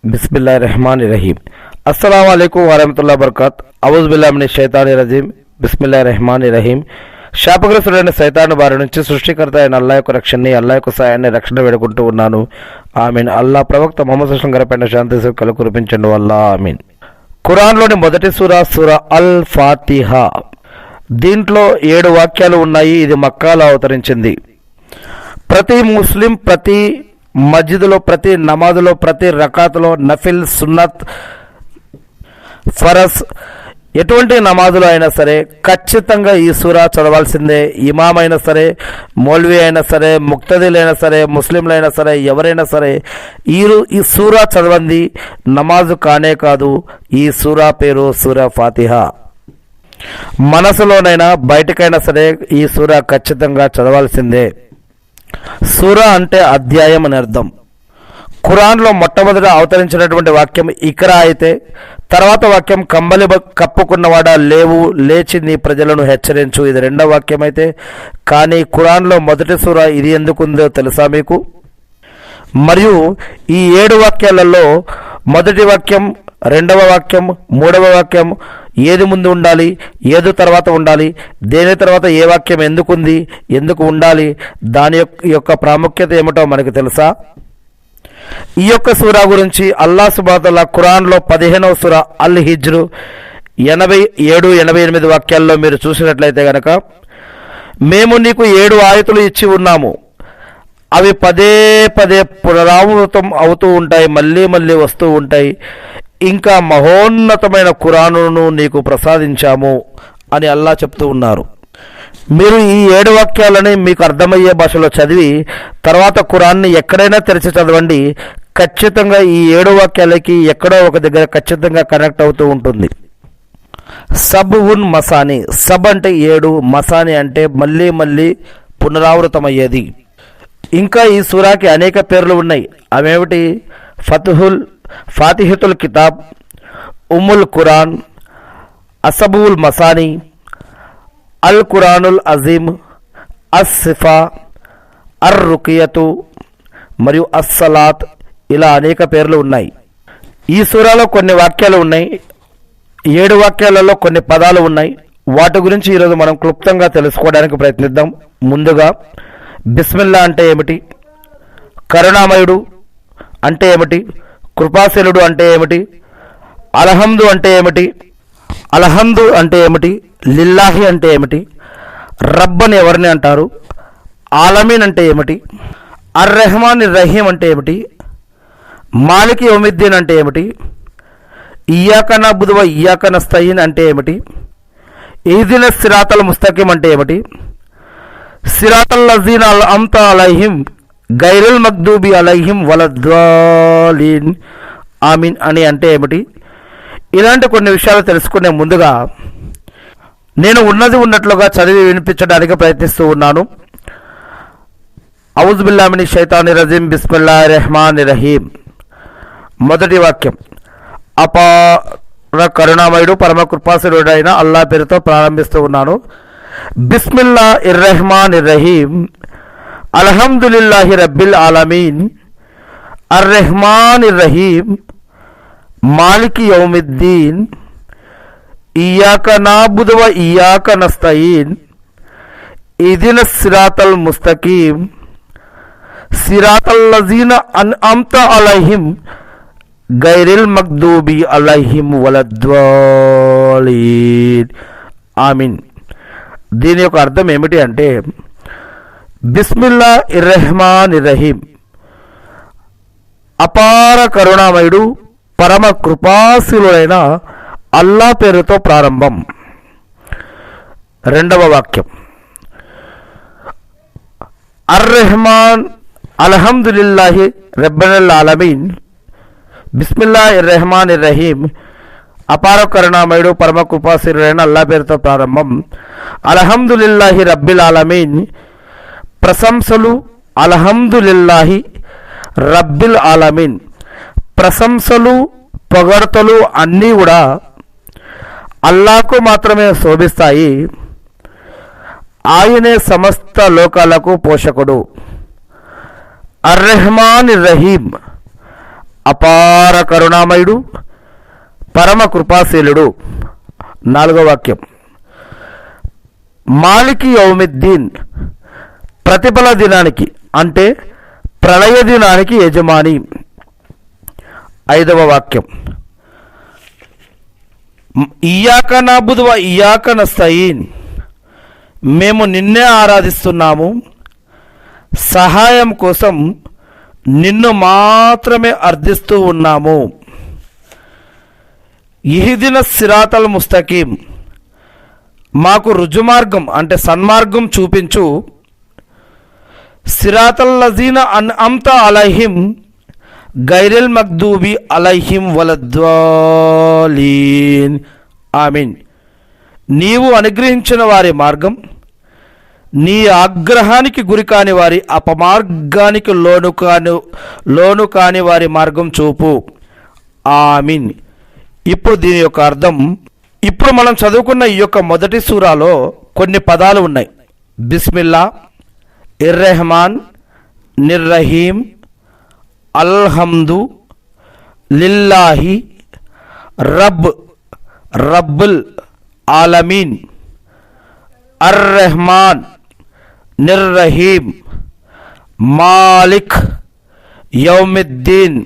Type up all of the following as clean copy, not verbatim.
बिस्मिल्लाहिर्रहमानिर्रहीम। अस्सलाम वालेकुम वरहमतुल्लाहि वबरकातुहू। అవుజు బిల్లాహి మినష్ షైతానిర్ రజీమ్। బిస్మిల్లాహిర్రహమానిర్రహీం। శాపగ్రస్తుడైన సైతాను బారి నుంచి సృష్టికర్త అయిన అల్లాహ్ యొక్క రక్షణని, అల్లాహ్ యొక్క సాయాన్ని, రక్షణ వేడుకుంటూ ఉన్నాను। ఆమీన్। అల్లాహ్ ప్రవక్త ముహమ్మద్ సల్లల్లాహు అలైహి వసల్లం గారి శాంతి కలు కురిపించండి అల్లాహ్ ఆమీన్। ఖురాన్లోని మొదటి సూరా అల్ ఫాతిహా। దీంట్లో 7 వాక్యాలు ఉన్నాయి। ఇది మక్కాలో అవతరించింది। ప్రతి ముస్లిం ప్రతి మస్జిద్లో, ప్రతి నమాజులో, ప్రతి రకాతులో, నఫిల్, సున్నత్, ఫరస్ ఎటువంటి నమాజులో అయినా సరే ఖచ్చితంగా ఈ సూరా చదవాల్సిందే। ఇమాం అయినా సరే, మౌల్వీ అయినా సరే, ముక్తదీలైనా సరే, ముస్లింలైనా సరే, ఎవరైనా సరే ఈ సూరా చదవండి నమాజు కానే కాదు। ఈ సూరా పేరు సూరా ఫాతిహా। మనసులోనైనా బయటకైనా సరే ఈ సూరా ఖచ్చితంగా చదవాల్సిందే। సూరా అంటే అధ్యాయం అని అర్థం। ఖురాన్లో మొట్టమొదట అవతరించినటువంటి వాక్యం ఇక్రా అయితే, తర్వాత వాక్యం కంబలి కప్పుకున్నవాడా లేవు, లేచి నీ ప్రజలను హెచ్చరించు, ఇది రెండవ వాక్యం అయితే, కానీ ఖురాన్లో మొదటి సూరా ఇది ఎందుకుందో తెలుసా మీకు? మరియు ఈ 7 వాక్యాలలో మొదటి వాక్యం, రెండవ వాక్యం, మూడవ వాక్యం ఏది ముందు ఉండాలి, ఏది తర్వాత ఉండాలి, దేని తర్వాత ఏ వాక్యం ఎందుకుంది, ఎందుకు ఉండాలి, దాని యొక్క ప్రాముఖ్యత ఏమిటో మనకు తెలుసా? ఈ యొక్క సూరా గురించి అల్లాహ్ సుబ్హానహు వ తఆలా ఖురాన్లో 15వ సూరా అల్ హిజ్ర్ 87-88 వాక్యాల్లో మీరు చూసినట్లయితే గనక, మేము నీకు 7 ఆయతులు ఇచ్చి ఉన్నాము, అవి పదే పదే పునరావృతం అవుతూ ఉంటాయి, మళ్ళీ మళ్ళీ వస్తూ ఉంటాయి, ఇంకా మహోన్నతమైన ఖురానును నీకు ప్రసాదించాము అని అల్లాహ్ చెప్తూ ఉన్నారు। మీరు ఈ 7 వాక్యాలని మీకు అర్థమయ్యే భాషలో చదివి తర్వాత ఖురాన్ని ఎక్కడైనా తెరిచి చదవండి, ఖచ్చితంగా ఈ 7 వాక్యాలకి ఎక్కడో ఒక దగ్గర ఖచ్చితంగా కనెక్ట్ అవుతూ ఉంటుంది। సబ్ ఉన్ మసాని, సబ్ అంటే 7, మసాని అంటే మళ్ళీ మళ్ళీ పునరావృతమయ్యేది। ఇంకా ఈ సూరాకి అనేక పేర్లు ఉన్నాయి। అవేమిటి? ఫాతిహతుల్ కితాబ్, ఉమ్ముల్ ఖురాన్, అసబుల్ మసాని, అల్ ఖురానుల్ అజీమ్, అస్సిఫా, అర్ రుకియతు మరియు అస్సలాత్, ఇలా అనేక పేర్లు ఉన్నాయి। ఈ సూరాలో కొన్ని వాక్యాలు ఉన్నాయి, 7 వాక్యాలలో కొన్ని పదాలు ఉన్నాయి। వాటి గురించి ఈరోజు మనం క్లుప్తంగా తెలుసుకోవడానికి ప్రయత్నిద్దాం। ముందుగా బిస్మిల్లా అంటే ఏమిటి, కరుణామయుడు అంటే ఏమిటి, కృపాశీలుడు అంటే ఏమిటి, అల్హమ్దు అంటే ఏమిటి, అల్హమ్దు అంటే ఏమిటి, లిల్లాహి అంటే ఏమిటి, రబ్ అని ఎవరిని అంటారు, ఆలమీన్ అంటే ఏమిటి, అర్ రెహమాన్ రహీం అంటే ఏమిటి, మాలిక్ యౌమిద్దీన్ అంటే ఏమిటి, ఇయ్యాక నఅబుదు వ ఇయ్యాక నస్తయీన్ అంటే ఏమిటి, ఇహ్దినస్ సిరాతల్ ముస్తఖీమ్ అంటే ఏమిటి, సిరాతల్ లజీన అన్అమ్త అలైహిం గైరుల్ మగ్దూబి అలైహిం వలద్దాలీన్ ఆమీన్ అని అంటే ఏమిటి? ఇలాంటి కొన్ని విషయాలు తెలుసుకునే ముందుగా నేను ఉన్నది ఉన్నట్లుగా చదివి వినిపించడానికి ప్రయత్నిస్తూ ఉన్నాను। అవుజు బిల్లాహి మినష్ షైతానిర్ రజీమ్। బిస్మిల్లాహిర్రహమానిర్రహీం। మొదటి వాక్యం, అపార కరుణామయుడు పరమ కృపాశీలుడైన అల్లాహ్ పేరుతో ప్రారంభిస్తూ ఉన్నాను। బిస్మిల్లాహిర్రహమానిర్రహీం, అల్హమ్దులిల్లాహి రబ్బిల్ ఆలమీన్, అర్ రెహమానిర్రహీం, మాలిక్ యౌమిద్దీన్, ఇయ్యాక నఅబుదు వ ఇయ్యాక నస్తయీన్, ఇహ్దినస్ సిరాతల్ ముస్తఖీమ్, సిరాతల్ లజీన అన్అమ్త అలైహిం గైరిల్ మగ్దూబి అలైహిం వలద్దాలీన్ ఆమీన్। దీని యొక్క అర్థం ఏమిటి అంటే, బిస్మిల్లాహిర్రహమానిర్రహీం, అపార కరుణామయుడు పరమ కృపాశీలుడైన అల్లాహ్ పేరుతో ప్రారంభం। రెండవ వాక్యం, అర్ రెహమాన్ అల్హమ్దులిల్లాహి రబ్బిల్ ఆలమీన్, బిస్మిల్లాహిర్రహమానిర్రహీం, అపార కరుణామయుడు పరమ కృపాశీలుడైన అల్లాహ్ పేరుతో ప్రారంభం। అల్హమ్దులిల్లాహి రబ్బిల్ ఆలమీన్, ప్రశంసలు, అల్హమ్దులిల్లాహి రబ్బిల్ ఆలమీన్, ప్రశంసలు, పొగడ్తలు అన్నీ కూడా అల్లాహ్కు మాత్రమే శోభిస్తాయి, ఆయనే సమస్త లోకాలకు పోషకుడు। అర్ రెహమానిర్ రహీం, అపార కరుణామయుడు, పరమ కృపాశీలుడు. 4వ వాక్యం, మాలికి యౌమిద్దీన్, ప్రతిఫల దినానికి అంటే ప్రళయ దినానికి యజమాని. 5వ వాక్యం, ఇయ్యాక నఅబుదు వ ఇయ్యాక నస్తయీన్, మేము నిన్నే ఆరాధిస్తున్నాము, సహాయం కోసం నిన్ను మాత్రమే అర్థిస్తూ ఉన్నాము. ఇహ్దిన సిరాతల్ ముస్తకీం, మాకు రుజుమార్గం అంటే సన్మార్గం చూపించు. సిరాతల్ లజీన అన్అమ్త అలైహిం గైరిల్ మగ్దూబి అలైహిం వలద్వాలీన్. ఆమీన్. నీవు అనుగ్రహించిన వారి మార్గం, నీ ఆగ్రహానికి గురి కాని వారి, అపమార్గానికి లోను కాని వారి మార్గం చూపు. ఆమీన్. ఇప్పుడు దీని యొక్క అర్థం, ఇప్పుడు మనం చదువుకున్న ఈ యొక్క మొదటి సూరాలో కొన్ని పదాలు ఉన్నాయి. బిస్మిల్లా, ఇర్రెహమాన్, నిర్రహీం, అల్హమ్దు, లిల్లాహి, రబ్బుల్ ఆలమీన్, అర్రెహమాన్, నిర్రహీం, మాలిక్ యౌమిద్దీన్,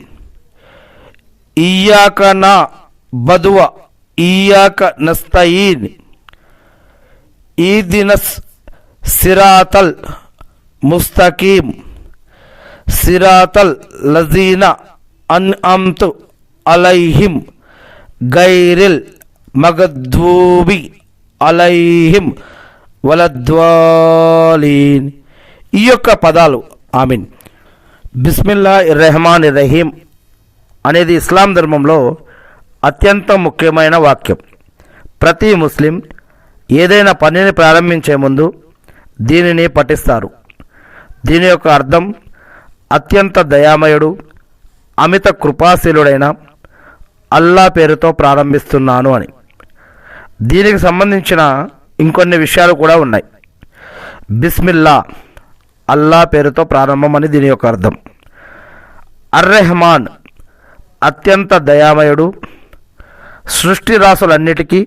ఇయ్యాక నఅబుదు వ ఇయ్యాక నస్తయీన్, ఈదినస్ సిరాతల్ ముస్తకీం, సిరాతల్ లజీన అన్అమ్తు అలైహిం గైరిల్ మగ్దూబి అలైహిం వలద్వాలీన్. ఈ యొక్క పదాలు ఆమీన్. బిస్మిల్లా ఇర్రెహమాన్ ఇర్రహీం అనేది ఇస్లాం ధర్మంలో అత్యంత ముఖ్యమైన వాక్యం. ప్రతి ముస్లిం ఏదైనా పనిని ప్రారంభించే ముందు దీనిని పఠిస్తారు. దీని యొక్క అర్థం అత్యంత దయామయుడు, అమిత కృపాశీలుడైన అల్లా పేరుతో ప్రారంభిస్తున్నాను అని. దీనికి సంబంధించిన ఇంకొన్ని విషయాలు కూడా ఉన్నాయి. బిస్మిల్లా, అల్లా పేరుతో ప్రారంభం అని దీని యొక్క అర్థం. అర్రెహమాన్, అత్యంత దయామయుడు, సృష్టి రాసులన్నిటికీ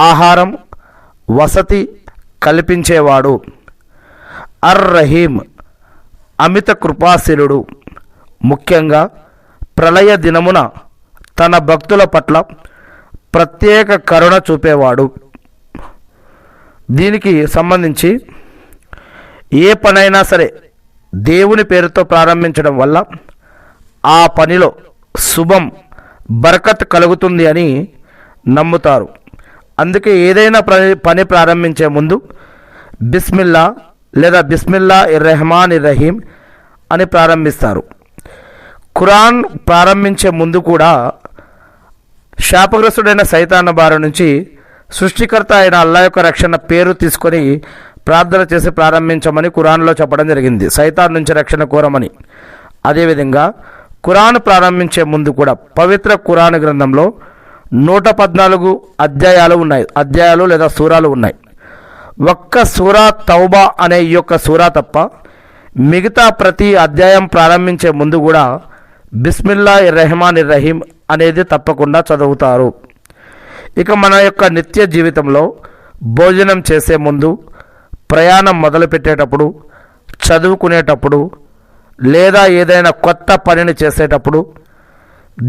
ఆహారం వసతి కల్పించేవాడు. అర్రహీం, అమిత కృపాశీలుడు, ముఖ్యంగా ప్రళయ దినమున తన భక్తుల పట్ల ప్రత్యేక కరుణ చూపేవాడు. దీనికి సంబంధించి ఏ పనైనా సరే దేవుని పేరుతో ప్రారంభించడం వల్ల ఆ పనిలో శుభం, బరకత్ కలుగుతుంది అని నమ్ముతారు. అందుకే ఏదైనా పని ప్రారంభించే ముందు బిస్మిల్లా లేదా బిస్మిల్లా ఇర్రెహమాన్ ఇర్రహీం అని ప్రారంభిస్తారు. ఖురాన్ ప్రారంభించే ముందు కూడా శాపగ్రస్తుడైన సైతాన్ బారి నుంచి సృష్టికర్త అయిన అల్లా యొక్క రక్షణ పేరు తీసుకొని ప్రార్థన చేసి ప్రారంభించమని ఖురాన్లో చెప్పడం జరిగింది, సైతాన్ నుంచి రక్షణ కోరమని. అదేవిధంగా ఖురాన్ ప్రారంభించే ముందు కూడా పవిత్ర ఖురాన్ గ్రంథంలో 114 అధ్యాయాలు లేదా సూరాలు ఉన్నాయి. ఒక్క సూరా తౌబా అనే ఈ యొక్క సూరా తప్ప మిగతా ప్రతి అధ్యాయం ప్రారంభించే ముందు కూడా బిస్మిల్లా ఇర్రెహమాన్ ఇర్రహీం అనేది తప్పకుండా చదువుతారు. ఇక మన యొక్క నిత్య జీవితంలో భోజనం చేసే ముందు, ప్రయాణం మొదలుపెట్టేటప్పుడు, చదువుకునేటప్పుడు లేదా ఏదైనా కొత్త పనిని చేసేటప్పుడు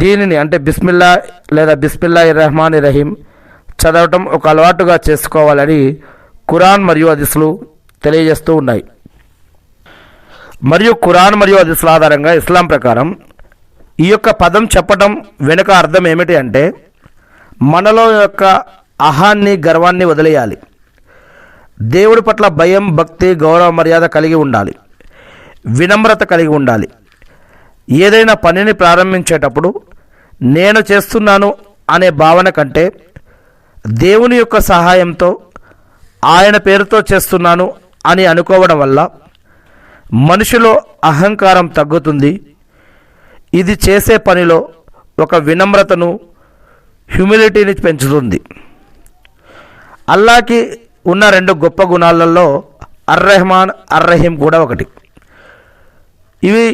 దీనిని అంటే బిస్మిల్లా లేదా బిస్మిల్లా ఇర్రెహమాన్ ఇర్రహీం చదవటం ఒక అలవాటుగా చేసుకోవాలని ఖురాన్ మరియు హదీసులు తెలియజేస్తూ ఉన్నాయి. మరియు ఖురాన్ మరియు హదీసుల ఆధారంగా ఇస్లాం ప్రకారం ఈ యొక్క పదం చెప్పటం వెనుక అర్థం ఏమిటి అంటే, మనలో యొక్క అహాన్ని, గర్వాన్ని వదిలేయాలి. దేవుడి పట్ల భయం, భక్తి, గౌరవ మర్యాద కలిగి ఉండాలి. వినమ్రత కలిగి ఉండాలి. ఏదైనా పనిని ప్రారంభించేటప్పుడు నేను చేస్తున్నాను అనే భావన కంటే దేవుని యొక్క సహాయంతో ఆయన పేరుతో చేస్తున్నాను అని అనుకోవడం వల్ల మనిషిలో అహంకారం తగ్గుతుంది. ఇది చేసే పనిలో ఒక వినమ్రతను, హ్యూమిలిటీని పెంచుతుంది. అల్లాకి ఉన్న 2 గొప్ప గుణాలలో అర్రెహమాన్, అర్రహీం కూడా ఒకటి. ఇవి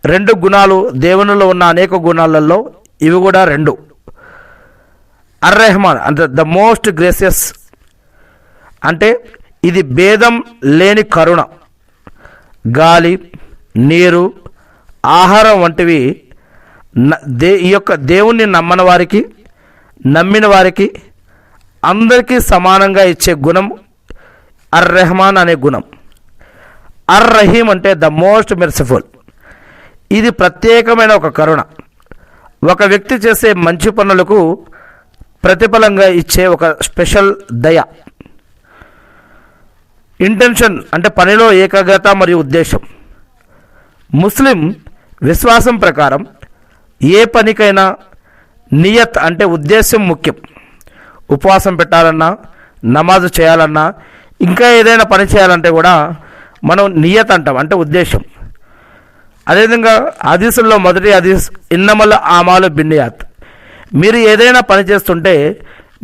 రెండు గుణాలు దేవునిలో ఉన్న అనేక గుణాలలో ఇవి కూడా రెండు. అర్-రెహమాన్ అంటే ద మోస్ట్ గ్రేసియస్, అంటే ఇది భేదం లేని కరుణ. గాలి, నీరు, ఆహారం వంటివి ఈ యొక్క దేవుణ్ణి నమ్మని వారికి, నమ్మిన వారికి అందరికీ సమానంగా ఇచ్చే గుణం అర్-రెహమాన్ అనే గుణం. అర్-రహీం అంటే ద మోస్ట్ మెర్సిఫుల్. ఇది ప్రత్యేకమైన ఒక కరుణ. ఒక వ్యక్తి చేసే మంచి పనులకు ప్రతిఫలంగా ఇచ్చే ఒక స్పెషల్ దయ. ఇంటెన్షన్ అంటే పనిలో ఏకాగ్రత మరియు ఉద్దేశం. ముస్లిం విశ్వాసం ప్రకారం ఏ పనికైనా నియత్ అంటే ఉద్దేశం ముఖ్యం. ఉపవాసం పెట్టాలన్నా, నమాజు చేయాలన్నా, ఇంకా ఏదైనా పని చేయాలంటే కూడా మనం నియత్ అంటాం, అంటే ఉద్దేశం. అదేవిధంగా హదీసుల్లో మొదటి హదీస్ ఇన్నమల్ ఆమాలు బిన్నియాత్. మీరు ఏదైనా పని చేస్తుంటే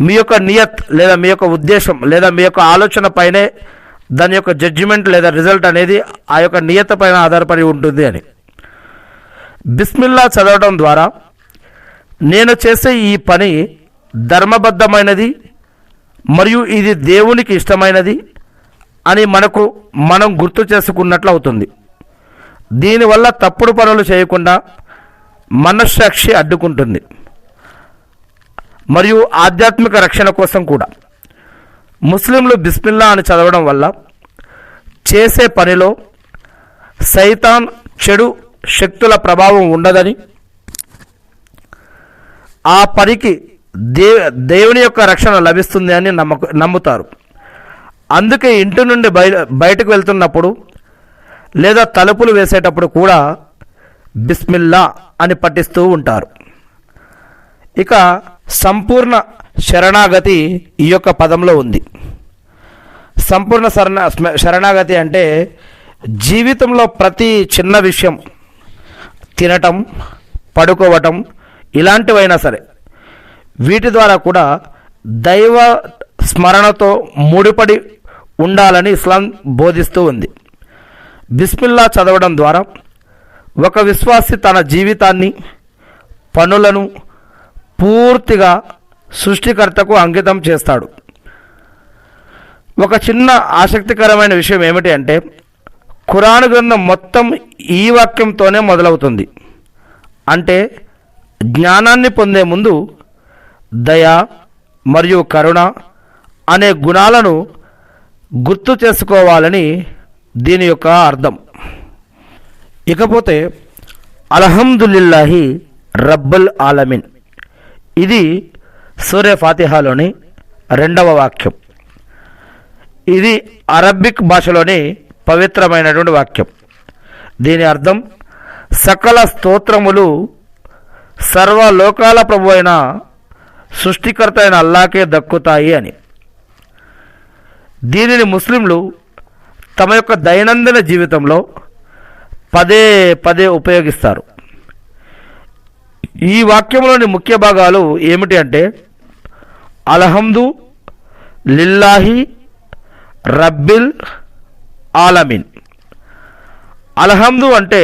మీ యొక్క నియత్ లేదా మీ యొక్క ఉద్దేశం లేదా మీ యొక్క ఆలోచన పైనే దాని యొక్క జడ్జిమెంట్ లేదా రిజల్ట్ అనేది ఆ యొక్క నియత పైన ఆధారపడి ఉంటుంది అని. బిస్మిల్లా చదవడం ద్వారా నేను చేసే ఈ పని ధర్మబద్ధమైనది మరియు ఇది దేవునికి ఇష్టమైనది అని మనం గుర్తు చేసుకున్నట్లు అవుతుంది. దీనివల్ల తప్పుడు పనులు చేయకుండా మనస్సాక్షి అడ్డుకుంటుంది మరియు ఆధ్యాత్మిక రక్షణ కోసం కూడా. ముస్లింలు బిస్మిల్లా అని చదవడం వల్ల చేసే పనిలో సైతాన్ చెడు శక్తుల ప్రభావం ఉండదని, ఆ పనికి దేవుని యొక్క రక్షణ లభిస్తుంది అని నమ్ముతారు. అందుకే ఇంటి నుండి బయటకు వెళ్తున్నప్పుడు లేదా తలుపులు వేసేటప్పుడు కూడా బిస్మిల్లా అని పఠిస్తూ ఉంటారు. ఇక సంపూర్ణ శరణాగతి ఈ యొక్క పదంలో ఉంది. సంపూర్ణ శరణాగతి అంటే జీవితంలో ప్రతి చిన్న విషయం, తినటం, పడుకోవటం ఇలాంటివైనా సరే వీటి ద్వారా కూడా దైవ స్మరణతో ముడిపడి ఉండాలని ఇస్లాం బోధిస్తూ ఉంది. బిస్మిల్లా చదవడం ద్వారా ఒక విశ్వాసి తన జీవితాన్ని, పనులను పూర్తిగా సృష్టికర్తకు అంకితం చేస్తాడు. ఒక చిన్న ఆసక్తికరమైన విషయం ఏమిటి అంటే ఖురాన్ గ్రంథం మొత్తం ఈ వాక్యంతోనే మొదలవుతుంది. అంటే జ్ఞానాన్ని పొందే ముందు దయ మరియు కరుణ అనే గుణాలను గుర్తు చేసుకోవాలని దీని యొక్క అర్థం. ఇకపోతే అల్హమ్దులిల్లాహి రబ్బుల్ ఆలమీన్, ఇది సూరే ఫాతిహాలోని 2వ వాక్యం. ఇది అరబిక్ భాషలోని పవిత్రమైనటువంటి వాక్యం. దీని అర్థం సకల స్తోత్రములు సర్వలోకాల ప్రభు అయిన సృష్టికర్త అయిన అల్లాకే దక్కుతాయి అని. దీనిని ముస్లింలు తమ యొక్క దైనందిన జీవితంలో పదే పదే ఉపయోగిస్తారు. ఈ వాక్యంలోని ముఖ్య భాగాలు ఏమిటి అంటే అల్హమ్దు లిల్లాహి రబ్బిల్ ఆలమీన్. అల్హమ్దు అంటే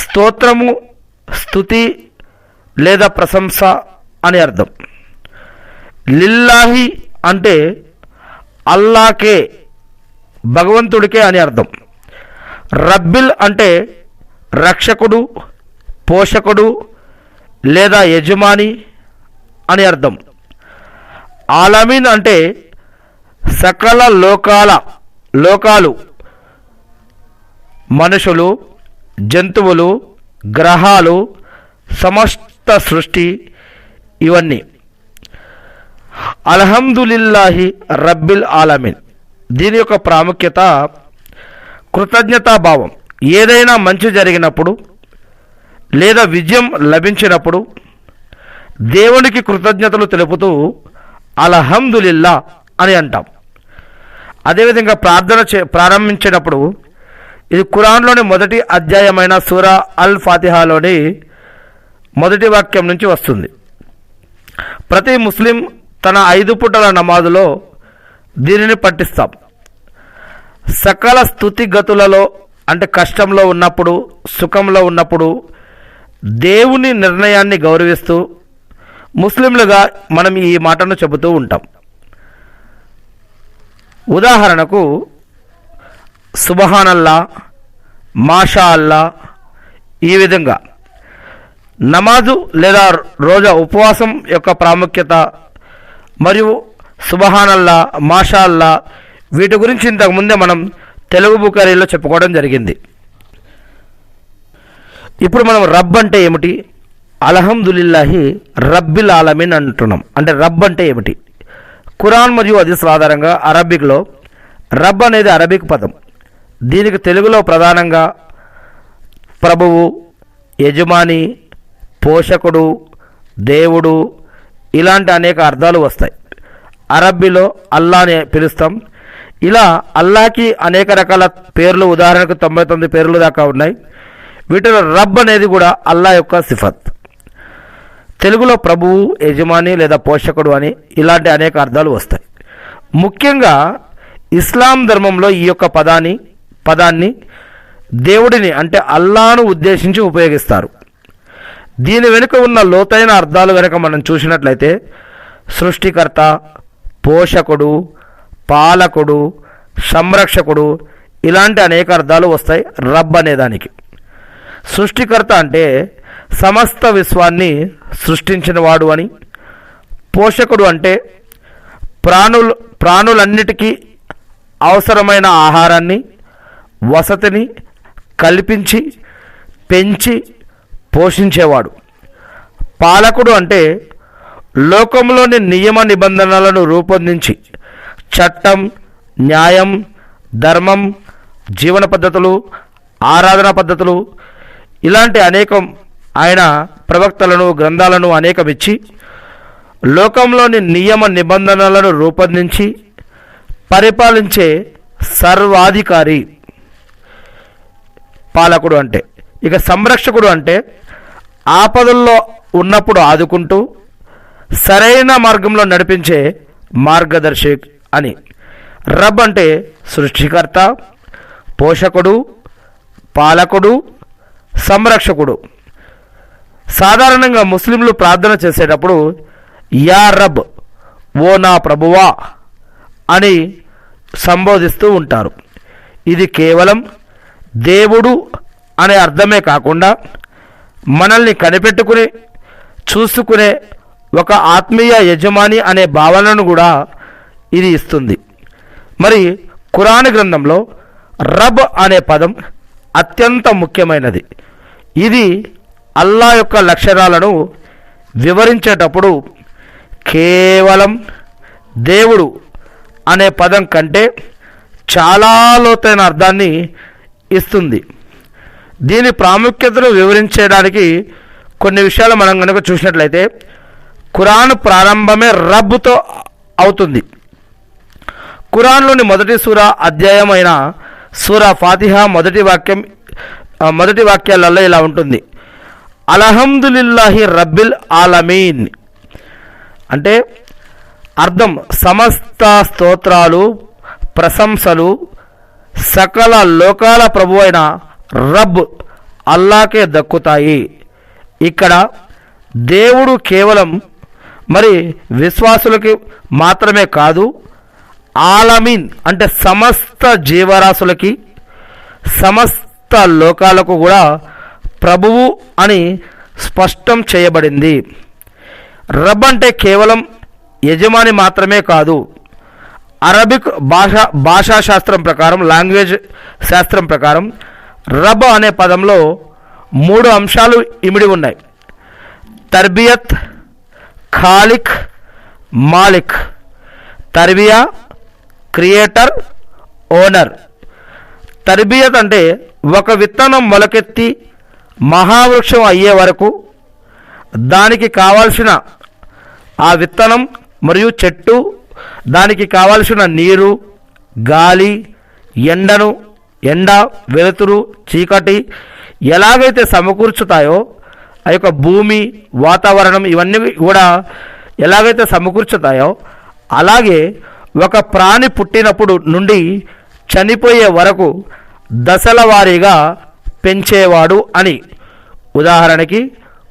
స్తోత్రము, స్తుతి లేదా ప్రశంస అని అర్థం. లిల్లాహి అంటే అల్లాకే, భగవంతుడికే అని అర్థం. రబ్బిల్ అంటే రక్షకుడు, పోషకుడు లేదా యజమాని అని అర్థం. ఆలమీన్ అంటే సకల లోకాలు, మనుషులు, జంతువులు, గ్రహాలు, సమస్త సృష్టి ఇవన్నీ. అల్హమ్దులిల్లాహి రబ్బిల్ ఆలమీన్, దీని యొక్క ప్రాముఖ్యత కృతజ్ఞతాభావం. ఏదైనా మంచి జరిగినప్పుడు లేదా విజయం లభించినప్పుడు దేవునికి కృతజ్ఞతలు తెలుపుతూ అల్హమ్దులిల్లా అని అంటాం. అదేవిధంగా ప్రార్థన ప్రారంభించినప్పుడు ఇది ఖురాన్లోని మొదటి అధ్యాయమైన సూరా అల్ ఫాతిహాలోని మొదటి వాక్యం నుంచి వస్తుంది. ప్రతి ముస్లిం తన 5 పూటల నమాజులో దీనిని పఠిస్తాం. సకల స్తుతిగతులలో అంటే కష్టంలో ఉన్నప్పుడు, సుఖంలో ఉన్నప్పుడు దేవుని నిర్ణయాన్ని గౌరవిస్తూ ముస్లింలుగా మనం ఈ మాటను చెబుతూ ఉంటాం. ఉదాహరణకు సుబహానల్లా, మాషా అల్లా, ఈ విధంగా నమాజు లేదా రోజా ఉపవాసం యొక్క ప్రాముఖ్యత మరియు సుబహానల్లా, మాషా అల్లా వీటి గురించి ఇంతకుముందే మనం తెలుగు బుఖారీలో చెప్పుకోవడం జరిగింది. ఇప్పుడు మనం రబ్ అంటే ఏమిటి, అల్హమ్దులిల్లాహి రబ్బిల్ ఆలమీన్ అంటున్నాం. అంటే రబ్ అంటే ఏమిటి? ఖురాన్ మరియు హదీస్ ఆధారంగా అరబిక్లో రబ్ అనేది అరబిక్ పదం. దీనికి తెలుగులో ప్రధానంగా ప్రభువు, యజమాని, పోషకుడు, దేవుడు ఇలాంటి అనేక అర్థాలు వస్తాయి. అరబ్బీలో అల్లా అని పిలుస్తాం. ఇలా అల్లాకి అనేక రకాల పేర్లు, ఉదాహరణకు 99 పేర్లు దాకా ఉన్నాయి. వీటిలో రబ్ అనేది కూడా అల్లా యొక్క సిఫత్. తెలుగులో ప్రభువు, యజమాని లేదా పోషకుడు అని ఇలాంటి అనేక అర్థాలు వస్తాయి. ముఖ్యంగా ఇస్లాం ధర్మంలో ఈ యొక్క పదాన్ని దేవుడిని అంటే అల్లాను ఉద్దేశించి ఉపయోగిస్తారు. దీని వెనుక ఉన్న లోతైన అర్థాలు కనుక మనం చూసినట్లయితే సృష్టికర్త, పోషకుడు, పాలకుడు, సంరక్షకుడు ఇలాంటి అనేక అర్థాలు వస్తాయి రబ్ అనేదానికి. సృష్టికర్త అంటే సమస్త విశ్వాన్ని సృష్టించినవాడు అని, పోషకుడు అంటే ప్రాణులన్నిటికీ అవసరమైన ఆహారాన్ని, వసతిని కల్పించి పెంచి పోషించేవాడు. పాలకుడు అంటే లోకంలోని నియమ నిబంధనలను రూపొందించి చట్టం, న్యాయం, ధర్మం, జీవన పద్ధతులు, ఆరాధన పద్ధతులు ఇలాంటి అనేకం ఆయన ప్రవక్తలను, గ్రంథాలను అనేకమిచ్చి లోకంలోని నియమ నిబంధనలను రూపొందించి పరిపాలించే సర్వాధికారి పాలకుడు అంటే. ఇక సంరక్షకుడు అంటే ఆపదల్లో ఉన్నప్పుడు ఆదుకుంటూ సరైన మార్గంలో నడిపించే మార్గదర్శి అని. రబ్ అంటే సృష్టికర్త, పోషకుడు, పాలకుడు, సంరక్షకుడు. సాధారణంగా ముస్లింలు ప్రార్థన చేసేటప్పుడు యా రబ్, ఓ నా ప్రభువా అని సంబోధిస్తూ ఉంటారు. ఇది కేవలం దేవుడు అనే అర్థమే కాకుండా మనల్ని కనిపెట్టుకుని చూసుకునే ఒక ఆత్మీయ యజమాని అనే భావనను కూడా ఇది ఇస్తుంది. మరి ఖురాన్ గ్రంథంలో రబ్ అనే పదం అత్యంత ముఖ్యమైనది. ఇది అల్లా యొక్క లక్షణాలను వివరించేటప్పుడు కేవలం దేవుడు అనే పదం కంటే చాలా లోతైన అర్థాన్ని ఇస్తుంది. దీని ప్రాముఖ్యతను వివరించడానికి కొన్ని విషయాలు మనం కనుక చూసినట్లయితే ఖురాన్ ప్రారంభమే రబ్తో అవుతుంది. ఖురాన్లోని మొదటి సూరా అధ్యాయమైన సూరా ఫాతిహా మొదటి వాక్యాలలో ఇలా ఉంటుంది: అల్హమ్దులిల్లాహి రబ్బిల్ ఆలమీన్. అంటే అర్థం సమస్త స్తోత్రాలు, ప్రశంసలు సకల లోకాల ప్రభు అయిన రబ్ అల్లాకే దక్కుతాయి. ఇక్కడ దేవుడు కేవలం విశ్వాసులకి మాత్రమే కాదు, ఆలమీన్ అంటే సమస్త జీవరాశులకి, సమస్త లోకాలకు కూడా ప్రభువు అని స్పష్టం చేయబడింది. రబ్ అంటే కేవలం యజమాని మాత్రమే కాదు. అరబిక్ భాషా శాస్త్రం ప్రకారం, లాంగ్వేజ్ శాస్త్రం ప్రకారం రబ్ అనే పదంలో 3 అంశాలు ఇమిడి ఉన్నాయి: తర్బియత్, ఖాలిక్, మాలిక్. తర్బియా క్రియేటర్, ఓనర్. తర్బియత్ అంటే ఒక విత్తనం మొలకెత్తి మహావృక్షం అయ్యే వరకు దానికి కావాల్సిన ఆ విత్తనం మరియు చెట్టు, దానికి కావాల్సిన నీరు, గాలి, ఎండ, వెలుతురు, చీకటి ఎలాగైతే సమకూర్చుతాయో ఆ యొక్క భూమి, వాతావరణం ఇవన్నీ కూడా ఎలాగైతే సమకూర్చుతాయో అలాగే ఒక ప్రాణి పుట్టినప్పుడు నుండి చనిపోయే వరకు దశల వారీగా పెంచేవాడు అని. ఉదాహరణకి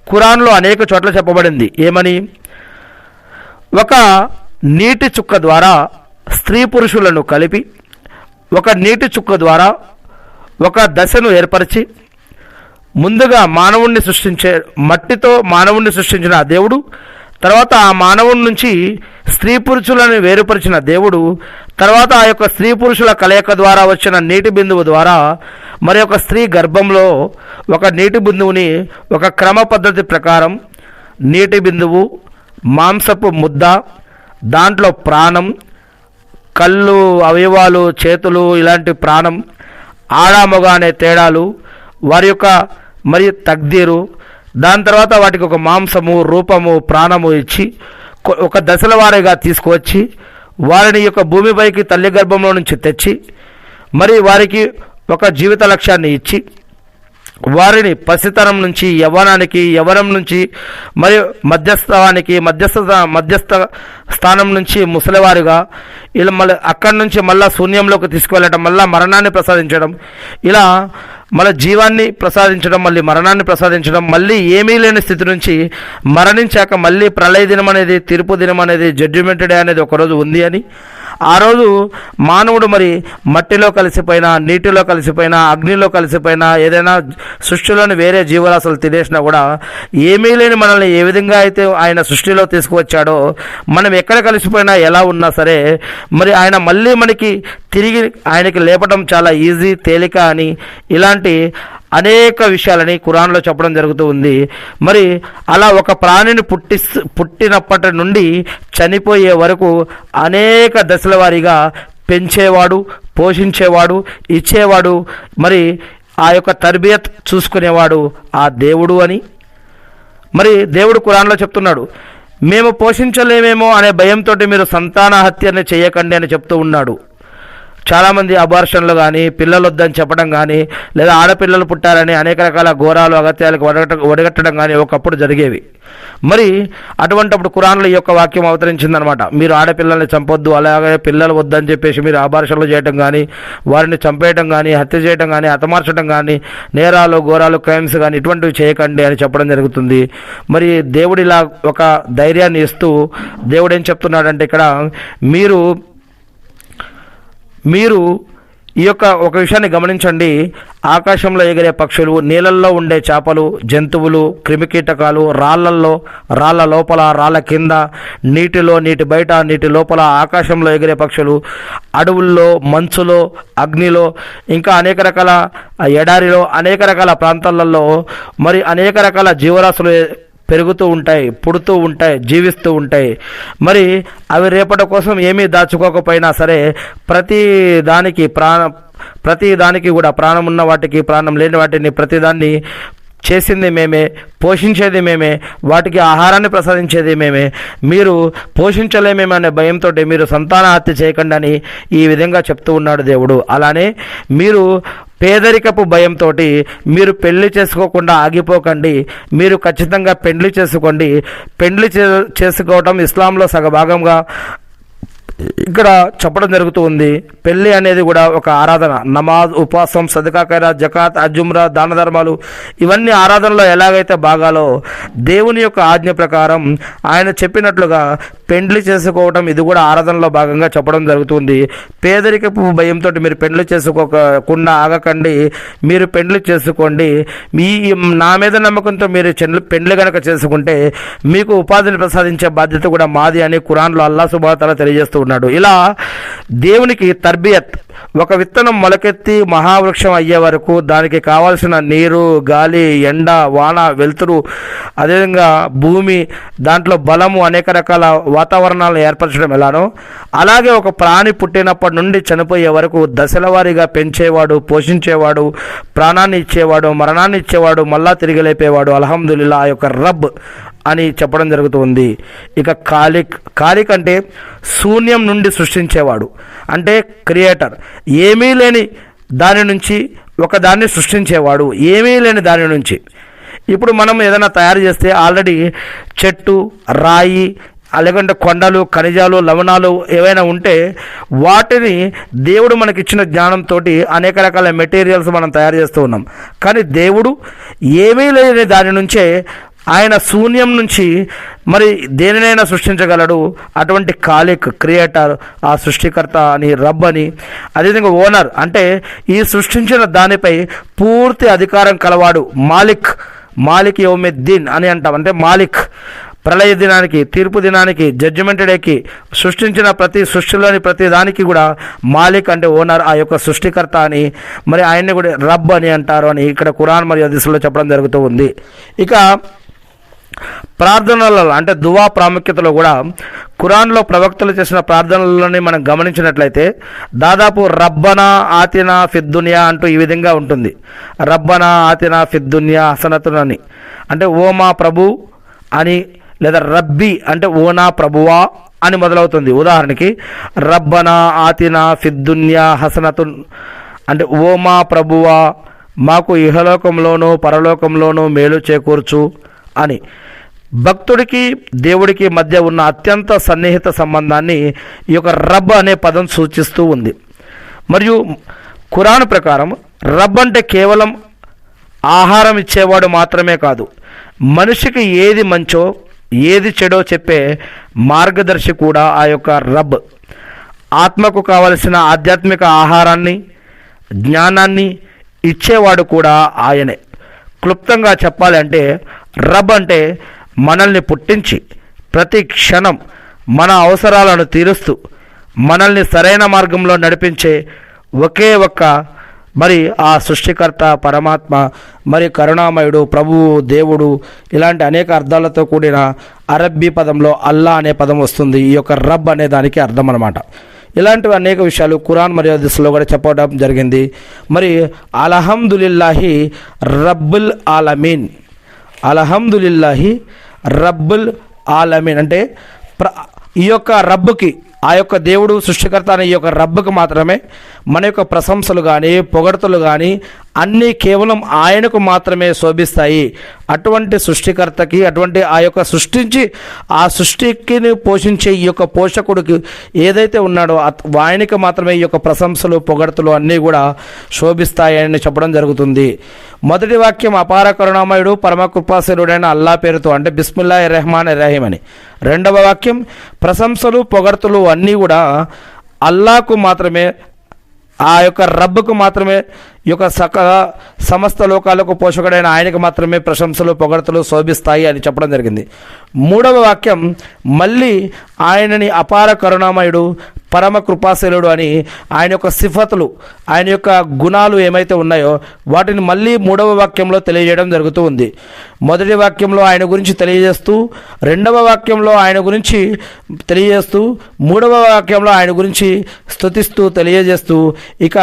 ఖురాన్లో అనేక చోట్ల చెప్పబడింది. ఏమని? ఒక నీటి చుక్క ద్వారా స్త్రీ పురుషులను కలిపి, ఒక నీటి చుక్క ద్వారా ఒక దశను ఏర్పరిచి, ముందుగా మట్టితో మానవుణ్ణి సృష్టించిన ఆ దేవుడు, తర్వాత ఆ మానవుని నుంచి స్త్రీ పురుషులను వేరుపరిచిన దేవుడు, తర్వాత ఆ యొక్క స్త్రీ పురుషుల కలయిక ద్వారా వచ్చిన నీటి బిందువు ద్వారా మరి ఒక స్త్రీ గర్భంలో ఒక నీటి బిందువుని ఒక క్రమ పద్ధతి ప్రకారం నీటి బిందువు, మాంసపు ముద్ద, దాంట్లో ప్రాణం, కళ్ళు, అవయవాలు, చేతులు, ఇలాంటి ప్రాణం, ఆడామొగ అనే తేడాలు, వారి యొక్క మరి తగ్దీరు, దాని తర్వాత వాటికి ఒక మాంసము, రూపము, ప్రాణము ఇచ్చి ఒక దశల వారీగా తీసుకువచ్చి వారిని యొక్క భూమిపైకి తల్లి గర్భంలో నుంచి తెచ్చి మరి వారికి ఒక జీవిత లక్ష్యాన్ని ఇచ్చి వారిని పసితనం నుంచి యవ్వనానికి, యవ్వనం నుంచి మరి మధ్యస్థ స్థానం నుంచి ముసలివారుగా ఇలా మళ్ళీ అక్కడి నుంచి మళ్ళీ శూన్యంలోకి తీసుకువెళ్ళటం, మళ్ళీ మరణాన్ని ప్రసాదించడం, ఇలా మళ్ళీ జీవాన్ని ప్రసాదించడం, మళ్ళీ మరణాన్ని ప్రసాదించడం, మళ్ళీ ఏమీ లేని స్థితి నుంచి మరణించాక మళ్ళీ ప్రళయ దినం అనేది, తీర్పు దినం అనేది, జడ్జిమెంట్ డే అనేది ఒకరోజు ఉంది అని, ఆ రోజు మానవుడు మరి మట్టిలో కలిసిపోయినా, నీటిలో కలిసిపోయినా, అగ్నిలో కలిసిపోయినా, ఏదైనా సృష్టిలోని వేరే జీవరాశులు తినేసినా కూడా ఏమీ లేని మనల్ని ఏ విధంగా అయితే ఆయన సృష్టిలో తీసుకువచ్చాడో, మనం ఎక్కడ కలిసిపోయినా ఎలా ఉన్నా సరే మరి ఆయన మళ్ళీ మనకి తిరిగి ఆయనకి లేపడం చాలా ఈజీ, తేలిక అని ఇలాంటి అనేక విషయాలని ఖురాన్లో చెప్పడం జరుగుతూ ఉంది. మరి అలా ఒక ప్రాణిని పుట్టినప్పటి నుండి చనిపోయే వరకు అనేక దశల వారీగా పెంచేవాడు, పోషించేవాడు, ఇచ్చేవాడు, మరి ఆ యొక్క తర్బియత్ చూసుకునేవాడు ఆ దేవుడు అని మరి దేవుడు ఖురాన్లో చెప్తున్నాడు. మేము పోషించలేమేమో అనే భయంతో మీరు సంతాన హత్యని చేయకండి అని చెప్తూ ఉన్నాడు. చాలామంది అబార్షన్లు కానీ, పిల్లలు వద్దని చెప్పడం కానీ, లేదా ఆడపిల్లలు పుట్టారని అనేక రకాల ఘోరాలు, అగత్యాలకు ఒడగట్టడం కానీ ఒకప్పుడు జరిగేవి. మరి అటువంటిప్పుడు ఖురాన్లో ఈ యొక్క వాక్యం అవతరించిందనమాట. మీరు ఆడపిల్లల్ని చంపొద్దు, అలాగే పిల్లలు వద్దని చెప్పేసి మీరు అబార్షన్లు చేయటం కానీ, వారిని చంపేయటం కానీ, హత్య చేయటం కానీ, హతమార్చడం కానీ, నేరాలు, ఘోరాలు, క్రైమ్స్ కానీ ఇటువంటివి చేయకండి అని చెప్పడం జరుగుతుంది. మరి దేవుడు ఇలా ఒక ధైర్యాన్ని ఇస్తూ దేవుడు ఏం చెప్తున్నాడంటే ఇక్కడ మీరు ఈ యొక్క ఒక విషయాన్ని గమనించండి. ఆకాశంలో ఎగిరే పక్షులు, నీళ్ళల్లో ఉండే చేపలు, జంతువులు, క్రిమికీటకాలు, రాళ్ళ లోపల, రాళ్ళ కింద, నీటిలో, నీటి బయట, నీటి లోపల, ఆకాశంలో ఎగిరే పక్షులు, అడవుల్లో, మంచులో, అగ్నిలో, ఇంకా అనేక రకాల ఎడారిలో, అనేక రకాల ప్రాంతాలలో మరి అనేక రకాల జీవరాశులు పెరుగుతూ ఉంటాయి, పుడుతూ ఉంటాయి, జీవిస్తూ ఉంటాయి. మరి అవి రేపటి కోసం ఏమీ దాచుకోకపోయినా సరే ప్రతి దానికి కూడా ప్రాణం ఉన్న వాటికి, ప్రాణం లేని వాటిని ప్రతిదాన్ని చేసింది మేమే, పోషించేది మేమే, వాటికి ఆహారాన్ని ప్రసాదించేది మేమే. మీరు పోషించలేమేమో అనే భయంతో మీరు సంతాన హత్య చేయకండి అని ఈ విధంగా చెప్తూ ఉన్నాడు దేవుడు. అలానే మీరు పేదరికపు భయంతో మీరు పెళ్లి చేసుకోకుండా ఆగిపోకండి. మీరు ఖచ్చితంగా పెళ్లి చేసుకోండి. పెళ్లి చేసుకోవటం ఇస్లాంలో సగభాగంగా ఇక్కడ చెప్పడం జరుగుతూ ఉంది. పెళ్ళి అనేది కూడా ఒక ఆరాధన. నమాజ్, ఉపవాసం, సదకా ఖైరాత్, జకాత్, అజుమ్రా, దాన ధర్మాలు ఇవన్నీ ఆరాధనలో ఎలాగైతే భాగాలో దేవుని యొక్క ఆజ్ఞ ప్రకారం ఆయన చెప్పినట్లుగా పెండ్లి చేసుకోవటం ఇది కూడా ఆరాధనలో భాగంగా చెప్పడం జరుగుతుంది. పేదరికపు భయంతో మీరు పెండ్లి చేసుకోకుండా ఆగకండి. మీరు పెండ్లి చేసుకోండి. నా మీద నమ్మకంతో మీరు పెండ్లి కనుక చేసుకుంటే మీకు ఉపాధిని ప్రసాదించే బాధ్యత కూడా మాది అని ఖురాన్లో అల్లాహ్ సుబ్హానహు వ తఆలా తెలియజేస్తూ ఉన్నాడు. ఇలా దేవునికి తర్బియత్, ఒక విత్తనం మొలకెత్తి మహావృక్షం అయ్యే వరకు దానికి కావాల్సిన నీరు, గాలి, ఎండ, వాన, వెలుతురు, అదేవిధంగా భూమి, దాంట్లో బలము, అనేక రకాల వాతావరణాలను ఏర్పరచడం ఎలానో అలాగే ఒక ప్రాణి పుట్టినప్పటి నుండి చనిపోయే వరకు దశల వారీగా పెంచేవాడు, పోషించేవాడు, ప్రాణాన్ని ఇచ్చేవాడు, మరణాన్ని ఇచ్చేవాడు, మళ్ళా తిరిగి లేపేవాడు అల్హమ్దులిల్లా ఆ యొక్క రబ్ అని చెప్పడం జరుగుతుంది. ఇక ఖాలిక్ అంటే శూన్యం నుండి సృష్టించేవాడు, అంటే క్రియేటర్. ఏమీ లేని దాని నుంచి ఒకదాన్ని సృష్టించేవాడు, ఏమీ లేని దాని నుంచి. ఇప్పుడు మనం ఏదైనా తయారు చేస్తే ఆల్రెడీ చెట్టు, రాయి, లేకుంటే కొండలు, ఖనిజాలు, లవణాలు ఏవైనా ఉంటే వాటిని దేవుడు మనకిచ్చిన జ్ఞానంతో అనేక రకాల మెటీరియల్స్ మనం తయారు చేస్తూ ఉన్నాం. కానీ దేవుడు ఏమీ లేని దాని నుంచే ఆయన శూన్యం నుంచి మరి దేనినైనా సృష్టించగలడు. అటువంటి ఖాలిక్, క్రియేటర్, ఆ సృష్టికర్త అని, రబ్ అని, అదేవిధంగా ఓనర్ అంటే ఈ సృష్టించిన దానిపై పూర్తి అధికారం కలవాడు, మాలిక్ యౌమిద్దీన్ అని అంటాం. అంటే మాలిక్ ప్రళయ దినానికి, తీర్పు దినానికి, జడ్జిమెంట్ డేకి సృష్టించిన సృష్టిలోని ప్రతి దానికి కూడా మాలిక్ అంటే ఓనర్, ఆ యొక్క సృష్టికర్త అని, మరి ఆయన్ని కూడా రబ్ అని అంటారు అని ఇక్కడ ఖురాన్ మరియు హదీసులో చెప్పడం జరుగుతూ ఉంది. ఇక ప్రార్థనలలో అంటే దువా ప్రాముఖ్యతలో కూడా ఖురాన్లో ప్రవక్తలు చేసిన ప్రార్థనలని మనం గమనించినట్లయితే దాదాపు రబ్బనా ఆతినా ఫిద్దునియా అంటూ ఈ విధంగా ఉంటుంది. రబ్బనా ఆతినా ఫిద్దునియా హసనతున్ అని అంటే ఓ మా ప్రభు అని, లేదా రబ్బీ అంటే ఓ నా ప్రభువా అని మొదలవుతుంది. ఉదాహరణకి రబ్బనా ఆతినా ఫిద్దునియా హసనతున్ అంటే ఓ మా ప్రభువా మాకు ఇహలోకంలోనూ పరలోకంలోనూ మేలు చేకూర్చు అని. భక్తుడికి దేవుడికి మధ్య ఉన్న అత్యంత సన్నిహిత సంబంధాన్ని ఈ యొక్క రబ్ అనే పదం సూచిస్తూ ఉంది. మరియు ఖురాన్ ప్రకారం రబ్ అంటే కేవలం ఆహారం ఇచ్చేవాడు మాత్రమే కాదు, మనిషికి ఏది మంచో ఏది చెడో చెప్పే మార్గదర్శి కూడా ఆ యొక్క రబ్. ఆత్మకు కావలసిన ఆధ్యాత్మిక ఆహారాన్ని, జ్ఞానాన్ని ఇచ్చేవాడు కూడా ఆయనే. క్లుప్తంగా చెప్పాలి అంటే రబ్ అంటే మనల్ని పుట్టించి ప్రతి క్షణం మన అవసరాలను తీరుస్తూ మనల్ని సరైన మార్గంలో నడిపించే ఒకే ఒక్క మరి ఆ సృష్టికర్త, పరమాత్మ, మరి కరుణామయుడు, ప్రభువు, దేవుడు, ఇలాంటి అనేక అర్థాలతో కూడిన అరబ్బీ పదంలో అల్లా అనే పదం వస్తుంది. ఈ యొక్క రబ్ అనే దానికి అర్థం అన్నమాట. ఇలాంటివి అనేక విషయాలు ఖురాన్ మరియు హదీస్లో కూడా చెప్పడం జరిగింది. మరి అల్హమ్దులిల్లాహి రబ్బుల్ ఆలమీన్, అల్హమ్దులిల్లాహి రబ్బుల్ ఆలమీన్ అంటే ఈ యొక్క రబ్బుకి, ఆ యొక్క దేవుడు సృష్టికర్త అనే ఈ యొక్క రబ్బుకి మాత్రమే మన యొక్క ప్రశంసలు కానీ, పొగడ్తలు కానీ అన్నీ కేవలం ఆయనకు మాత్రమే శోభిస్తాయి. అటువంటి సృష్టికర్తకి, అటువంటి ఆ యొక్క సృష్టించి ఆ సృష్టికి పోషించే ఈ యొక్క పోషకుడికి ఏదైతే ఉన్నాడో ఆయనకి మాత్రమే ఈ యొక్క ప్రశంసలు, పొగడ్తలు అన్నీ కూడా శోభిస్తాయని చెప్పడం జరుగుతుంది. మొదటి వాక్యం అపార కరుణామయుడు పరమ కృపాశీలుడైన అల్లా పేరుతో అంటే బిస్మిల్లాహిర్ రహమానిర్ రహీం అని. రెండవ వాక్యం ప్రశంసలు, పొగడ్తలు అన్నీ కూడా అల్లాకు మాత్రమే, ఆ యొక్క రబ్బుకు మాత్రమే, ఈ యొక్క సమస్త లోకాలకు పోషకుడైన ఆయనకు మాత్రమే ప్రశంసలు, పొగడ్తలు శోభిస్తాయి అని చెప్పడం జరిగింది. మూడవ వాక్యం మళ్ళీ ఆయనని అపార కరుణామయుడు, పరమ కృపాశీలుడు అని ఆయన యొక్క సిఫతులు, ఆయన యొక్క గుణాలు ఏమైతే ఉన్నాయో వాటిని మళ్ళీ మూడవ వాక్యంలో తెలియజేయడం జరుగుతూ ఉంది. మొదటి వాక్యంలో ఆయన గురించి తెలియజేస్తూ, రెండవ వాక్యంలో ఆయన గురించి తెలియజేస్తూ, మూడవ వాక్యంలో ఆయన గురించి స్తుతిస్తూ తెలియజేస్తూ, ఇక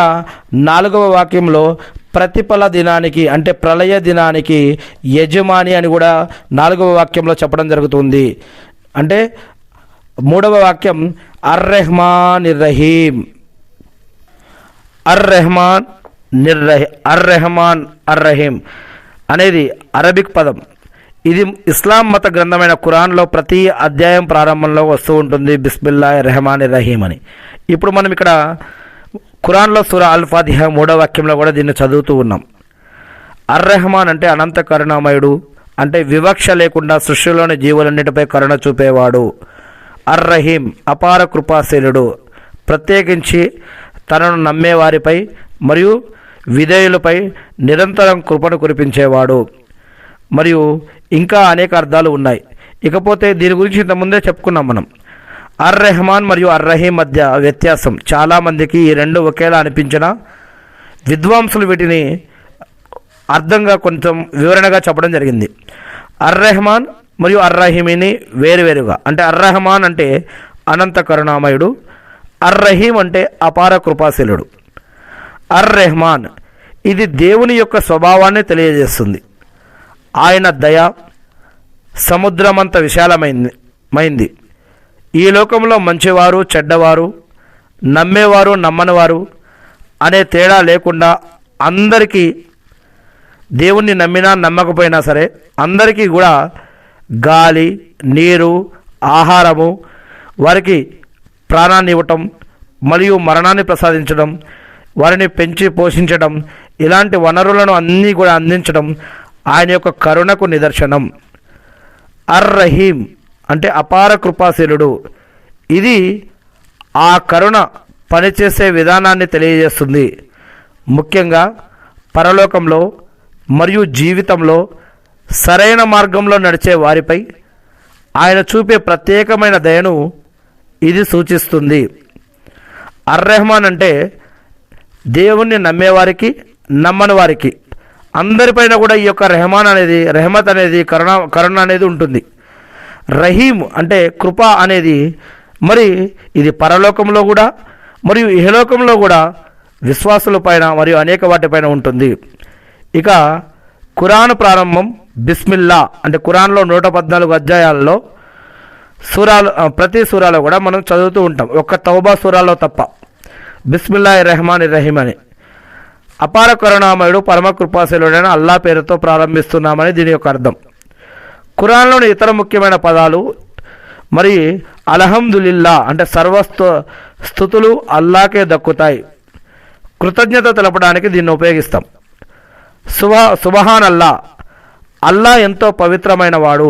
నాలుగవ వాక్యంలో ప్రతిఫల దినానికి అంటే ప్రళయ దినానికి యజమాని అని కూడా నాలుగవ వాక్యంలో చెప్పడం జరుగుతుంది. అంటే మూడవ వాక్యం అర్-రెహమానిర్ రహీం, అర్-రెహమాన్ అర్-రహీం అనేది అరబిక్ పదం. ఇది ఇస్లాం మత గ్రంథమైన ఖురాన్లో ప్రతి అధ్యాయం ప్రారంభంలో వస్తూ ఉంటుంది బిస్మిల్లాహిర్ రహమానిర్ రహీం అని. ఇప్పుడు మనం ఇక్కడ ఖురాన్లో సూరా అల్-ఫాతిహా 3వ వాక్యంలో కూడా దీన్ని చదువుతూ ఉన్నాం. అర్-రెహమాన్ అంటే అనంత కరుణామయుడు, అంటే వివక్ష లేకుండా సృష్టిలోని జీవులన్నిటిపై కరుణ చూపేవాడు. అర్-రహీం అపార కృపాశీలుడు, ప్రత్యేకించి తనను నమ్మేవారిపై మరియు విధేయులపై నిరంతరం కృపను కురిపించేవాడు. మరియు ఇంకా అనేక అర్థాలు ఉన్నాయి. ఇకపోతే దీని గురించి ఇంతకుముందే చెప్పుకున్నాం మనం. అర్-రెహమాన్ మరియు అర్-రహీం మధ్య వ్యత్యాసం చాలామందికి ఈ రెండు ఒకేలా అనిపించినా విద్వాంసులు వీటిని అర్థంగా కొంచెం వివరణగా చెప్పడం జరిగింది. అర్-రెహమాన్ మరియు అర్-రహీమిని వేరువేరుగా, అంటే అర్-రెహమాన్ అంటే అనంత కరుణామయుడు, అర్-రహీం అంటే అపార కృపాశీలుడు. అర్-రెహమాన్ ఇది దేవుని యొక్క స్వభావాన్ని తెలియజేస్తుంది. ఆయన దయ సముద్రమంత విశాలమైంది. ఈ లోకంలో మంచివారు, చెడ్డవారు, నమ్మేవారు, నమ్మనివారు అనే తేడా లేకుండా అందరికీ, దేవుణ్ణి నమ్మినా నమ్మకపోయినా సరే అందరికీ కూడా గాలి, నీరు, ఆహారము, వారికి ప్రాణాన్ని ఇవ్వటం మరియు మరణాన్ని ప్రసాదించడం, వారిని పెంచి పోషించడం, ఇలాంటి వనరులను అన్నీ కూడా అందించడం ఆయన యొక్క కరుణకు నిదర్శనం. అర్ రహీం అంటే అపార కృపాశీలుడు. ఇది ఆ కరుణ పనిచేసే విధానాన్ని తెలియజేస్తుంది. ముఖ్యంగా పరలోకంలో మరియు జీవితంలో సరైన మార్గంలో నడిచే వారిపై ఆయన చూపే ప్రత్యేకమైన దయను ఇది సూచిస్తుంది. అర్ రెహమాన్ అంటే దేవుణ్ణి నమ్మేవారికి, నమ్మని వారికి అందరిపైన కూడా ఈ యొక్క రెహమత్ అనేది కరుణ అనేది ఉంటుంది. రహీం అంటే కృప అనేది మరి ఇది పరలోకంలో కూడా మరియు ఇహలోకంలో కూడా విశ్వాసుల పైన మరియు అనేక వాటిపైన ఉంటుంది. ఇక ఖురాన్ ప్రారంభం బిస్మిల్లా అంటే ఖురాన్లో 114 అధ్యాయాల్లో ప్రతి సూరాలో కూడా మనం చదువుతూ ఉంటాం, ఒక్క తౌబా సూరాలో తప్ప. బిస్మిల్లాహిర్ రహమానిర్ రహీం అని అపార కరుణామయుడు పరమ కృపాశీలుడైన అల్లా పేరుతో ప్రారంభిస్తున్నామని దీని యొక్క అర్థం. ఖురాన్లోని ఇతర ముఖ్యమైన పదాలు మరి అల్హమ్దులిల్లా అంటే స్థుతులు అల్లాకే దక్కుతాయి. కృతజ్ఞత తెలపడానికి దీన్ని ఉపయోగిస్తాం. సుబహాన్ అల్లా, అల్లా ఎంతో పవిత్రమైన వాడు.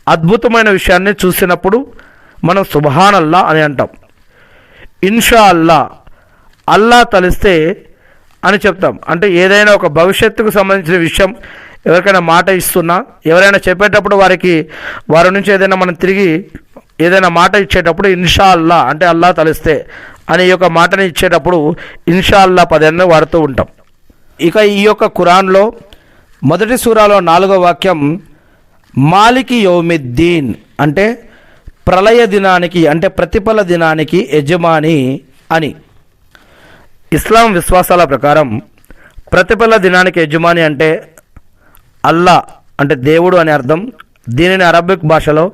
అద్భుతమైన విషయాన్ని చూసినప్పుడు మనం సుబహాన్ అల్లా అని అంటాం. ఇన్షా అల్లా, అల్లా తలిస్తే అని చెప్తాం. అంటే ఏదైనా ఒక భవిష్యత్తుకు సంబంధించిన విషయం ఎవరికైనా మాట ఇస్తున్నా, ఎవరైనా చెప్పేటప్పుడు వారి నుంచి ఏదైనా మనం తిరిగి ఏదైనా మాట ఇచ్చేటప్పుడు ఇన్షా అల్లా అంటే అల్లా తలిస్తే అనే యొక్క మాటని ఇచ్చేటప్పుడు ఇన్షా అల్లా పదాన్ని వాడుతూ ఉంటాం. ఇక ఈ యొక్క ఖురాన్లో మొదటి సూరాలో 4వ వాక్యం మాలికి యౌమిద్దీన్ అంటే ప్రళయ దినానికి అంటే ప్రతిఫల దినానికి యజమాని అని. ఇస్లాం విశ్వాసాల ప్రకారం ప్రతిఫల దినానికి యజమాని అంటే అల్లా అంటే దేవుడు అని అర్థం. దీనిని అరబిక్ భాషలో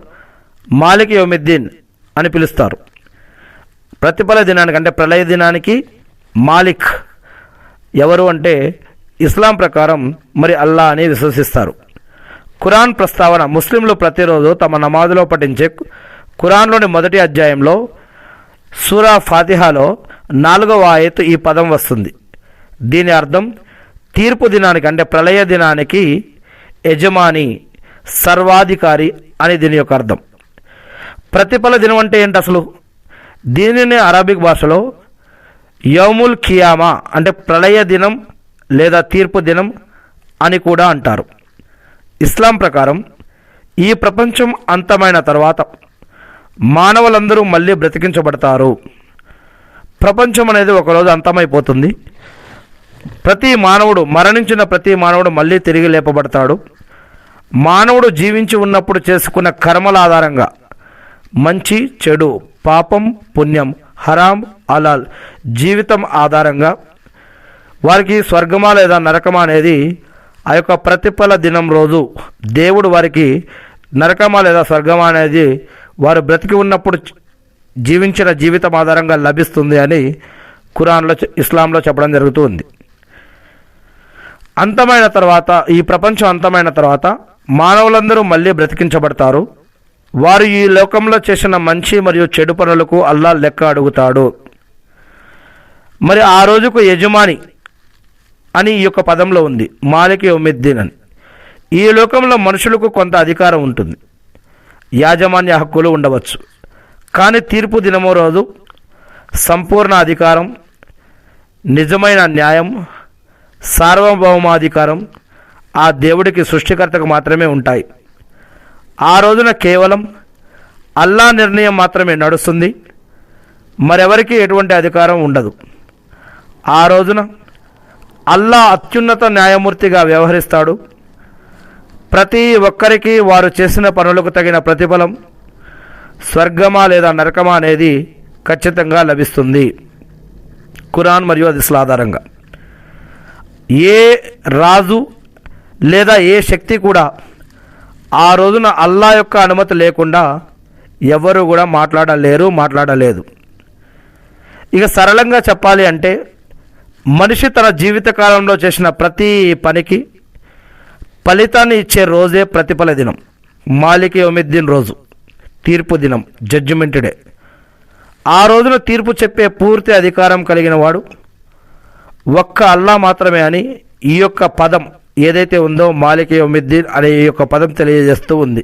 మాలిక్ యౌమిద్దీన్ అని పిలుస్తారు. ప్రతిఫల దినానికి అంటే ప్రళయ దినానికి మాలిక్ ఎవరు అంటే ఇస్లాం ప్రకారం మరి అల్లా అని విశ్వసిస్తారు. ఖురాన్ ప్రస్తావన ముస్లింలు ప్రతిరోజు తమ నమాజులో పఠించే ఖురాన్లోని మొదటి అధ్యాయంలో సూరా ఫాతిహాలో 4వ ఆయత్ ఈ పదం వస్తుంది. దీని అర్థం తీర్పు దినానికి అంటే ప్రళయ దినానికి యజమాని, సర్వాధికారి అని దీని యొక్క అర్థం. ప్రతిఫల దినం అంటే ఏంటి అసలు? దీనిని అరబిక్ భాషలో యౌముల్ ఖియామా అంటే ప్రళయ దినం లేదా తీర్పు దినం అని కూడా అంటారు. ఇస్లాం ప్రకారం ఈ ప్రపంచం అంతమైన తర్వాత మానవులందరూ మళ్ళీ బ్రతికించబడతారు. ప్రపంచం అనేది ఒకరోజు అంతమైపోతుంది. మరణించిన ప్రతి మానవుడు మళ్ళీ తిరిగి లేపబడతాడు. మానవుడు జీవించి ఉన్నప్పుడు చేసుకున్న కర్మల ఆధారంగా మంచి చెడు, పాపం పుణ్యం, హరాం హలాల్ జీవితం ఆధారంగా వారికి స్వర్గమా లేదా నరకమా అనేది ఆ యొక్క ప్రతిఫల దినం రోజు దేవుడు వారికి నరకమా లేదా స్వర్గమా అనేది వారు బ్రతికి ఉన్నప్పుడు జీవించిన జీవితం ఆధారంగా లభిస్తుంది అని ఖురాన్లో ఇస్లాంలో చెప్పడం జరుగుతుంది. అంతమైన తర్వాత ఈ ప్రపంచం అంతమైన తర్వాత మానవులందరూ మళ్ళీ బ్రతికించబడతారు. వారు ఈ లోకంలో చేసిన మంచి మరియు చెడు పనులకు అల్లా లెక్క అడుగుతాడు. మరి ఆ రోజుకు యజమాని అని ఈ యొక్క పదంలో ఉంది, మాలిక్ యౌమిద్దీన్ అని. ఈ లోకంలో మనుషులకు కొంత అధికారం ఉంటుంది, యాజమాన్య హక్కులు ఉండవచ్చు. కానీ తీర్పు దినమో రోజు సంపూర్ణ అధికారం, నిజమైన న్యాయం, సార్వభౌమాధికారం ఆ దేవుడికి సృష్టికర్తకు మాత్రమే ఉంటాయి. ఆ రోజున కేవలం అల్లా నిర్ణయం మాత్రమే నడుస్తుంది, మరెవరికి ఎటువంటి అధికారం ఉండదు. ఆ రోజున అల్లా అత్యున్నత న్యాయమూర్తిగా వ్యవహరిస్తాడు. ప్రతి ఒక్కరికి వారు చేసిన పనులకు తగిన ప్రతిఫలం స్వర్గమా లేదా నరకమా అనేది ఖచ్చితంగా లభిస్తుంది. ఖురాన్ మరియు హదీస్ల ఆధారంగా ఏ రాజు లేదా ఏ శక్తి కూడా ఆ రోజున అల్లా యొక్క అనుమతి లేకుండా ఎవరు కూడా మాట్లాడలేదు. ఇక సరళంగా చెప్పాలి అంటే మనిషి తన జీవితకాలంలో చేసిన ప్రతి పనికి ఫలితాన్ని ఇచ్చే రోజే ప్రతిఫల దినం, మాలిక్ యౌమిద్దీన్ రోజు. తీర్పు దినం, జడ్జిమెంట్ డే. ఆ రోజున తీర్పు చెప్పే పూర్తి అధికారం కలిగిన వాడు ఒక్క అల్లా మాత్రమే అని ఈ యొక్క పదం ఏదైతే ఉందో మాలిక్ యౌమిద్దీన్ అనే ఈ యొక్క పదం తెలియజేస్తూ ఉంది.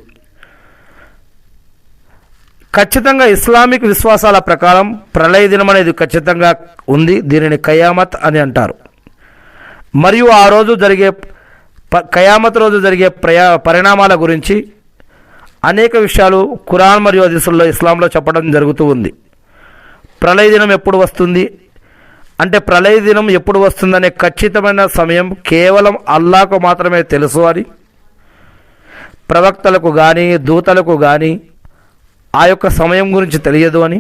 ఖచ్చితంగా ఇస్లామిక్ విశ్వాసాల ప్రకారం ప్రళయ దినం అనేది ఖచ్చితంగా ఉంది. దీనిని కయామత్ అని అంటారు. మరియు ఆ రోజు జరిగే కయామత్ రోజు జరిగే పరిణామాల గురించి అనేక విషయాలు ఖురాన్ మరియు హదీసుల్లో ఇస్లాంలో చెప్పడం జరుగుతూ ఉంది. ప్రళయ దినం ఎప్పుడు వస్తుంది అంటే ప్రళయ దినం ఎప్పుడు వస్తుందనే ఖచ్చితమైన సమయం కేవలం అల్లాహకు మాత్రమే తెలుసు అని, ప్రవక్తలకు కానీ దూతలకు కానీ ఆ యొక్క సమయం గురించి తెలియదు అని.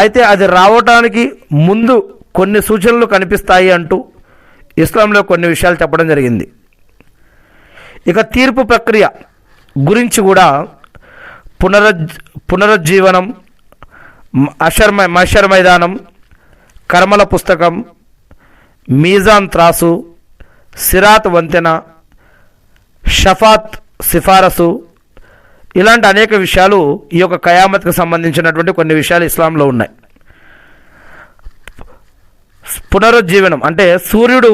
అయితే అది రావటానికి ముందు కొన్ని సూచనలు కనిపిస్తాయి అంటూ ఇస్లాంలో కొన్ని విషయాలు చెప్పడం జరిగింది. ఇక తీర్పు ప్రక్రియ గురించి కూడా పునరుజ్జీవనం, మషర్ మైదానం, కర్మల పుస్తకం, మీజాన్ త్రాసు, సిరాత్ వంతెన, షఫాత్ సిఫారసు, ఇలాంటి అనేక విషయాలు ఈ యొక్క కయామత్కు సంబంధించినటువంటి కొన్ని విషయాలు ఇస్లాంలో ఉన్నాయి. పునరుజ్జీవనం అంటే సూర్యుడు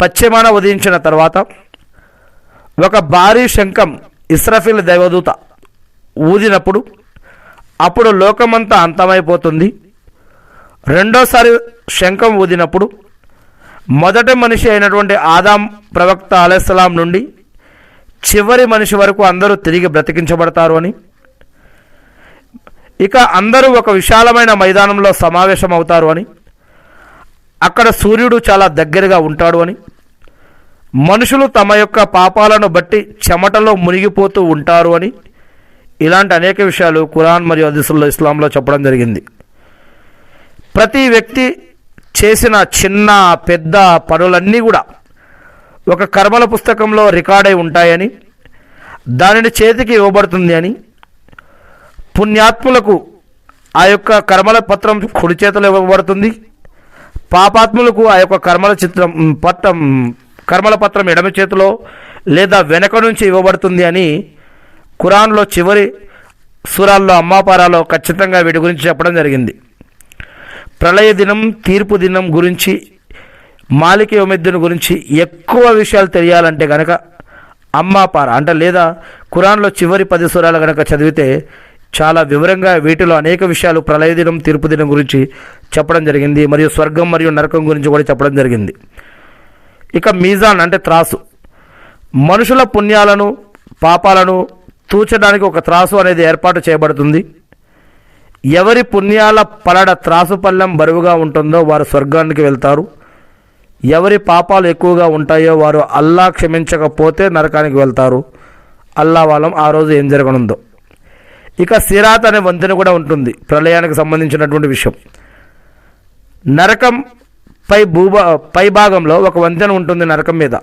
పశ్చిమాన ఉదయించిన తర్వాత ఒక భారీ శంఖం ఇస్రాఫీల్ దైవదూత ఊదినప్పుడు అప్పుడు లోకమంతా అంతమైపోతుంది. రెండోసారి శంఖం ఊదినప్పుడు మొదటి మనిషి అయినటువంటి ఆదాం ప్రవక్త అలైహిస్సలాం నుండి చివరి మనిషి వరకు అందరూ తిరిగి బ్రతికించబడతారు అని, ఇక అందరూ ఒక విశాలమైన మైదానంలో సమావేశం అవుతారు అని, అక్కడ సూర్యుడు చాలా దగ్గరగా ఉంటాడు అని, మనుషులు తమ యొక్క పాపాలను బట్టి చెమటలో మునిగిపోతూ ఉంటారు అని, ఇలాంటి అనేక విషయాలు ఖురాన్ మరియు హదీసుల్లో ఇస్లాంలో చెప్పడం జరిగింది. ప్రతి వ్యక్తి చేసిన చిన్న పెద్ద పనులన్నీ కూడా ఒక కర్మల పుస్తకంలో రికార్డై ఉంటాయని, దానిని చేతికి ఇవ్వబడుతుంది అని, పుణ్యాత్ములకు ఆ యొక్క కర్మల పత్రం కుడి చేతిలో ఇవ్వబడుతుంది, పాపాత్ములకు ఆ యొక్క కర్మల పత్రం ఎడమ చేతిలో లేదా వెనక నుంచి ఇవ్వబడుతుంది అని ఖురాన్లో చివరి సూరాల్లో అమ్మాపారాలో ఖచ్చితంగా వీటి గురించి చెప్పడం జరిగింది. ప్రళయ దినం, తీర్పు దినం గురించి, మాలిక్ యౌమిద్దీన్ గురించి ఎక్కువ విషయాలు తెలియాలంటే కనుక అమ్మాపార అంటే లేదా ఖురాన్లో చివరి 10 సూరాలు కనుక చదివితే చాలా వివరంగా వీటిలో అనేక విషయాలు ప్రళయ దినం, తీర్పు దినం గురించి చెప్పడం జరిగింది. మరియు స్వర్గం మరియు నరకం గురించి కూడా చెప్పడం జరిగింది. ఇక మీజాన్ అంటే త్రాసు, మనుషుల పుణ్యాలను పాపాలను తూచడానికి ఒక త్రాసు అనేది ఏర్పాటు చేయబడుతుంది. ఎవరి పుణ్యాల పలడ త్రాసు పళ్ళెం బరువుగా ఉంటుందో వారు స్వర్గానికి వెళ్తారు. ఎవరి పాపాలు ఎక్కువగా ఉంటాయో వారు అల్లా క్షమించకపోతే నరకానికి వెళ్తారు. అల్లా వాళ్ళం ఆ రోజు ఏం జరగనుందో. ఇక సిరాత్ అనే వంతెన కూడా ఉంటుంది, ప్రళయానికి సంబంధించినటువంటి విషయం. నరకం పై భాగంలో ఒక వంతెన ఉంటుంది నరకం మీద.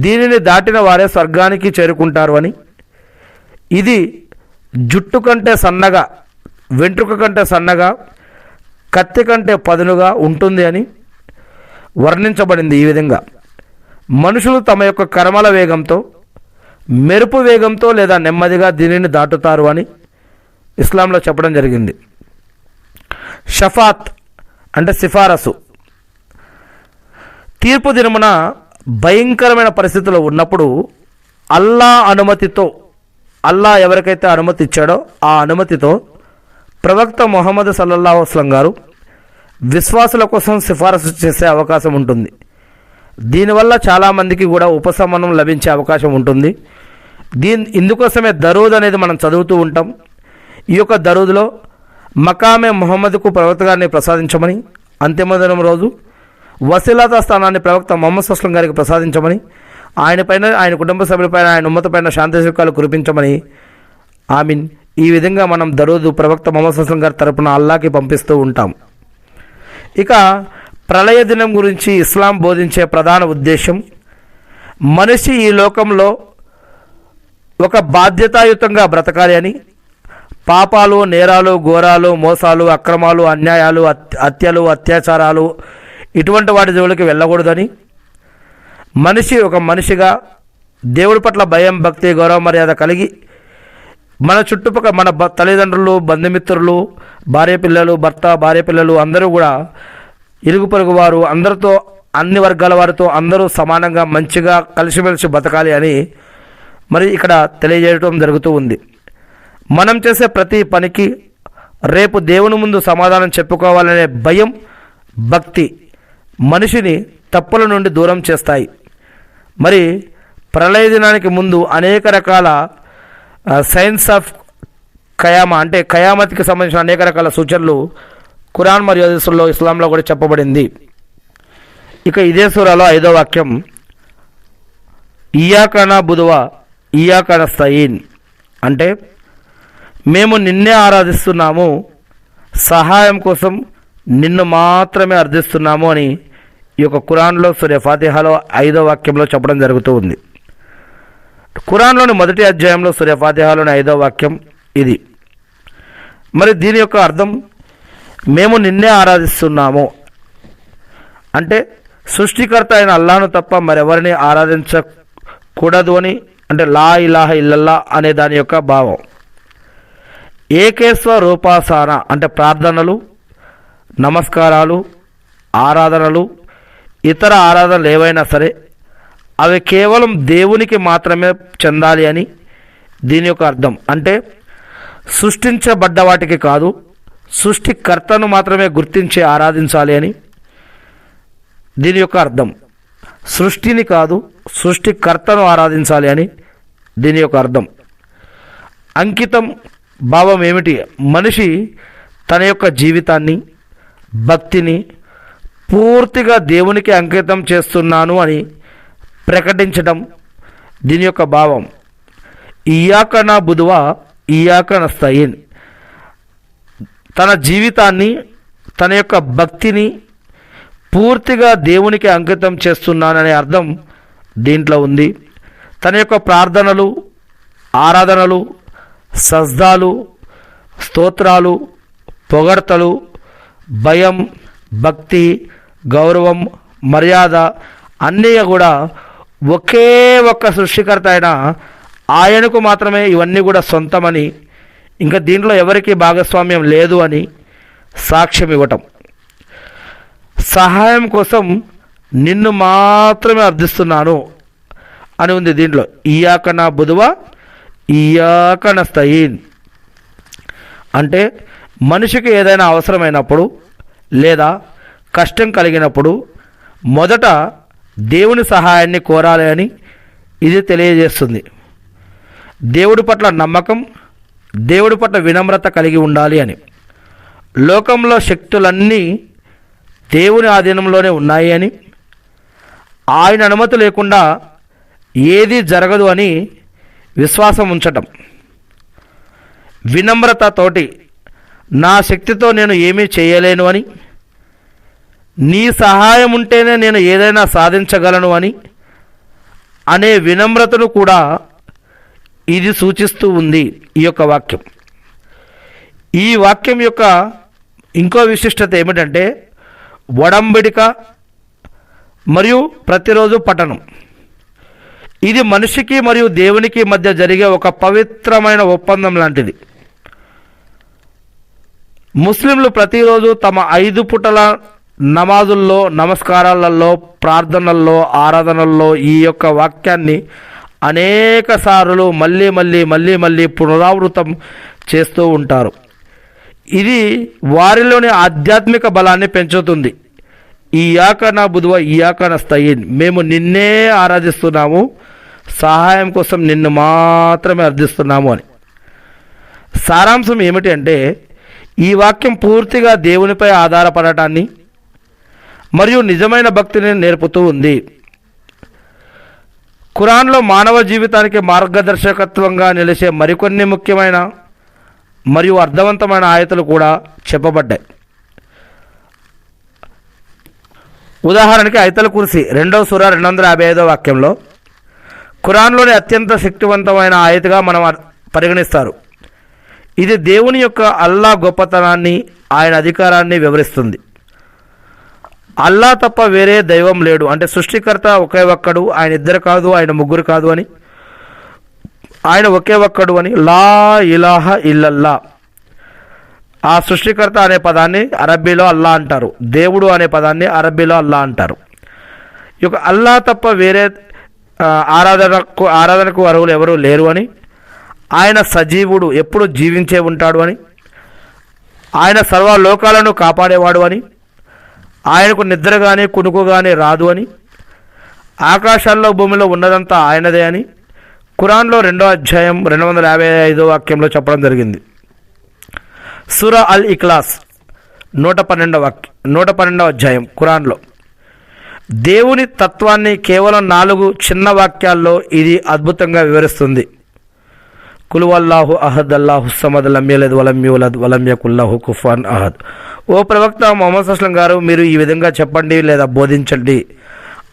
దీనిని దాటిన వారే స్వర్గానికి చేరుకుంటారు అని, ఇది జుట్టు కంటే సన్నగా, వెంట్రుక కంటే సన్నగా, కత్తి కంటే పదునుగా ఉంటుంది అని వర్ణించబడింది. ఈ విధంగా మనుషులు తమ యొక్క కర్మల వేగంతో, మెరుపు వేగంతో లేదా నెమ్మదిగా దీనిని దాటుతారు అని ఇస్లాంలో చెప్పడం జరిగింది. షఫాత్ అంటే సిఫారసు, తీర్పు దినమున భయంకరమైన పరిస్థితుల్లో ఉన్నప్పుడు అల్లా అనుమతితో, అల్లా ఎవరికైతే అనుమతి ఇచ్చాడో ఆ అనుమతితో ప్రవక్త ముహమ్మద్ సల్లల్లాహు అలైహి వసల్లం గారు విశ్వాసుల కోసం సిఫారసు చేసే అవకాశం ఉంటుంది. దీనివల్ల చాలామందికి కూడా ఉపశమనం లభించే అవకాశం ఉంటుంది. ఇందుకోసమే దరూద్ అనేది మనం చదువుతూ ఉంటాం. ఈ యొక్క దరూద్లో మకామే ముహమ్మద్కు ప్రవక్త గారిని ప్రసాదించమని, అంతిమ దినం రోజు వసీలతా స్థానాన్ని ప్రవక్త ముహమ్మద్ సల్లల్లాహు అలైహి వసల్లం గారికి ప్రసాదించమని, ఆయనపైన, ఆయన కుటుంబ సభ్యులపైన, ఆయన ఉమ్మతపైన శాంతి సుఖాలు కురిపించమని, ఆమీన్. ఈ విధంగా మనం దరూద్ ప్రవక్త ముహమ్మద్ సల్లల్లాహు అలైహి వసల్లం గారి తరపున అల్లాహకి పంపిస్తూ ఉంటాం. ఇక ప్రళయ దినం గురించి ఇస్లాం బోధించే ప్రధాన ఉద్దేశం, మనిషి ఈ లోకంలో ఒక బాధ్యతాయుతంగా బ్రతకాలి అని, పాపాలు, నేరాలు, ఘోరాలు, మోసాలు, అక్రమాలు, అన్యాయాలు, హత్యలు, అత్యాచారాలు ఇటువంటి వాటి జోలికి వెళ్ళకూడదని, మనిషి ఒక మనిషిగా దేవుడి పట్ల భయం, భక్తి, గౌరవ మర్యాద కలిగి మన చుట్టుపక్కల మన తల్లిదండ్రులు, బంధుమిత్రులు, భార్య పిల్లలు, భర్త, భార్య పిల్లలు అందరూ కూడా ఇరుగు పొరుగు వారు అందరితో, అన్ని వర్గాల వారితో అందరూ సమానంగా మంచిగా కలిసిమెలిసి బతకాలి అని మరి ఇక్కడ తెలియజేయడం జరుగుతూ ఉంది. మనం చేసే ప్రతి పనికి రేపు దేవుని ముందు సమాధానం చెప్పుకోవాలనే భయం, భక్తి మనిషిని తప్పుల నుండి దూరం చేస్తాయి. మరి ప్రళయ దినానికి ముందు అనేక రకాల సైన్స్ ఆఫ్ ఖయామా అంటే ఖయామత్కి సంబంధించిన అనేక రకాల సూచనలు ఖురాన్ మరియు హదీసుల్లో, ఇస్లాంలో కూడా చెప్పబడింది. ఇక ఇదే సూరాలో 5వ వాక్యం, ఇయ్యాక నఅబుదు వ ఇయ్యాక నస్తయీన్ అంటే మేము నిన్నే ఆరాధిస్తున్నాము, సహాయం కోసం నిన్ను మాత్రమే అర్థిస్తున్నాము అని ఈ యొక్క ఖురాన్లో సూరా ఫాతిహాలో 5వ వాక్యంలో చెప్పడం జరుగుతూ ఉంది. ఖురాన్లోని మొదటి అధ్యాయంలో సూరా ఫాతిహాలోని 5వ వాక్యం ఇది. మరి దీని యొక్క అర్థం మేము నిన్నే ఆరాధిస్తున్నాము అంటే సృష్టికర్త అయిన అల్లాహ్ను తప్ప మరెవరిని ఆరాధించకూడదు అని, అంటే లా ఇలాహ ఇల్లల్లా అనే దాని యొక్క భావం. ఏకేశ్వ రూపాసన అంటే ప్రార్థనలు, నమస్కారాలు, ఆరాధనలు, ఇతర ఆరాధనలు ఏవైనా సరే అవి కేవలం దేవునికి మాత్రమే చెందాలి అని దీని యొక్క అర్థం. అంటే సృష్టించబడ్డ వాటికి కాదు, సృష్టికర్తను మాత్రమే గుర్తించి ఆరాధించాలి అని దీని యొక్క అర్థం. సృష్టిని కాదు, సృష్టికర్తను ఆరాధించాలి అని దీని యొక్క అర్థం. అంకితం భావం ఏమిటి? మనిషి తన యొక్క జీవితాన్ని, భక్తిని పూర్తిగా దేవునికి అంకితం చేస్తున్నాను అని ప్రకటించడం దీని యొక్క భావం. ఇయ్యాక నఅబుదు వ ఇయ్యాక నస్తయీన్ తన జీవితాన్ని, తన యొక్క భక్తిని పూర్తిగా దేవునికి అంకితం చేస్తున్నాననే అర్థం దీంట్లో ఉంది. తన యొక్క ప్రార్థనలు, ఆరాధనలు, సజ్దాలు, స్తోత్రాలు, పొగడ్తలు, భయం, భక్తి, గౌరవం, మర్యాద అన్నీ కూడా ఒకే ఒక్క సృష్టికర్త అయిన ఆయనకు మాత్రమే ఇవన్నీ కూడా సొంతమని, ఇంకా దీంట్లో ఎవరికీ భాగస్వామ్యం లేదు అని సాక్ష్యం ఇవ్వటం. సహాయం కోసం నిన్ను మాత్రమే అర్థిస్తున్నాను అని ఉంది దీంట్లో. ఇయ్యాక నఅబుదు వ ఇయ్యాక నస్తయీన్ అంటే మనిషికి ఏదైనా అవసరమైనప్పుడు లేదా కష్టం కలిగినప్పుడు మొదట దేవుని సహాయాన్ని కోరాలి అని ఇది తెలియజేస్తుంది. దేవుడి పట్ల నమ్మకం, దేవుడి పట్ల వినమ్రత కలిగి ఉండాలి అని. లోకంలో శక్తులన్నీ దేవుని ఆధీనంలోనే ఉన్నాయి అని, ఆయన అనుమతి లేకుండా ఏదీ జరగదు అని విశ్వాసం ఉంచటం. వినమ్రతతోటి నా శక్తితో నేను ఏమీ చేయలేను అని, నీ సహాయం ఉంటేనే నేను ఏదైనా సాధించగలను అని అనే వినమ్రతను కూడా ఇది సూచిస్తూ ఉంది ఈ యొక్క వాక్యం. ఈ వాక్యం యొక్క ఇంకో విశిష్టత ఏమిటంటే ఒడంబడిక మరియు ప్రతిరోజు పఠనం. ఇది మనిషికి మరియు దేవునికి మధ్య జరిగే ఒక పవిత్రమైన ఒప్పందం లాంటిది. ముస్లింలు ప్రతిరోజు తమ 5 పూటల నమాజుల్లో, నమస్కారాలలో, ప్రార్థనల్లో, ఆరాధనల్లో ఈ యొక్క వాక్యాన్ని అనేక సార్లు మళ్ళీ మళ్ళీ మళ్ళీ మళ్ళీ పునరావృతం చేస్తూ ఉంటారు. ఇది వారిలోని ఆధ్యాత్మిక బలాన్ని పెంచుతుంది. ఇయ్యాక నఅబుదు వ ఇయ్యాక నస్తయీన్ మేము నిన్నే ఆరాధిస్తున్నాము, సహాయం కోసం నిన్ను మాత్రమే అర్థిస్తున్నాము అని. సారాంశం ఏమిటి అంటే ఈ వాక్యం పూర్తిగా దేవునిపై ఆధారపడటాన్ని మరియు నిజమైన భక్తిని నేర్పుతూ ఉంది. ఖురాన్లో మానవ జీవితానికి మార్గదర్శకత్వంగా నిలిచే మరికొన్ని ముఖ్యమైన మరియు అర్థవంతమైన ఆయతులు కూడా చెప్పబడ్డాయి. ఉదాహరణకి ఆయతుల్ కుర్సీ 2వ సూర 255వ వాక్యంలో ఖురాన్లోని అత్యంత శక్తివంతమైన ఆయతుగా మనం పరిగణిస్తారు. ఇది దేవుని యొక్క అల్లా గొప్పతనాన్ని, ఆయన అధికారాన్ని వివరిస్తుంది. అల్లా తప్ప వేరే దైవం లేడు అంటే సృష్టికర్త ఒకే ఒక్కడు, ఆయన ఇద్దరు కాదు, ఆయన ముగ్గురు కాదు అని. ఆయన ఒకే ఒక్కడు అని, లా ఇలాహ ఇల్లల్లా. ఆ సృష్టికర్త అనే పదాన్ని అరబ్బీలో అల్లా అంటారు, దేవుడు అనే పదాన్ని అరబ్బీలో అల్లా అంటారు. ఈ యొక్క అల్లా తప్ప వేరే ఆరాధనకు అర్హులు ఎవరూ లేరు అని, ఆయన సజీవుడు, ఎప్పుడు జీవించే ఉంటాడు అని, ఆయన సర్వలోకాలను కాపాడేవాడు అని, ఆయనకు నిద్ర కానీ కునుకు కానీ రాదు అని, ఆకాశాల్లో భూమిలో ఉన్నదంతా ఆయనదే అని ఖురాన్లో 2వ అధ్యాయం 255వ వాక్యంలో చెప్పడం జరిగింది. సూరా అల్ ఇఖ్లాస్ 112వ అధ్యాయం ఖురాన్లో దేవుని తత్వాన్ని కేవలం 4 చిన్న వాక్యాల్లో ఇది అద్భుతంగా వివరిస్తుంది. కుల్ వల్లాహు అహద్ అల్లాహు సమద్ లం యలిద్ వలం యూలద్ వలం యకుల్ లహు కుఫువన్ అహద్. ఓ ప్రవక్త ముహమ్మద్ అస్లం గారు, మీరు ఈ విధంగా చెప్పండి లేదా బోధించండి.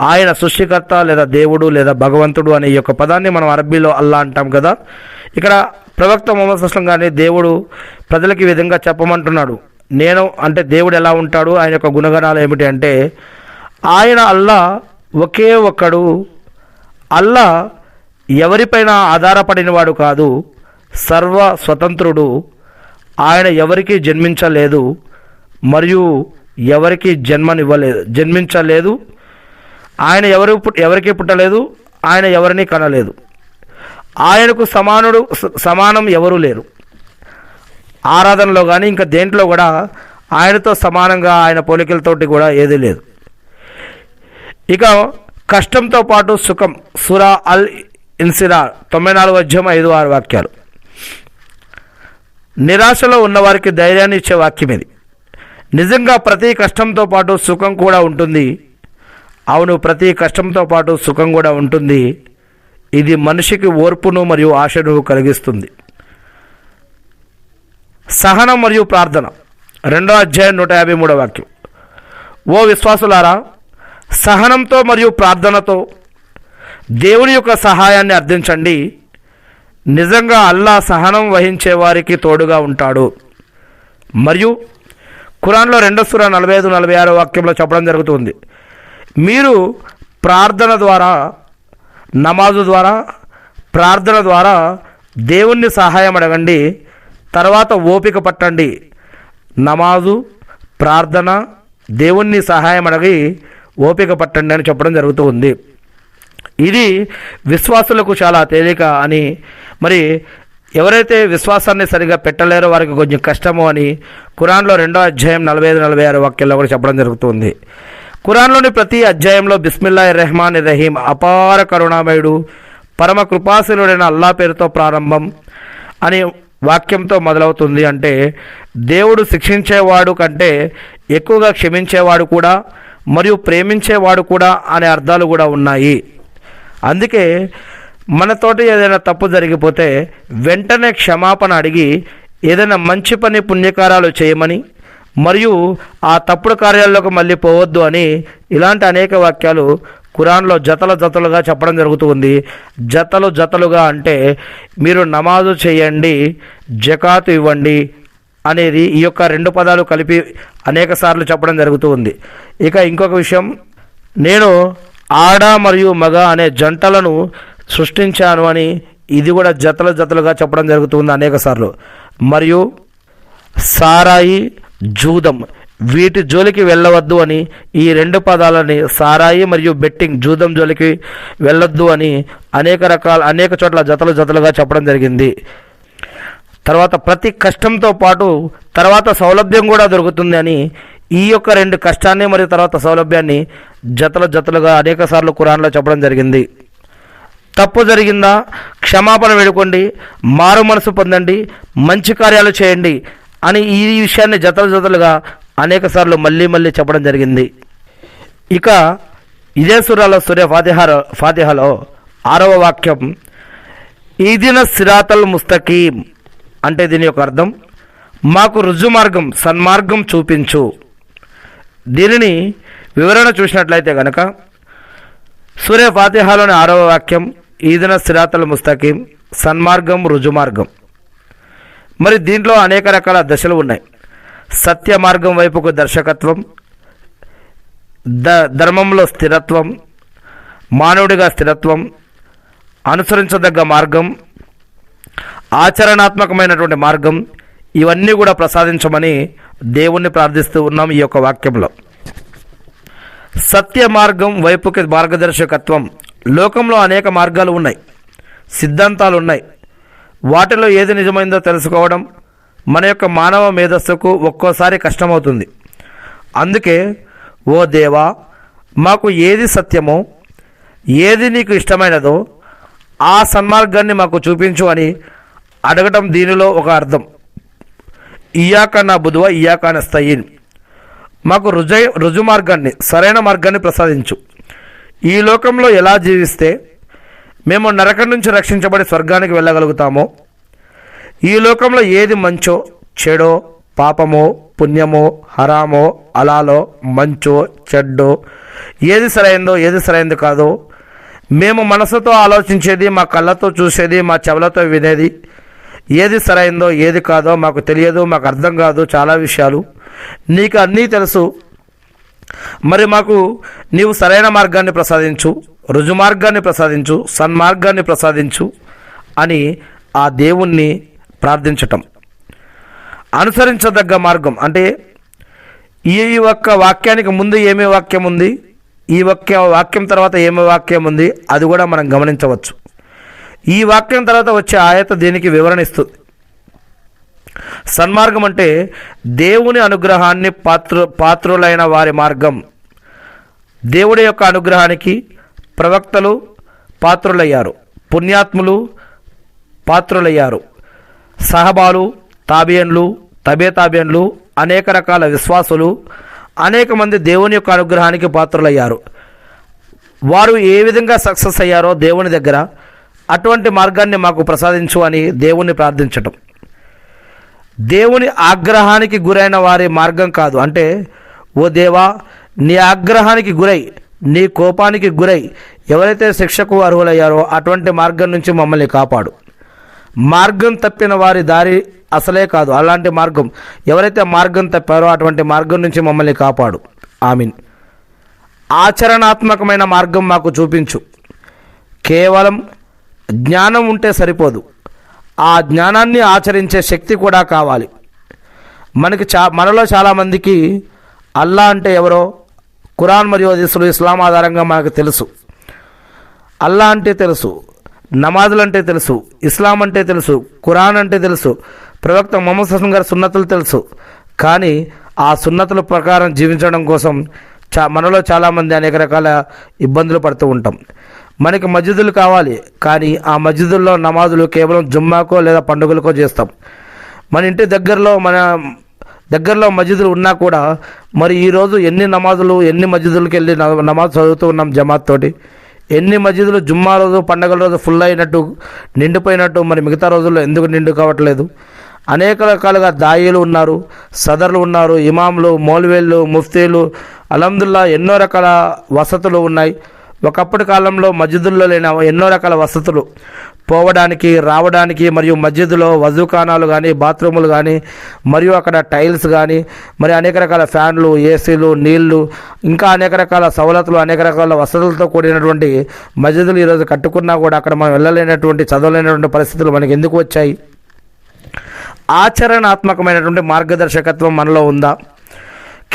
ఆయన సృష్టికర్త లేదా దేవుడు లేదా భగవంతుడు అనే ఈ యొక్క పదాన్ని మనం అరబ్బీలో అల్లా అంటాం కదా. ఇక్కడ ప్రవక్త ముహమ్మద్ అస్లం గారిని దేవుడు ప్రజలకు ఈ విధంగా చెప్పమంటున్నాడు. నేను అంటే దేవుడు ఎలా ఉంటాడు, ఆయన యొక్క గుణగణాలు ఏమిటి అంటే, ఆయన అల్లా ఒకే ఒక్కడు. అల్లా ఎవరిపైన ఆధారపడినవాడు కాదు, సర్వ స్వతంత్రుడు. ఆయన ఎవరికి జన్మించలేదు మరియు ఎవరికి జన్మించలేదు. ఆయన ఎవరికి పుట్టలేదు, ఆయన ఎవరిని కనలేదు. ఆయనకు సమానం ఎవరూ లేరు. ఆరాధనలో కానీ ఇంకా దేంట్లో కూడా ఆయనతో సమానంగా ఆయన పోలికలతోటి కూడా ఏదీ లేదు. ఇక కష్టంతో పాటు సుఖం, సూరా అల్ ఇన్సిరార్ 94వ అధ్యాయం 5-6 వాక్యాలు. నిరాశలో ఉన్నవారికి ధైర్యాన్ని ఇచ్చే వాక్యం ఇది. నిజంగా ప్రతి కష్టంతో పాటు సుఖం కూడా ఉంటుంది. అవును, ప్రతి కష్టంతో పాటు సుఖం కూడా ఉంటుంది. ఇది మనిషికి ఓర్పును మరియు ఆశను కలిగిస్తుంది. సహనం మరియు ప్రార్థన 2వ అధ్యాయం 153వ వాక్యం. ఓ విశ్వాసులారా, సహనంతో మరియు ప్రార్థనతో దేవుని యొక్క సహాయాన్ని అర్థించండి. నిజంగా అల్లా సహనం వహించే వారికి తోడుగా ఉంటాడు. మరియు ఖురాన్లో 2వ సూరా 45-46 వాక్యంలో చెప్పడం జరుగుతుంది, మీరు ప్రార్థన ద్వారా, నమాజు ద్వారా, ప్రార్థన ద్వారా దేవుణ్ణి సహాయం అడగండి, తర్వాత ఓపిక పట్టండి. నమాజు, ప్రార్థన, దేవుణ్ణి సహాయం అడిగి ఓపిక పట్టండి అని చెప్పడం జరుగుతూ ఉంది. ఇది విశ్వాసులకు చాలా తేలిక అని, మరి ఎవరైతే విశ్వాసాన్ని సరిగా పెట్టలేరో వారికి కొంచెం కష్టము అని ఖురాన్లో 2వ అధ్యాయం 45-46 వాక్యాల్లో కూడా చెప్పడం జరుగుతుంది. ఖురాన్లోని ప్రతి అధ్యాయంలో బిస్మిల్లాహిర్ రెహమానిర్ రహీం, అపార కరుణామయుడు పరమ కృపాశీలుడైన అల్లా పేరుతో ప్రారంభం అని వాక్యంతో మొదలవుతుంది. అంటే దేవుడు శిక్షించేవాడు కంటే ఎక్కువగా క్షమించేవాడు కూడా మరియు ప్రేమించేవాడు కూడా అనే అర్థాలు కూడా ఉన్నాయి. అందుకే మనతోటి ఏదైనా తప్పు జరిగిపోతే వెంటనే క్షమాపణ అడిగి ఏదైనా మంచి పని పుణ్యకారాలు చేయమని మరియు ఆ తప్పుడు కార్యాల్లోకి మళ్ళీ పోవద్దు అని ఇలాంటి అనేక వాక్యాలు ఖురాన్లో జతలుగా చెప్పడం జరుగుతుంది. జతలుగా అంటే మీరు నమాజు చేయండి, జకాతు ఇవ్వండి అనేది ఈ యొక్క 2 పదాలు కలిపి అనేక సార్లు చెప్పడం జరుగుతూ ఉంది. ఇక ఇంకొక విషయం, నేను ఆడ మరియు మగ అనే జంటలను సృష్టించాను అని ఇది కూడా జతలుగా చెప్పడం జరుగుతుంది అనేక సార్లు. మరియు సారాయి, జూదం వీటి జోలికి వెళ్ళవద్దు అని ఈ 2 పదాలని, సారాయి మరియు బెట్టింగ్, జూదం జోలికి వెళ్ళొద్దు అని అనేక చోట్ల జతలుగా చెప్పడం జరిగింది. తర్వాత ప్రతి కష్టంతో పాటు తర్వాత సౌలభ్యం కూడా దొరుకుతుంది అని ఈ యొక్క 2 కష్టాన్ని మరియు తర్వాత సౌలభ్యాన్ని జతలుగా అనేక సార్లు ఖురాన్లో చెప్పడం జరిగింది. తప్పు జరిగిందా క్షమాపణ వేడుకోండి, మారు మనసు పొందండి, మంచి కార్యాలు చేయండి అని ఈ విషయాన్ని జతలుగా అనేక సార్లు మళ్ళీ చెప్పడం జరిగింది. ఇక ఇదే సూరా ఫాతిహాలో 6వ వాక్యం, ఈదిన సిరాతల్ ముస్తకీం అంటే దీని యొక్క అర్థం, మాకు రుజు మార్గం, సన్మార్గం చూపించు. దీనిని వివరణ చూసినట్లయితే కనుక సూరా ఫాతిహాలోని 6వ వాక్యం, ఈదిన సిరాతల్ ముస్తకీం, సన్మార్గం, రుజుమార్గం. మరి దీంట్లో అనేక రకాల దశలు ఉన్నాయి. సత్య మార్గం వైపుకు దర్శకత్వం, ధర్మంలో స్థిరత్వం, మానవుడిగా స్థిరత్వం, అనుసరించదగ్గ మార్గం, ఆచరణాత్మకమైనటువంటి మార్గం, ఇవన్నీ కూడా ప్రసాదించమని దేవుణ్ణి ప్రార్థిస్తూ ఉన్నాం. ఈ యొక్క వాక్యంలో సత్య మార్గం వైపుకి మార్గదర్శకత్వం. లోకంలో అనేక మార్గాలు ఉన్నాయి, సిద్ధాంతాలు ఉన్నాయి. వాటిలో ఏది నిజమైందో తెలుసుకోవడం మన యొక్క మానవ మేధస్సుకు ఒక్కోసారి కష్టమవుతుంది. అందుకే ఓ దేవా, మాకు ఏది సత్యమో, ఏది నీకు ఇష్టమైనదో ఆ సన్మార్గాన్ని మాకు చూపించు అని అడగటం దీనిలో ఒక అర్థం. ఇయ్యాక నా బుధువ ఇయ్యాక నస్తయీన్, మాకు రుజు మార్గాన్ని, సరైన మార్గాన్ని ప్రసాదించు. ఈ లోకంలో ఎలా జీవిస్తే మేము నరకం నుంచి రక్షించబడి స్వర్గానికి వెళ్ళగలుగుతామో, ఈ లోకంలో ఏది మంచో చెడో, పాపమో పుణ్యమో, హరామో అలాలో, మంచో చెడ్డో, ఏది సరైందో ఏది సరైంది కాదో మేము మనసుతో ఆలోచించేది, మా కళ్ళతో చూసేది, మా చెవులతో వినేది, ఏది సరైందో ఏది కాదో మాకు తెలియదు, మాకు అర్థం కాదు. చాలా విషయాలు నీకు అన్నీ తెలుసు. మరి మాకు నీవు సరైన మార్గాన్ని ప్రసాదించు, రుజు మార్గాన్ని ప్రసాదించు, సన్మార్గాన్ని ప్రసాదించు అని ఆ దేవుణ్ణి ప్రార్థించటం. అనుసరించదగ్గ మార్గం అంటే ఈ ఒక్క వాక్యానికి ముందు ఏమే వాక్యం ఉంది, ఈ వాక్యం తర్వాత ఏమే వాక్యం ఉంది, అది కూడా మనం గమనించవచ్చు. ఈ వాక్యం తర్వాత వచ్చే ఆయత దీనికి వివరణ ఇస్తుంది. సన్మార్గం అంటే దేవుని అనుగ్రహాన్ని పాత్రులైన వారి మార్గం. దేవుడి యొక్క అనుగ్రహానికి ప్రవక్తలు పాత్రులయ్యారు, పుణ్యాత్ములు పాత్రులయ్యారు, సహబాలు, తాబియన్లు, తబేతాబియన్లు, అనేక రకాల విశ్వాసులు, అనేక మంది దేవుని యొక్క అనుగ్రహానికి పాత్రులయ్యారు. వారు ఏ విధంగా సక్సెస్ అయ్యారో దేవుని దగ్గర, అటువంటి మార్గాన్ని మాకు ప్రసాదించు అని దేవుణ్ణి ప్రార్థించటం. దేవుని ఆగ్రహానికి గురైన వారి మార్గం కాదు. అంటే ఓ దేవా, నీ ఆగ్రహానికి గురై, నీ కోపానికి గురై ఎవరైతే శిక్షకు అర్హులయ్యారో అటువంటి మార్గం నుంచి మమ్మల్ని కాపాడు. మార్గం తప్పిన వారి దారి అసలే కాదు. అలాంటి మార్గం ఎవరైతే మార్గం తప్పారో అటువంటి మార్గం నుంచి మమ్మల్ని కాపాడు. ఆమీన్. ఆచరణాత్మకమైన మార్గం మాకు చూపించు. కేవలం జ్ఞానం ఉంటే సరిపోదు, ఆ జ్ఞానాన్ని ఆచరించే శక్తి కూడా కావాలి. మనలో చాలామందికి అల్లా అంటే ఎవరో ఖురాన్ మరియు హదీసులు, ఇస్లాం ఆధారంగా మనకు తెలుసు. అల్లా అంటే తెలుసు, నమాజులు అంటే తెలుసు, ఇస్లాం అంటే తెలుసు, ఖురాన్ అంటే తెలుసు, ప్రవక్త ముహమ్మద్ సల్లం గారి సున్నతులు తెలుసు. కానీ ఆ సున్నతుల ప్రకారం జీవించడం కోసం మనలో చాలామంది అనేక రకాల ఇబ్బందులు పడుతూ ఉంటాం. మనకి మస్జిదులు కావాలి, కానీ ఆ మస్జిదుల్లో నమాజులు కేవలం జుమ్మాకో లేదా పండుగలకో చేస్తాం. మన ఇంటి దగ్గరలో మస్జిదులు ఉన్నా కూడా మరి ఈరోజు ఎన్ని మస్జిదులకి వెళ్ళి నమాజ్ చదువుతూ ఉన్నాం జమాత్ తోటి. ఎన్ని మస్జిదులు జుమ్మా రోజు, పండుగల రోజు ఫుల్ అయినట్టు, నిండిపోయినట్టు, మరి మిగతా రోజుల్లో ఎందుకు నిండు కావట్లేదు? అనేక రకాలుగా దాయిలు ఉన్నారు, సదర్లు ఉన్నారు, ఇమాములు, మౌల్వీలు, ముఫ్తీలు, అల్హమ్దుల్లా ఎన్నో రకాల వసతులు ఉన్నాయి. ఒకప్పటి కాలంలో మస్జిదుల్లో లేని ఎన్నో రకాల వసతులు పోవడానికి, రావడానికి, మరియు మస్జిద్లో వజూఖానాలు కానీ, బాత్రూములు కానీ, మరియు అక్కడ టైల్స్ కానీ, మరి అనేక రకాల ఫ్యాన్లు, ఏసీలు, నీళ్లు, ఇంకా అనేక రకాల సవలతులు, అనేక రకాల వసతులతో కూడినటువంటి మస్జిదులు ఈరోజు కట్టుకున్నా కూడా అక్కడ మనం వెళ్ళలేనటువంటి, చదవలేనటువంటి పరిస్థితులు మనకి ఎందుకు వచ్చాయి? ఆచరణాత్మకమైనటువంటి మార్గదర్శకత్వం మనలో ఉందా?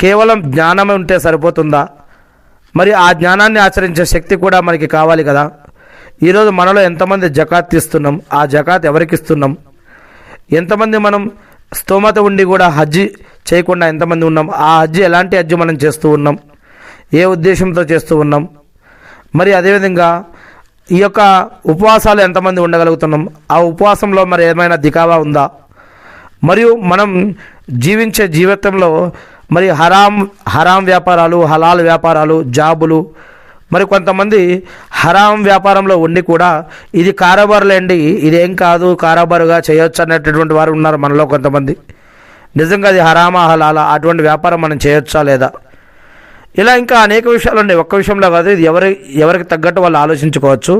కేవలం జ్ఞానం ఉంటే సరిపోతుందా? మరి ఆ జ్ఞానాన్ని ఆచరించే శక్తి కూడా మనకి కావాలి కదా. ఈరోజు మనలో ఎంతమంది జకాత్ ఇస్తున్నాం? ఆ జకాత్ ఎవరికి ఇస్తున్నాం? ఎంతమంది మనం స్తోమత ఉండి కూడా హజ్జీ చేయకుండా ఎంతమంది ఉన్నాం? ఆ హజ్జీ ఎలాంటి హజ్జీ మనం చేస్తూ ఉన్నాం? ఏ ఉద్దేశంతో చేస్తూ ఉన్నాం? మరి అదేవిధంగా ఈ యొక్క ఉపవాసాలు ఎంతమంది ఉండగలుగుతున్నాం? ఆ ఉపవాసంలో మరి ఏమైనా దికావా ఉందా? మరియు మనం జీవించే జీవితంలో మరి హరాం వ్యాపారాలు, హలాల్ వ్యాపారాలు, జాబులు, మరి కొంతమంది హరాం వ్యాపారంలో ఉండి కూడా ఇది కారోబార్లేండి, ఇదేం కాదు, కారోబారుగా చేయొచ్చు అనేటటువంటి వారు ఉన్నారు మనలో కొంతమంది. నిజంగా అది హరామా హలాలా, అటువంటి వ్యాపారం మనం చేయొచ్చా లేదా? ఇలా ఇంకా అనేక విషయాలు ఉన్నాయి. ఒక్క విషయంలో కాదు, ఇది ఎవరికి తగ్గట్టు వాళ్ళు ఆలోచించుకోవచ్చు.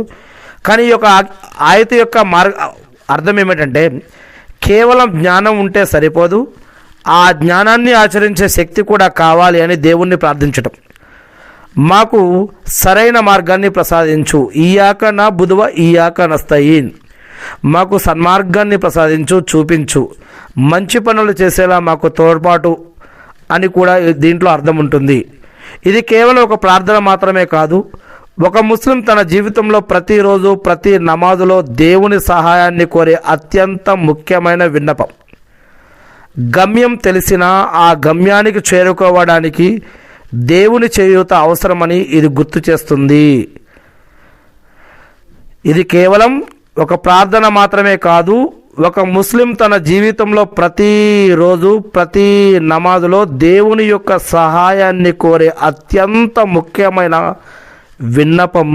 కానీ ఈ యొక్క ఆయత యొక్క అర్థం ఏమిటంటే కేవలం జ్ఞానం ఉంటే సరిపోదు, ఆ జ్ఞానాన్ని ఆచరించే శక్తి కూడా కావాలి అని దేవుణ్ణి ప్రార్థించటం. మాకు సరైన మార్గాన్ని ప్రసాదించు. ఇయ్యాక నా బుధువ ఇయ్యాక నస్తయీన్, మాకు సన్మార్గాన్ని ప్రసాదించు, చూపించు, మంచి పనులు చేసేలా మాకు తోడ్పాటు అని కూడా దీంట్లో అర్థం ఉంటుంది. ఇది కేవలం ఒక ప్రార్థన మాత్రమే కాదు, ఒక ముస్లిం తన జీవితంలో ప్రతిరోజు ప్రతి నమాజులో దేవుని సహాయాన్ని కోరే అత్యంత ముఖ్యమైన విన్నపం. గమ్యం తెలిసినా ఆ గమ్యానికి చేరుకోవడానికి దేవుని చేయూత అవసరమని ఇది గుర్తు చేస్తుంది. ఇది కేవలం ఒక ప్రార్థన మాత్రమే కాదు, ఒక ముస్లిం తన జీవితంలో ప్రతిరోజు ప్రతి నమాజులో దేవుని యొక్క సహాయాన్ని కోరే అత్యంత ముఖ్యమైన విన్నపం,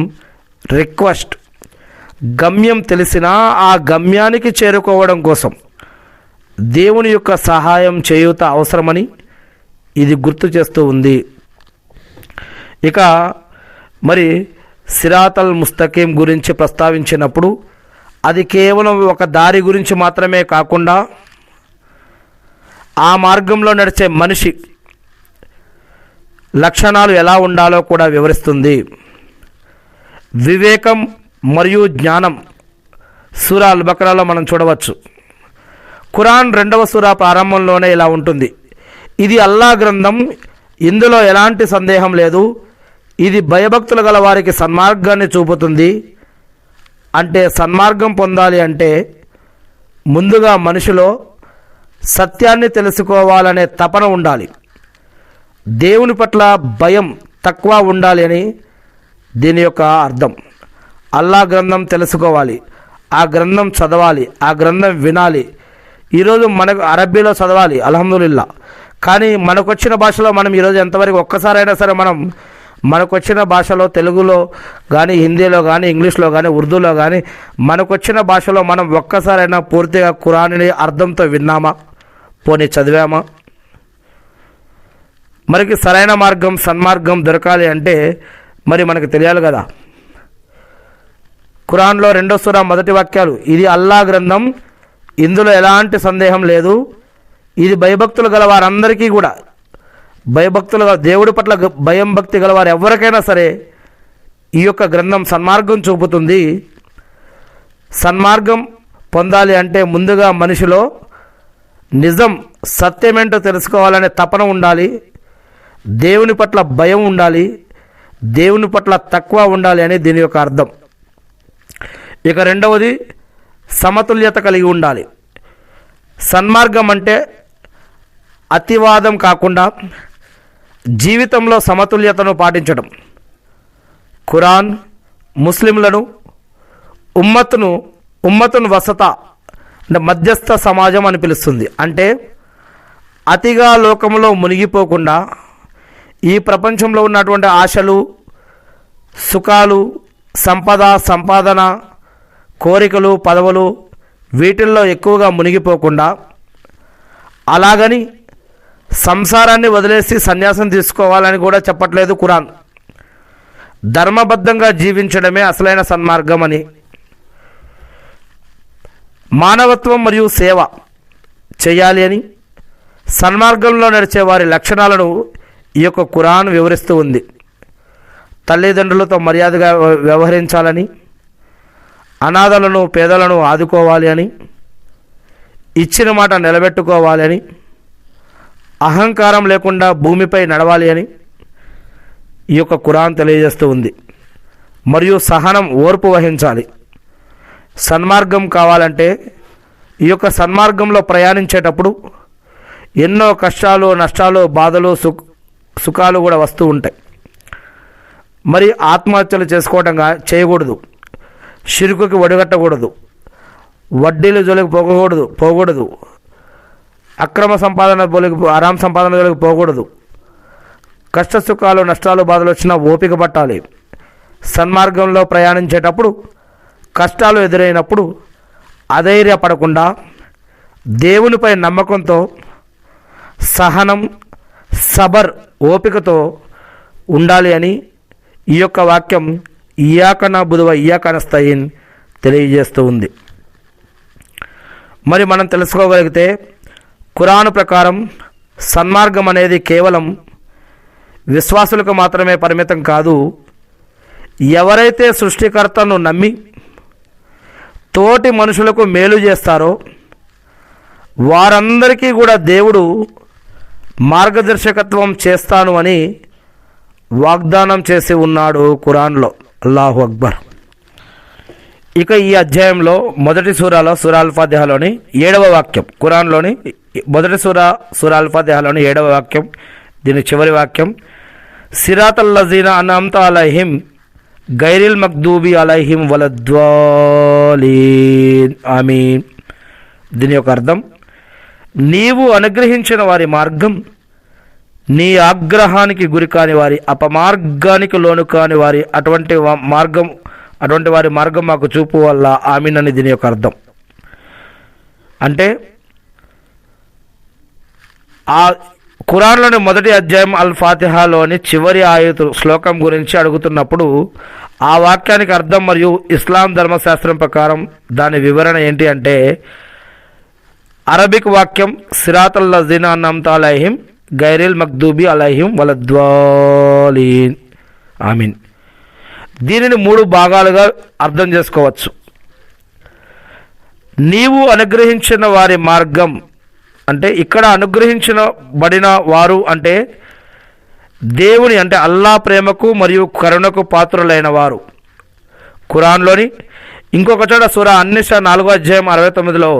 రిక్వెస్ట్. గమ్యం తెలిసినా ఆ గమ్యానికి చేరుకోవడం కోసం దేవుని యొక్క సహాయం చేయూత అవసరమని ఇది గుర్తు చేస్తూ ఉంది. ఇక మరి సిరాతల్ ముస్తకీం గురించి ప్రస్తావించినప్పుడు అది కేవలం ఒక దారి గురించి మాత్రమే కాకుండా ఆ మార్గంలో నడిచే మనిషి లక్షణాలు ఎలా ఉండాలో కూడా వివరిస్తుంది. వివేకం మరియు జ్ఞానం సూరా అల్ బకరాలో మనం చూడవచ్చు. ఖురాన్ 2వ సూరా ప్రారంభంలోనే ఇలా ఉంటుంది: ఇది అల్లా గ్రంథం, ఇందులో ఎలాంటి సందేహం లేదు, ఇది భయభక్తులు గల వారికి సన్మార్గాన్ని చూపుతుంది. అంటే సన్మార్గం పొందాలి అంటే ముందుగా మనిషిలో సత్యాన్ని తెలుసుకోవాలనే తపన ఉండాలి, దేవుని పట్ల భయం తక్కువ ఉండాలి అని దీని యొక్క అర్థం. అల్లా గ్రంథం తెలుసుకోవాలి, ఆ గ్రంథం చదవాలి, ఆ గ్రంథం వినాలి. ఈరోజు మనకు అరబ్బీలో చదవాలి అల్హమ్దులిల్లా, కానీ మనకొచ్చిన భాషలో మనం ఈరోజు ఎంతవరకు ఒక్కసారైనా సరే మనకొచ్చిన భాషలో తెలుగులో కానీ హిందీలో కానీ ఇంగ్లీష్లో కానీ ఉర్దూలో కానీ మనకొచ్చిన భాషలో మనం ఒక్కసారైనా పూర్తిగా ఖురాన్ని అర్థంతో విన్నామా, పోనీ చదివామా? మనకి సరైన మార్గం సన్మార్గం దొరకాలి అంటే మరి మనకు తెలియాలి కదా. ఖురాన్లో 2వ సూరా మొదటి వాక్యాలు: ఇది అల్లా గ్రంథం, ఇందులో ఎలాంటి సందేహం లేదు, ఇది భయభక్తులు గల వారందరికీ కూడా, భయభక్తులుగా దేవుడి పట్ల భయం భక్తి గల వారు ఎవరికైనా సరే ఈ యొక్క గ్రంథం సన్మార్గం చూపుతుంది. సన్మార్గం పొందాలి అంటే ముందుగా మనిషిలో నిజం సత్యమేంటో తెలుసుకోవాలనే తపన ఉండాలి, దేవుని పట్ల భయం ఉండాలి, దేవుని పట్ల తక్కువ ఉండాలి అని దీని యొక్క అర్థం. ఇక 2వది సమతుల్యత కలిగి ఉండాలి. సన్మార్గం అంటే అతివాదం కాకుండా జీవితంలో సమతుల్యతను పాటించడం. ఖురాన్ ముస్లింలను ఉమ్మతును వసత అంటే మధ్యస్థ సమాజం అని పిలుస్తుంది. అంటే అతిగా లోకంలో మునిగిపోకుండా ఈ ప్రపంచంలో ఉన్నటువంటి ఆశలు, సుఖాలు, సంపాదన, కోరికలు, పదవులు వీటిల్లో ఎక్కువగా మునిగిపోకుండా, అలాగని సంసారాన్ని వదిలేసి సన్యాసం తీసుకోవాలని కూడా చెప్పట్లేదు ఖురాన్. ధర్మబద్ధంగా జీవించడమే అసలైన సన్మార్గం అని, మానవత్వం మరియు సేవ చేయాలి అని, సన్మార్గంలో నడిచే వారి లక్షణాలను ఈ యొక్క ఖురాన్ వివరిస్తూ ఉంది. తల్లిదండ్రులతో మర్యాదగా వ్యవహరించాలని, అనాథలను పేదలను ఆదుకోవాలి అని, ఇచ్చిన మాట నిలబెట్టుకోవాలి అని, అహంకారం లేకుండా భూమిపై నడవాలి అని ఈ యొక్క ఖురాన్ తెలియజేస్తూ ఉంది. మరియు సహనం, ఓర్పు వహించాలి. సన్మార్గం కావాలంటే ఈ యొక్క సన్మార్గంలో ప్రయాణించేటప్పుడు ఎన్నో కష్టాలు, నష్టాలు, బాధలు, సుఖాలు కూడా వస్తూ ఉంటాయి. మరి ఆత్మహత్యలు చేయకూడదు, షిరుకుకి ఒడిగట్టకూడదు, వడ్డీలు జోలికి పోకూడదు, అక్రమ సంపాదన అరామ్ సంపాదన జోలికి పోకూడదు. కష్ట సుఖాలు, నష్టాలు, బాధలు వచ్చినా ఓపిక పట్టాలి. సన్మార్గంలో ప్రయాణించేటప్పుడు కష్టాలు ఎదురైనప్పుడు అధైర్యపడకుండా దేవునిపై నమ్మకంతో సహనం, సబర్, ఓపికతో ఉండాలి అని ఈ యొక్క వాక్యం ఇయ్యాక నఅబుదు వ ఇయ్యాక నస్తఈన్ తెలియజేస్తూ ఉంది. మరి మనం తెలుసుకోగలిగితే ఖురాన్ ప్రకారం సన్మార్గం అనేది కేవలం విశ్వాసులకు మాత్రమే పరిమితం కాదు. ఎవరైతే సృష్టికర్తను నమ్మి తోటి మనుషులకు మేలు చేస్తారో వారందరికీ కూడా దేవుడు మార్గదర్శకత్వం చేస్తాను అని వాగ్దానం చేసి ఉన్నాడు ఖురాన్లో. అల్లాహు అక్బర్. ఇక ఈ అధ్యాయంలో మొదటి సూరా అల్ ఫాతిహాలోని 7వ వాక్యం, ఖురాన్లోని మొదటి సూరా అల్ ఫాతిహాలోని 7వ వాక్యం, దీని చివరి వాక్యం, సిరాతల్ లజీన అన్అమ్త అలైహిం గైరిల్ మగ్దూబి అలైహిం వలద్వాలీన్ ఆమీన్. దీని యొక్క అర్థం, నీవు అనుగ్రహించిన వారి మార్గం, నీ ఆగ్రహానికి గురి కాని వారి, అపమార్గానికి లోను కాని వారి అటువంటి వారి మార్గం మాకు చూపు వల్ల ఆమీన్ అని దీని యొక్క అర్థం. అంటే ఆ ఖురాన్లోని మొదటి అధ్యాయం అల్ ఫాతిహాలోని చివరి ఆయతు శ్లోకం గురించి అడుగుతున్నప్పుడు ఆ వాక్యానికి అర్థం మరియు ఇస్లాం ధర్మశాస్త్రం ప్రకారం దాని వివరణ ఏంటి అంటే, అరబిక్ వాక్యం సిరాతల్ లజీన అన్అమ్త అలైహిం గైరిల్ మగ్దూబి అలైహిం వలద్వాలీన్ ఆమీన్. దీనిని 3 భాగాలుగా అర్థం చేసుకోవచ్చు. నీవు అనుగ్రహించిన వారి మార్గం అంటే ఇక్కడ అనుగ్రహించబడిన వారు అంటే దేవుని అంటే అల్లా ప్రేమకు మరియు కరుణకు పాత్రులైన వారు. ఖురాన్లోని ఇంకొక చోట సూరా అన్-నిసా 4వ అధ్యాయం 69లో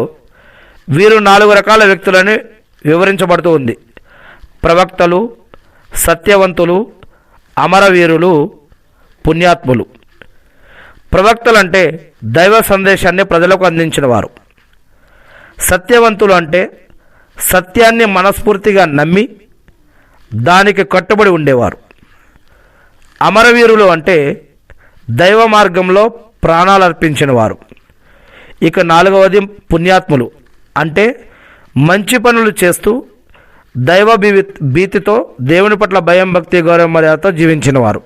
వీరు 4 రకాల వ్యక్తులని వివరించబడుతూ ఉంది. ప్రవక్తలు, సత్యవంతులు, అమరవీరులు, పుణ్యాత్ములు. ప్రవక్తలు అంటే దైవ సందేశాన్ని ప్రజలకు అందించిన వారు. సత్యవంతులు అంటే సత్యాన్ని మనస్ఫూర్తిగా నమ్మి దానికి కట్టుబడి ఉండేవారు. అమరవీరులు అంటే దైవ మార్గంలో ప్రాణాలు అర్పించిన వారు. ఇక 4వది పుణ్యాత్ములు అంటే మంచి పనులు చేస్తూ దైవ భీతితో దేవుని పట్ల భయం, భక్తి, గౌరవ మర్యాదతో జీవించిన వారు.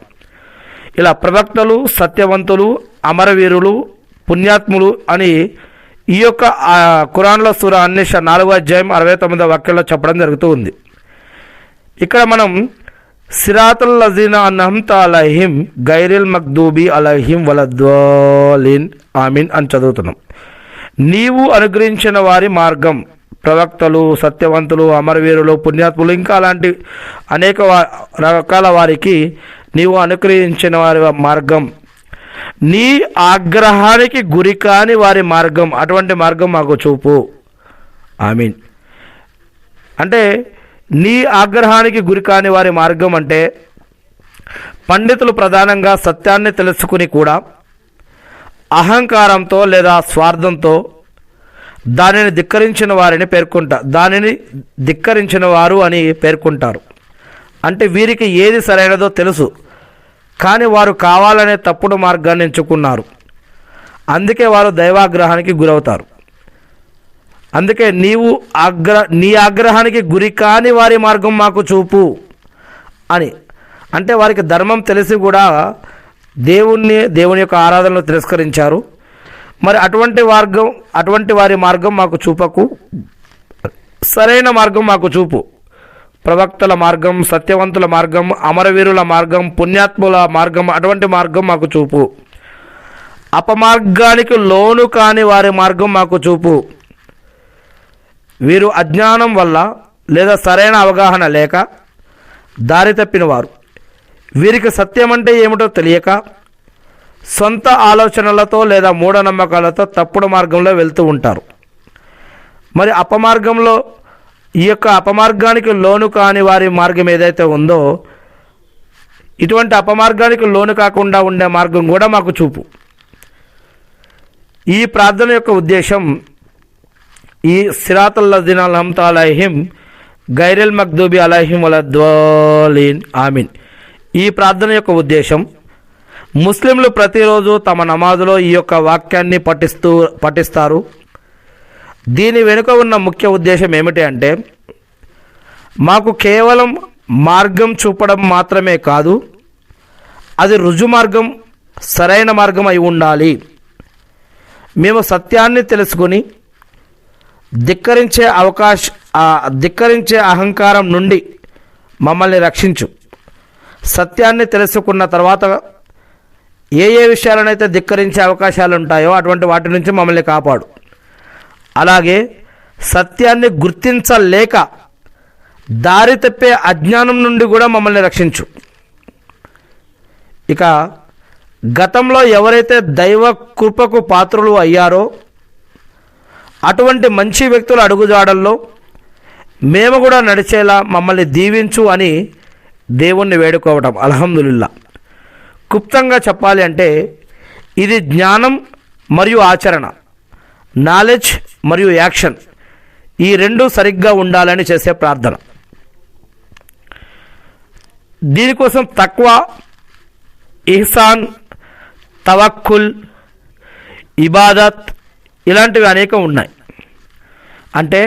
ఇలా ప్రవక్తలు, సత్యవంతులు, అమరవీరులు, పుణ్యాత్ములు అని ఈ యొక్క ఖురాన్లో సూరా అన్-నిసా 4వ అధ్యాయం 69వ వాక్యంలో చెప్పడం జరుగుతూ ఉంది. ఇక్కడ మనం సిరాతల్ లజీన అన్అమ్త అలైహిం గైరిల్ మగ్దూబి అలైహిం వలద్వాలీన్ ఆమీన్ అని చదువుతున్నాం. నీవు అనుగ్రహించిన వారి మార్గం, ప్రవక్తలు, సత్యవంతులు, అమరవీరులు, పుణ్యాత్ములు ఇంకా అలాంటి అనేక రకాల వారికి నీవు అనుగ్రహించిన వారి మార్గం, నీ ఆగ్రహానికి గురి కాని వారి మార్గం, అటువంటి మార్గం మాకు చూపు ఆమీన్. అంటే నీ ఆగ్రహానికి గురి కాని వారి మార్గం అంటే పండితులు ప్రధానంగా సత్యాన్ని తెలుసుకుని కూడా అహంకారంతో లేదా స్వార్థంతో దానిని ధిక్కరించిన వారు అని పేర్కొంటారు. అంటే వీరికి ఏది సరైనదో తెలుసు, కానీ వారు కావాలనే తప్పుడు మార్గాన్ని ఎంచుకున్నారు. అందుకే వారు దైవాగ్రహానికి గురవుతారు. అందుకే నీ ఆగ్రహానికి గురి కాని వారి మార్గం మాకు చూపు అని. అంటే వారికి ధర్మం తెలిసి కూడా దేవుని యొక్క ఆరాధనలు తిరస్కరించారు. మరి అటువంటి వారి మార్గం మాకు చూపకు, సరైన మార్గం మాకు చూపు. ప్రవక్తల మార్గం, సత్యవంతుల మార్గం, అమరవీరుల మార్గం, పుణ్యాత్ముల మార్గం, అటువంటి మార్గం మాకు చూపు. అపమార్గానికి లోను కాని వారి మార్గం మాకు చూపు. వీరు అజ్ఞానం వల్ల లేదా సరైన అవగాహన లేక దారి తప్పినవారు. వీరికి సత్యం అంటే ఏమిటో తెలియక సొంత ఆలోచనలతో లేదా మూఢనమ్మకాలతో తప్పుడు మార్గంలో వెళ్తూ ఉంటారు. మరి ఈ యొక్క అపమార్గానికి లోను కాని వారి మార్గం ఏదైతే ఉందో, ఇటువంటి అపమార్గానికి లోను కాకుండా ఉండే మార్గం కూడా మాకు చూపు. ఈ ప్రార్థన యొక్క ఉద్దేశం ఈ సిరాతల్ లజీన అన్అమ్త అలైహిం గైరిల్ మగ్దూబి అలైహిం వలద్వాలీన్ ఆమీన్. ఈ ప్రార్థన యొక్క ఉద్దేశం ముస్లింలు ప్రతిరోజు తమ నమాజులో ఈ యొక్క వాక్యాన్ని పఠిస్తారు. దీని వెనుక ఉన్న ముఖ్య ఉద్దేశం ఏమిటి అంటే, మాకు కేవలం మార్గం చూపడం మాత్రమే కాదు, అది రుజు మార్గం, సరైన మార్గం అయి ఉండాలి. మేము సత్యాన్ని తెలుసుకుని ధిక్కరించే అహంకారం నుండి మమ్మల్ని రక్షించు. సత్యాన్ని తెలుసుకున్న తర్వాత ఏ ఏ విషయాలనైతే ధిక్కరించే అవకాశాలు ఉంటాయో అటువంటి వాటి నుంచి మమ్మల్ని కాపాడు. అలాగే సత్యాన్ని గుర్తించలేక దారి తప్పే అజ్ఞానం నుండి కూడా మమ్మల్ని రక్షించు. ఇక గతంలో ఎవరైతే దైవ కృపకు పాత్రులు అయ్యారో అటువంటి మంచి వ్యక్తుల అడుగుజాడల్లో మేము కూడా నడిచేలా మమ్మల్ని దీవించు అని దేవుణ్ణి వేడుకోవటం. అల్హమ్దులిల్లా. క్లుప్తంగా చెప్పాలి అంటే ఇది జ్ఞానం మరియు ఆచరణ, నాలెడ్జ్ మరియు యాక్షన్, ఈ రెండు సరిగ్గా ఉండాలని చేసే ప్రార్థన. దీనికోసం తక్వా, ఇహ్సాన్, తవక్కుల్, ఇబాదత్ ఇలాంటివి అనేకం ఉన్నాయి. అంటే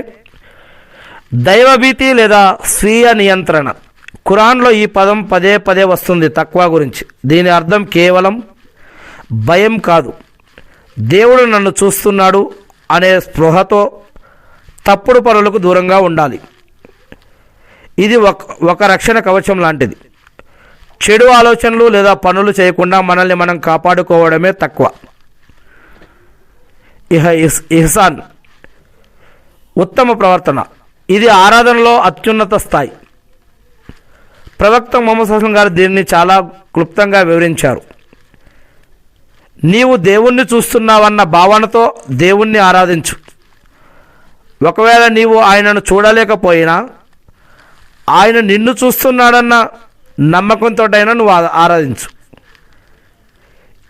దైవభీతి లేదా స్వీయ నియంత్రణ. ఖురాన్లో ఈ పదం పదే పదే వస్తుంది తక్వా గురించి. దీని అర్థం కేవలం భయం కాదు, దేవుడు నన్ను చూస్తున్నాడు అనే స్పృహతో తప్పుడు పనులకు దూరంగా ఉండాలి. ఇది ఒక రక్షణ కవచం లాంటిది. చెడు ఆలోచనలు లేదా పనులు చేయకుండా మనల్ని మనం కాపాడుకోవడమే తక్వా. ఇహ్సాన్ ఉత్తమ ప్రవర్తన. ఇది ఆరాధనలో అత్యున్నత స్థాయి. ప్రవక్త ముహమ్మద్ సల్లల్లాహు అలైహి వసల్లం గారు దీన్ని చాలా క్లుప్తంగా వివరించారు. నీవు దేవుణ్ణి చూస్తున్నావన్న భావనతో దేవుణ్ణి ఆరాధించు. ఒకవేళ నీవు ఆయనను చూడలేకపోయినా ఆయన నిన్ను చూస్తున్నాడన్న నమ్మకంతోటైనా నువ్వు ఆరాధించు.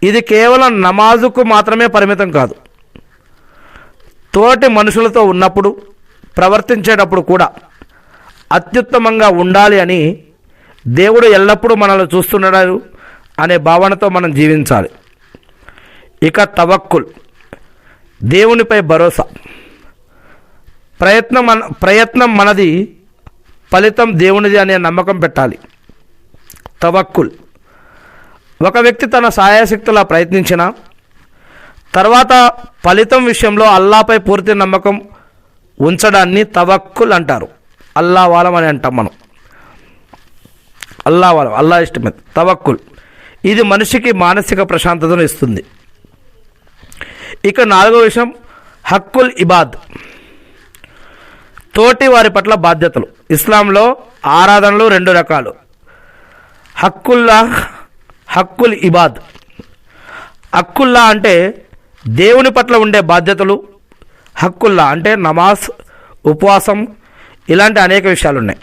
ఇది కేవలం నమాజుకు మాత్రమే పరిమితం కాదు. తోటి మనుషులతో ఉన్నప్పుడు, ప్రవర్తించేటప్పుడు కూడా అత్యుత్తమంగా ఉండాలి అని, దేవుడు ఎల్లప్పుడూ మనల్ని చూస్తున్నాడు అనే భావనతో మనం జీవించాలి. ఇక తవక్కుల్, దేవునిపై భరోసా. ప్రయత్నం మనది, ఫలితం దేవునిది అనే నమ్మకం పెట్టాలి. తవక్కుల్. ఒక వ్యక్తి తన సాయశక్తులా ప్రయత్నించిన తర్వాత ఫలితం విషయంలో అల్లాపై పూర్తి నమ్మకం ఉంచడాన్ని తవక్కుల్ అంటారు. అల్లా వాలం అని అంటాం మనం. అల్లా వాలం, అల్లా ఇష్టమే తవక్కుల్. ఇది మనిషికి మానసిక ప్రశాంతతను ఇస్తుంది. ఇక 4వ విషయం హక్కుల్ ఇబాద్, తోటి వారి పట్ల బాధ్యతలు. ఇస్లాంలో ఆరాధనలు 2 రకాలు, హక్కుల్లా, హక్కుల్ ఇబాద్. హక్కుల్లా అంటే దేవుని పట్ల ఉండే బాధ్యతలు, హక్కుల్లా అంటే నమాజ్, ఉపవాసం ఇలాంటి అనేక విషయాలు ఉన్నాయి.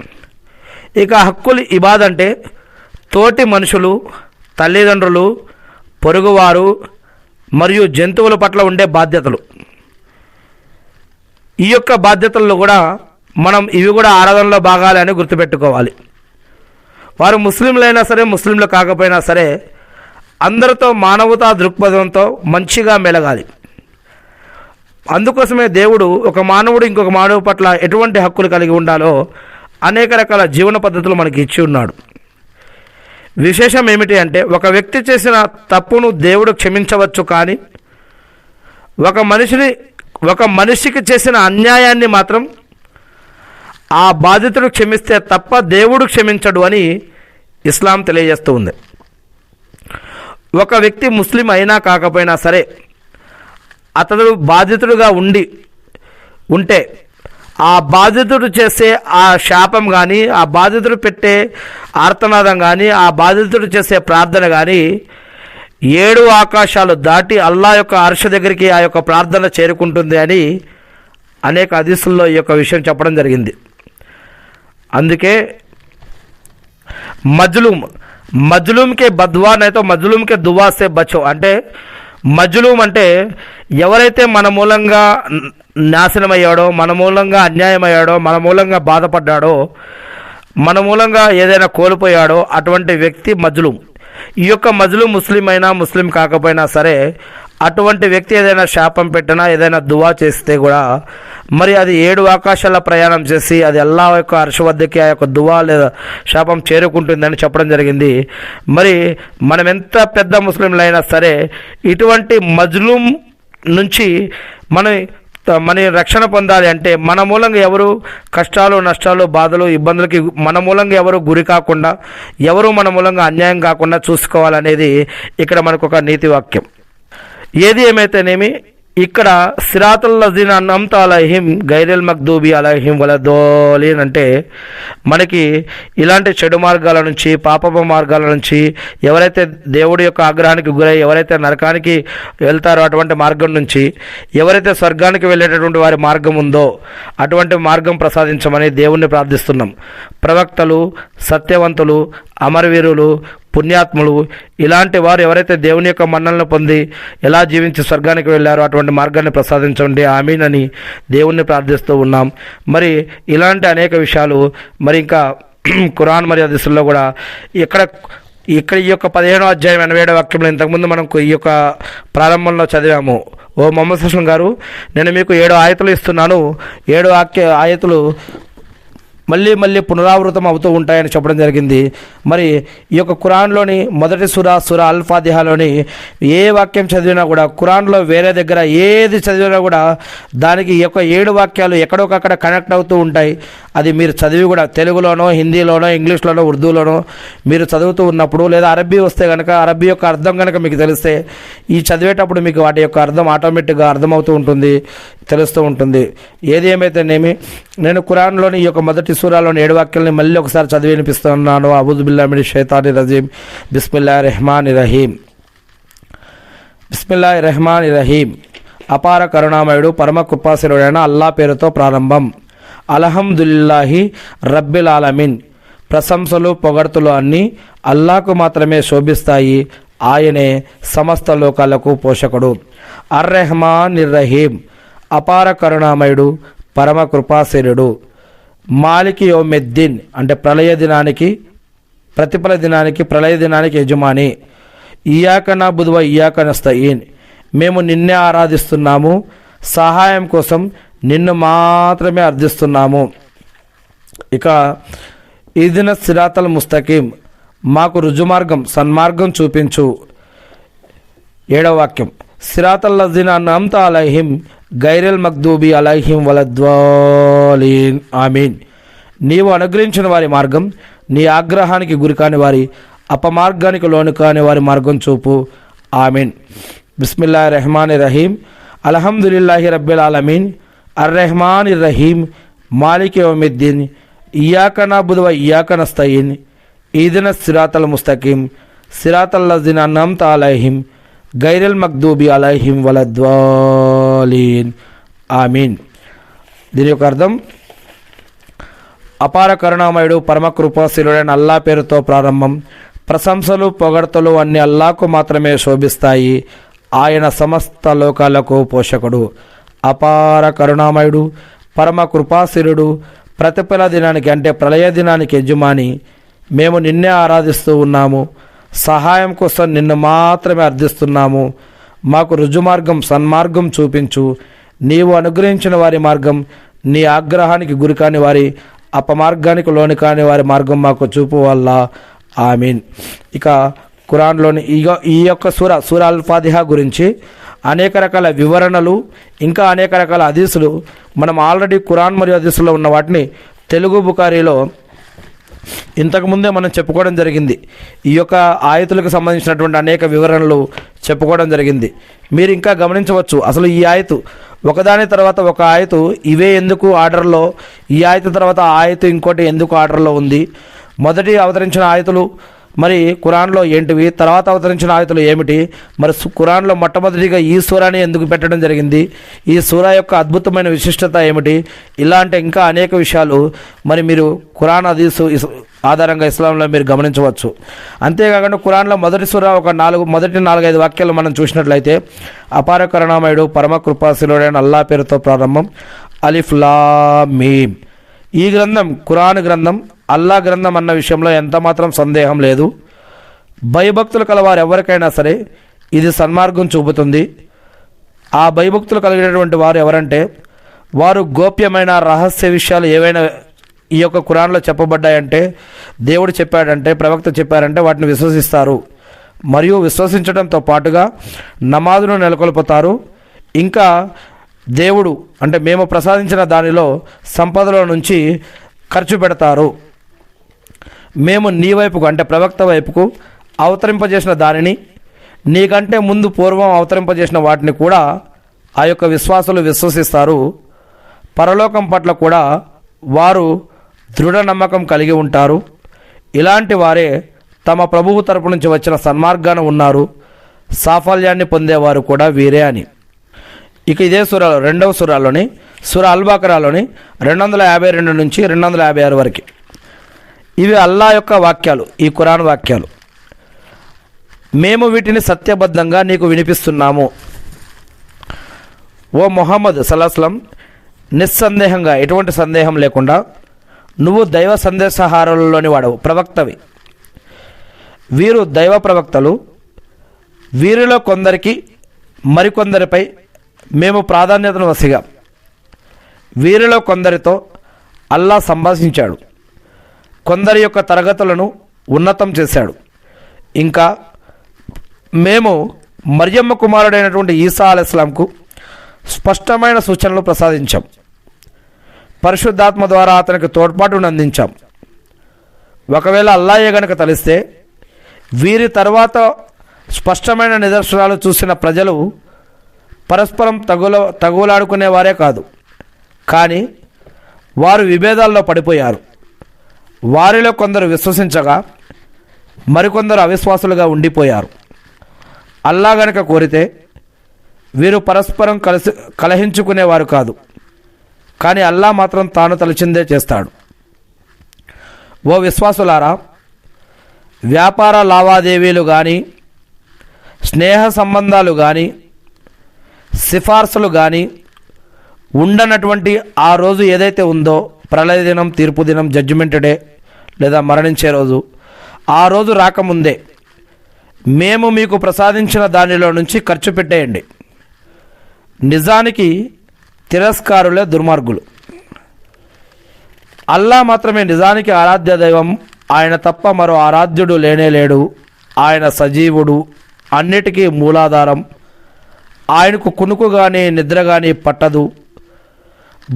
ఇక హక్కుల్ ఇబాద్ అంటే తోటి మనుషులు, తల్లిదండ్రులు, పొరుగువారు మరియు జంతువుల పట్ల ఉండే బాధ్యతలు. ఈ యొక్క బాధ్యతల్లో కూడా మనం ఇవి కూడా ఆరాధనలో భాగాలే అని గుర్తుపెట్టుకోవాలి. వారు ముస్లింలైనా సరే, ముస్లింలు కాకపోయినా సరే అందరితో మానవతా దృక్పథంతో మంచిగా మెలగాలి. అందుకోసమే దేవుడు ఒక మానవుడు ఇంకొక మానవు పట్ల ఎటువంటి హక్కులు కలిగి ఉండాలో అనేక రకాల జీవన పద్ధతులు మనకి ఇచ్చి ఉన్నాడు. విశేషం ఏమిటి అంటే ఒక వ్యక్తి చేసిన తప్పును దేవుడు క్షమించవచ్చు, కానీ ఒక మనిషికి చేసిన అన్యాయాన్ని మాత్రం ఆ బాధితుడు క్షమిస్తే తప్ప దేవుడు క్షమించడు అని ఇస్లాం తెలియజేస్తూ ఉంది. ఒక వ్యక్తి ముస్లిం అయినా కాకపోయినా సరే అతడు బాధితుడుగా ఉంటే ఆ బాధితుడు చేసే ఆ శాపం కానీ, ఆ బాధితుడు పెట్టే ఆర్తనాదం కానీ, ఆ బాధితుడు చేసే ప్రార్థన కానీ 7 ఆకాశాలు దాటి అల్లా యొక్క అర్ష దగ్గరికి ఆ యొక్క ప్రార్థన చేరుకుంటుంది అని అనేక హదీసుల్లో ఈ యొక్క విషయం చెప్పడం జరిగింది. అందుకే మజ్లూమ్కే బద్వా నైతో మజ్లూమ్కే దువా సే బచో అంటే మజ్లూమ్ అంటే ఎవరైతే మన మూలంగా నాశనమయ్యాడో, మన మూలంగా అన్యాయమయ్యాడో, మన మూలంగా బాధపడ్డాడో, మన మూలంగా ఏదైనా కోల్పోయాడో అటువంటి వ్యక్తి మజ్లూమ్. ఈ యొక్క మజ్లూమ్ ముస్లిం అయినా ముస్లిం కాకపోయినా సరే అటువంటి వ్యక్తి ఏదైనా శాపం పెట్టినా, ఏదైనా దువా చేస్తే కూడా మరి అది 7 ఆకాశాల ప్రయాణం చేసి అది అల్లాహ్ యొక్క అర్ష్ వద్దకి ఆ యొక్క దువా లేదా శాపం చేరుకుంటుందని చెప్పడం జరిగింది. మరి మనం ఎంత పెద్ద ముస్లింలైనా సరే ఇటువంటి మజ్లూమ్ నుంచి మనం మన రక్షణ పొందాలి అంటే మన మూలంగా ఎవరు కష్టాలు నష్టాలు బాధలు ఇబ్బందులకి మన మూలంగా ఎవరు గురి కాకుండా, ఎవరు మన మూలంగా అన్యాయం కాకుండా చూసుకోవాలనేది ఇక్కడ మనకు ఒక నీతి వాక్యం. ఏది ఏమైతేనేమి ఇక్కడ సిరాతుల్ లజీన అన్అమ్త అలైహిం గైరిల్ మగ్దూబి అలైహిం వలద్దోలీన్ అంటే మనకి ఇలాంటి చెడు మార్గాల నుంచి, పాపపు మార్గాల నుంచి, ఎవరైతే దేవుడి యొక్క ఆగ్రహానికి గురై ఎవరైతే నరకానికి వెళ్తారో అటువంటి మార్గం నుంచి, ఎవరైతే స్వర్గానికి వెళ్ళేటటువంటి వారి మార్గం ఉందో అటువంటి మార్గం ప్రసాదించమని దేవుణ్ణి ప్రార్థిస్తున్నాం. ప్రవక్తలు, సత్యవంతులు, అమరవీరులు, పుణ్యాత్ములు ఇలాంటి వారు ఎవరైతే దేవుని యొక్క మన్నలను పొంది ఎలా జీవించి స్వర్గానికి వెళ్ళారో అటువంటి మార్గాన్ని ప్రసాదించండి ఆమీన్ అని దేవుణ్ణి ప్రార్థిస్తూ ఉన్నాం. మరి ఇలాంటి అనేక విషయాలు మరి ఇంకా ఖురాన్ మరియు హదీసుల్లో కూడా ఇక్కడ ఈ యొక్క 15వ అధ్యాయం 87వ వాక్యంలో ఇంతకుముందు మనం ఈ యొక్క ప్రారంభంలో చదివాము. ఓ మొహమ్మద్ సుస్లం గారు, నేను మీకు 7 ఆయతులు ఇస్తున్నాను, 7 ఆయతులు మళ్ళీ మళ్ళీ పునరావృతం అవుతూ ఉంటాయని చెప్పడం జరిగింది. మరి ఈ యొక్క ఖురాన్లోని మొదటి సూరా అల్ ఫాతిహాలోని ఏ వాక్యం చదివినా కూడా, ఖురాన్లో వేరే దగ్గర ఏది చదివినా కూడా దానికి ఈ యొక్క 7 వాక్యాలు ఎక్కడొకక్కడ కనెక్ట్ అవుతూ ఉంటాయి. అది మీరు చదివి కూడా తెలుగులోనో, హిందీలోనో, ఇంగ్లీష్లోనో, ఉర్దూలోనో మీరు చదువుతూ ఉన్నప్పుడు, లేదా అరబ్బీ వస్తే కనుక అరబ్బీ యొక్క అర్థం కనుక మీకు తెలిస్తే ఈ చదివేటప్పుడు మీకు వాటి యొక్క అర్థం ఆటోమేటిక్గా అర్థమవుతూ ఉంటుంది, తెలుస్తూ ఉంటుంది. ఏది ఏమైతేనేమి నేను ఖురాన్లోని ఈ యొక్క మొదటి సూరాలోని 7 వాక్యాలని మళ్ళీ ఒకసారి చదివి వినిపిస్తున్నాను. అఊజు బిల్లాహి మినష్ షైతానిర్ రజీం. బిస్మిల్లాహిర్ రహ్మానిర్ రహీం. బిస్మిల్లాహిర్ రహ్మానిర్ రహీం. అపార కరుణామయుడు పరమ కృపాశీలుడైన అల్లా పేరుతో ప్రారంభం. అల్హమ్దులిల్లాహి రబ్బిల్ ఆలమీన్. ప్రశంసలు పొగడ్తలు అన్నీ అల్లాకు మాత్రమే శోభిస్తాయి, ఆయనే సమస్త లోకాలకు పోషకుడు. అర్ రెహమానిర్ రహీం. అపార కరుణామయుడు పరమ కృపాశీలుడు. మాలికి యౌమిద్దీన్ అంటే ప్రళయ దినానికి, ప్రతిఫల దినానికి, ప్రళయ దినానికి యజమాని. ఇయ్యాక నఅబుదు వ ఇయ్యాక నస్తఈన్. మేము నిన్నే ఆరాధిస్తున్నాము, సహాయం కోసం నిన్ను మాత్రమే అర్థిస్తున్నాము. ఇక ఇదిన సిరాతల్ ముస్తకీం. మాకు రుజుమార్గం, సన్మార్గం చూపించు. 7వ వాక్యం. సిరాతల్ లజీన అన్అమ్త అలైహిం గైరిల్ మగ్దూబి అలైహిం వలద్దోలీన్ ఆమీన్. నీవు అనుగ్రహించిన వారి మార్గం, నీ ఆగ్రహానికి గురికాని వారి, అపమార్గానికి లోను కాని వారి మార్గం చూపు ఆమీన్. బిస్మిల్లాహిర్ రహ్మానిర్ రహీం. అల్హమ్దులిల్లాహి రబ్బిల్ ఆలమీన్. అర్ రెహమానిర్ రహీం. మాలికి యౌమిద్దీన్. ఇయ్యాక నఅబుదు వ ఇయ్యాక నస్తఈన్. ఇహ్దిన సిరాతల్ ముస్తకీం. సిరాతల్ లజీన అన్అమ్త అలైహిం గైరిల్ మగ్దూబి అలైహిం వలద్దోలీన్ ఆమీన్. దీని యొక్క అర్థం, అపార కరుణామయుడు పరమ కృపాశీలుడైన అల్లా పేరుతో ప్రారంభం. ప్రశంసలు పొగడ్తలు అన్ని అల్లాకు మాత్రమే శోభిస్తాయి, ఆయన సమస్త లోకాలకు పోషకుడు. అపార కరుణామయుడు పరమ కృపాశీలుడు, ప్రతిఫల దినానికి అంటే ప్రళయ దినానికి యజమాని. మేము నిన్నే ఆరాధిస్తూ ఉన్నాము, సహాయం కోసం నిన్ను మాత్రమే అర్థిస్తున్నాము. మాకు రుజుమార్గం, సన్మార్గం చూపించు. నీవు అనుగ్రహించిన వారి మార్గం, నీ ఆగ్రహానికి గురికాని వారి, అపమార్గానికి లోని కాని వారి మార్గం మాకు చూపు వల్ల ఆమీన్. ఇక ఖురాన్లోని ఈ యొక్క సూరా అల్ ఫాతిహా గురించి అనేక రకాల వివరణలు, ఇంకా అనేక రకాల హదీసులు మనం ఆల్రెడీ ఖురాన్ మరియు హదీసులో ఉన్న వాటిని తెలుగు బుఖారీలో ఇంతకుముందే మనం చెప్పుకోవడం జరిగింది. ఈ యొక్క ఆయతులకు సంబంధించినటువంటి అనేక వివరణలు చెప్పుకోవడం జరిగింది. మీరు ఇంకా గమనించవచ్చు, అసలు ఈ ఆయతు ఒకదాని తర్వాత ఒక ఆయతు ఇవే ఎందుకు ఆర్డర్లో, ఈ ఆయతు తర్వాత ఆ ఆయతు ఇంకోటి ఎందుకు ఆర్డర్లో ఉంది, మొదటి అవతరించిన ఆయతులు మరి ఖురాన్లో ఏంటివి, తర్వాత అవతరించిన ఆయతులు ఏమిటి, మరి ఖురాన్లో మొట్టమొదటిగా ఈ సూరాని ఎందుకు పెట్టడం జరిగింది, ఈ సూరా యొక్క అద్భుతమైన విశిష్టత ఏమిటి, ఇలాంటి ఇంకా అనేక విషయాలు మరి మీరు ఖురాన్ హదీసు ఆధారంగా ఇస్లాంలో మీరు గమనించవచ్చు. అంతేకాకుండా ఖురాన్లో మొదటి సూరా మొదటి 4-5 వాక్యాలు మనం చూసినట్లయితే, అపార కరుణామయుడు పరమ కృపాశీలుడైన అల్లా పేరుతో ప్రారంభం. అలిఫ్ లామ్ మీమ్. ఈ గ్రంథం ఖురాన్ గ్రంథం, అల్లా గ్రంథం అన్న విషయంలో ఎంతమాత్రం సందేహం లేదు. భయభక్తులు కలవారు ఎవరికైనా సరే ఇది సన్మార్గం చూపుతుంది. ఆ భయభక్తులు కలిగినటువంటి వారు ఎవరంటే, వారు గోప్యమైన రహస్య విషయాలు ఏవైనా ఈ యొక్క ఖురాన్లో చెప్పబడ్డాయంటే, దేవుడు చెప్పాడంటే, ప్రవక్త చెప్పారంటే వాటిని విశ్వసిస్తారు. మరియు విశ్వసించడంతో పాటుగా నమాజును నెలకొల్పుతారు. ఇంకా దేవుడు అంటే మేము ప్రసాదించిన దానిలో సంపదల నుంచి ఖర్చు పెడతారు. మేము నీ వైపుకు అంటే ప్రవక్త వైపుకు అవతరింపజేసిన దానిని నీకంటే ముందు పూర్వం అవతరింపజేసిన వాటిని కూడా ఆ యొక్క విశ్వాసులు విశ్వసిస్తారు. పరలోకం పట్ల కూడా వారు దృఢ నమ్మకం కలిగి ఉంటారు. ఇలాంటి వారే తమ ప్రభువు తరపు నుంచి వచ్చిన సన్మార్గాన ఉన్నారు, సాఫల్యాన్ని పొందేవారు కూడా వీరే అని. ఇక ఇదే సూరాలో రెండవ సూరాలోని సూరా అల్-బకరాలోని 252 నుంచి 256 వరకు ఇవి అల్లా యొక్క వాక్యాలు, ఈ ఖురాన్ వాక్యాలు. మేము వీటిని సత్యబద్ధంగా నీకు వినిపిస్తున్నాము. ఓ ముహమ్మద్ సల్లల్లాహు నిస్సందేహంగా ఎటువంటి సందేహం లేకుండా నువ్వు దైవ సందేశహారులలోని వాడవు, ప్రవక్తవి. వీరు దైవ ప్రవక్తలు. వీరిలో కొందరికి మరికొందరిపై మేము ప్రాధాన్యతను వసిగా వీరిలో కొందరితో అల్లా సంభాషించాడు, కొందరి యొక్క తరగతులను ఉన్నతం చేశాడు. ఇంకా మేము మరియమ్మ కుమారుడైనటువంటి ఈసా అలైహిస్సలాంకు స్పష్టమైన సూచనలు ప్రసాదించాం. పరిశుద్ధాత్మ ద్వారా అతనికి తోడ్పాటును అందించాం. ఒకవేళ అల్లాయే గనుక తలిస్తే వీరి తర్వాత స్పష్టమైన నిదర్శనాలు చూసిన ప్రజలు పరస్పరం తగులాడుకునేవారే కాదు, కానీ వారు విభేదాల్లో పడిపోయారు. వారిలో కొందరు విశ్వసించగా మరికొందరు అవిశ్వాసులుగా ఉండిపోయారు. అల్లా గనుక కోరితే వీరు పరస్పరం కలహించుకునేవారు కాదు, కానీ అల్లా మాత్రం తాను తలచిందే చేస్తాడు. ఓ విశ్వాసులారా, వ్యాపార లావాదేవీలు కానీ, స్నేహ సంబంధాలు కానీ, సిఫార్సులు కానీ ఉండనటువంటి ఆ రోజు ఏదైతే ఉందో, ప్రళయ దినం, తీర్పు దినం, జడ్జిమెంట్ డే లేదా మరణించే రోజు, ఆ రోజు రాకముందే మేము మీకు ప్రసాదించిన దానిలో నుంచి ఖర్చు పెట్టేయండి. నిజానికి తిరస్కారులే దుర్మార్గులు. అల్లా మాత్రమే నిజానికి ఆరాధ్య దైవం. ఆయన తప్ప మరో ఆరాధ్యుడు లేనేలేడు. ఆయన సజీవుడు, అన్నిటికీ మూలాధారం. ఆయనకు కునుకు కానీ నిద్ర కానీ పట్టదు.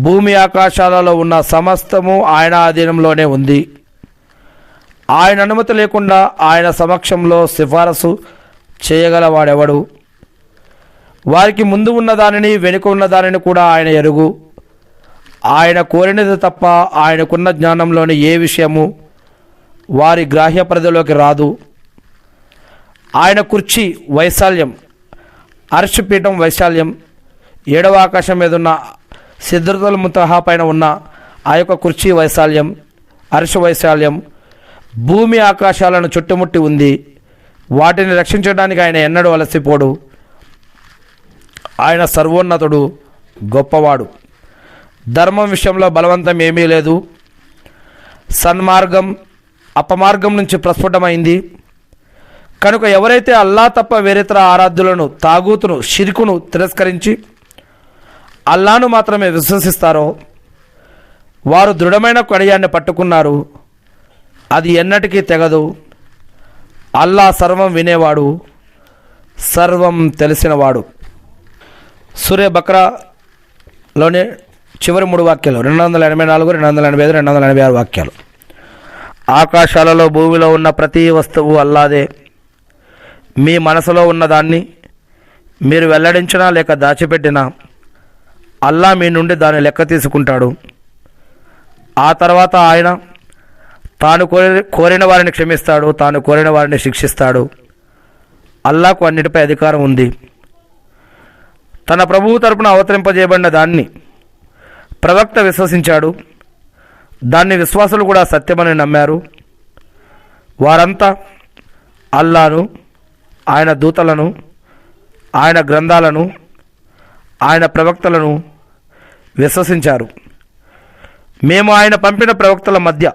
భూమి ఆకాశాలలో ఉన్న సమస్తము ఆయన అధీనంలోనే ఉంది. ఆయన అనుమతి లేకుండా ఆయన సమక్షంలో సిఫారసు చేయగలవాడెవడు? వారికి ముందు ఉన్న దానిని వెనుక ఉన్న దానిని కూడా ఆయన ఎరుగు. ఆయన కోరినది తప్ప ఆయనకున్న జ్ఞానంలోని ఏ విషయము వారి గ్రాహ్య పరిధిలోకి రాదు. ఆయన కుర్చీ వైశాల్యం, అర్ష్ పీఠం వైశాల్యం, 7వ ఆకాశం మీద ఉన్న సిద్రతుల్ ముంతహా పైన ఉన్న ఆ యొక్క కుర్చీ వైశాల్యం, అర్ష్ వైశాల్యం భూమి ఆకాశాలను చుట్టుముట్టి ఉంది. వాటిని రక్షించడానికి ఆయన ఎన్నడూ అలసిపోడు. ఆయన సర్వోన్నతుడు, గొప్పవాడు. ధర్మం విషయంలో బలవంతం ఏమీ లేదు. సన్మార్గం అపమార్గం నుంచి ప్రస్ఫుటమైంది. కనుక ఎవరైతే అల్లా తప్ప వేరేతర ఆరాధ్యులను, తాగూతును, షిర్కును తిరస్కరించి అల్లాను మాత్రమే విశ్వసిస్తారో వారు దృఢమైన కడియాన్ని పట్టుకున్నారు. అది ఎన్నటికీ తెగదు. అల్లా సర్వం వినేవాడు, సర్వం తెలిసినవాడు. సూరే బక్రాలోని చివరి 3 వాక్యాలు 284, 285, 286 వాక్యాలు. ఆకాశాలలో భూమిలో ఉన్న ప్రతి వస్తువు అల్లాదే. మీ మనసులో ఉన్నదాన్ని మీరు వెల్లడించినా లేక దాచిపెట్టినా అల్లా మీ నుండి దాన్ని లెక్క తీసుకుంటాడు. ఆ తర్వాత ఆయన తాను కోరిన వారిని క్షమిస్తాడు, తాను కోరిన వారిని శిక్షిస్తాడు. అల్లాకు అన్నిటిపై అధికారం ఉంది. తన ప్రభువు తరపున అవతరింపజేయబడిన దాన్ని ప్రవక్త విశ్వసించాడు. దాన్ని విశ్వాసులు కూడా సత్యమని నమ్మారు. వారంతా అల్లాను, ఆయన దూతలను, ఆయన గ్రంథాలను, ఆయన ప్రవక్తలను విశ్వసించారు. మేము ఆయన పంపిన ప్రవక్తల మధ్య